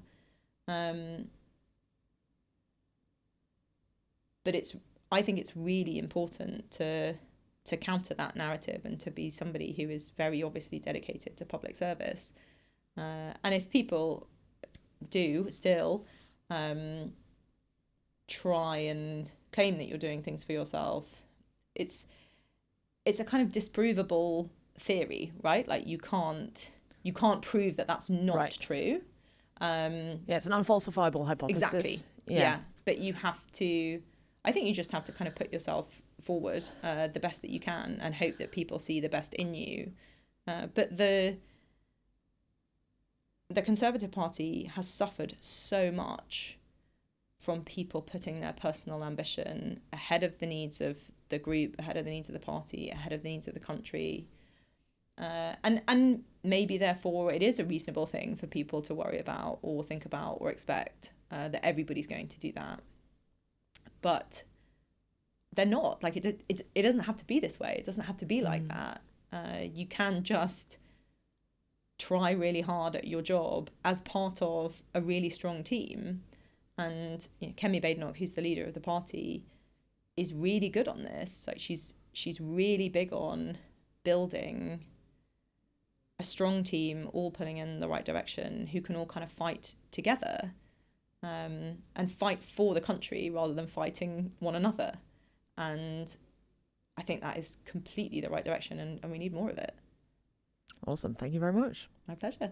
But I think it's really important to counter that narrative and to be somebody who is very obviously dedicated to public service. And if people do still try and claim that you're doing things for yourself, it's a kind of disprovable theory, right? Like you can't prove that that's not true. It's an unfalsifiable hypothesis. Exactly. Yeah. But I think you just have to kind of put yourself forward the best that you can and hope that people see the best in you. But the Conservative Party has suffered so much from people putting their personal ambition ahead of the needs of the group, ahead of the needs of the party, ahead of the needs of the country. And maybe therefore it is a reasonable thing for people to worry about or think about or expect that everybody's going to do that. But they're not. Like it doesn't have to be this way. It doesn't have to be like that. You can just try really hard at your job as part of a really strong team. And Kemi Badenoch, who's the leader of the party, is really good on this. Like she's really big on building a strong team, all pulling in the right direction, who can all kind of fight together, and fight for the country rather than fighting one another. And I think that is completely the right direction, and we need more of it. Awesome. Thank you very much. My pleasure.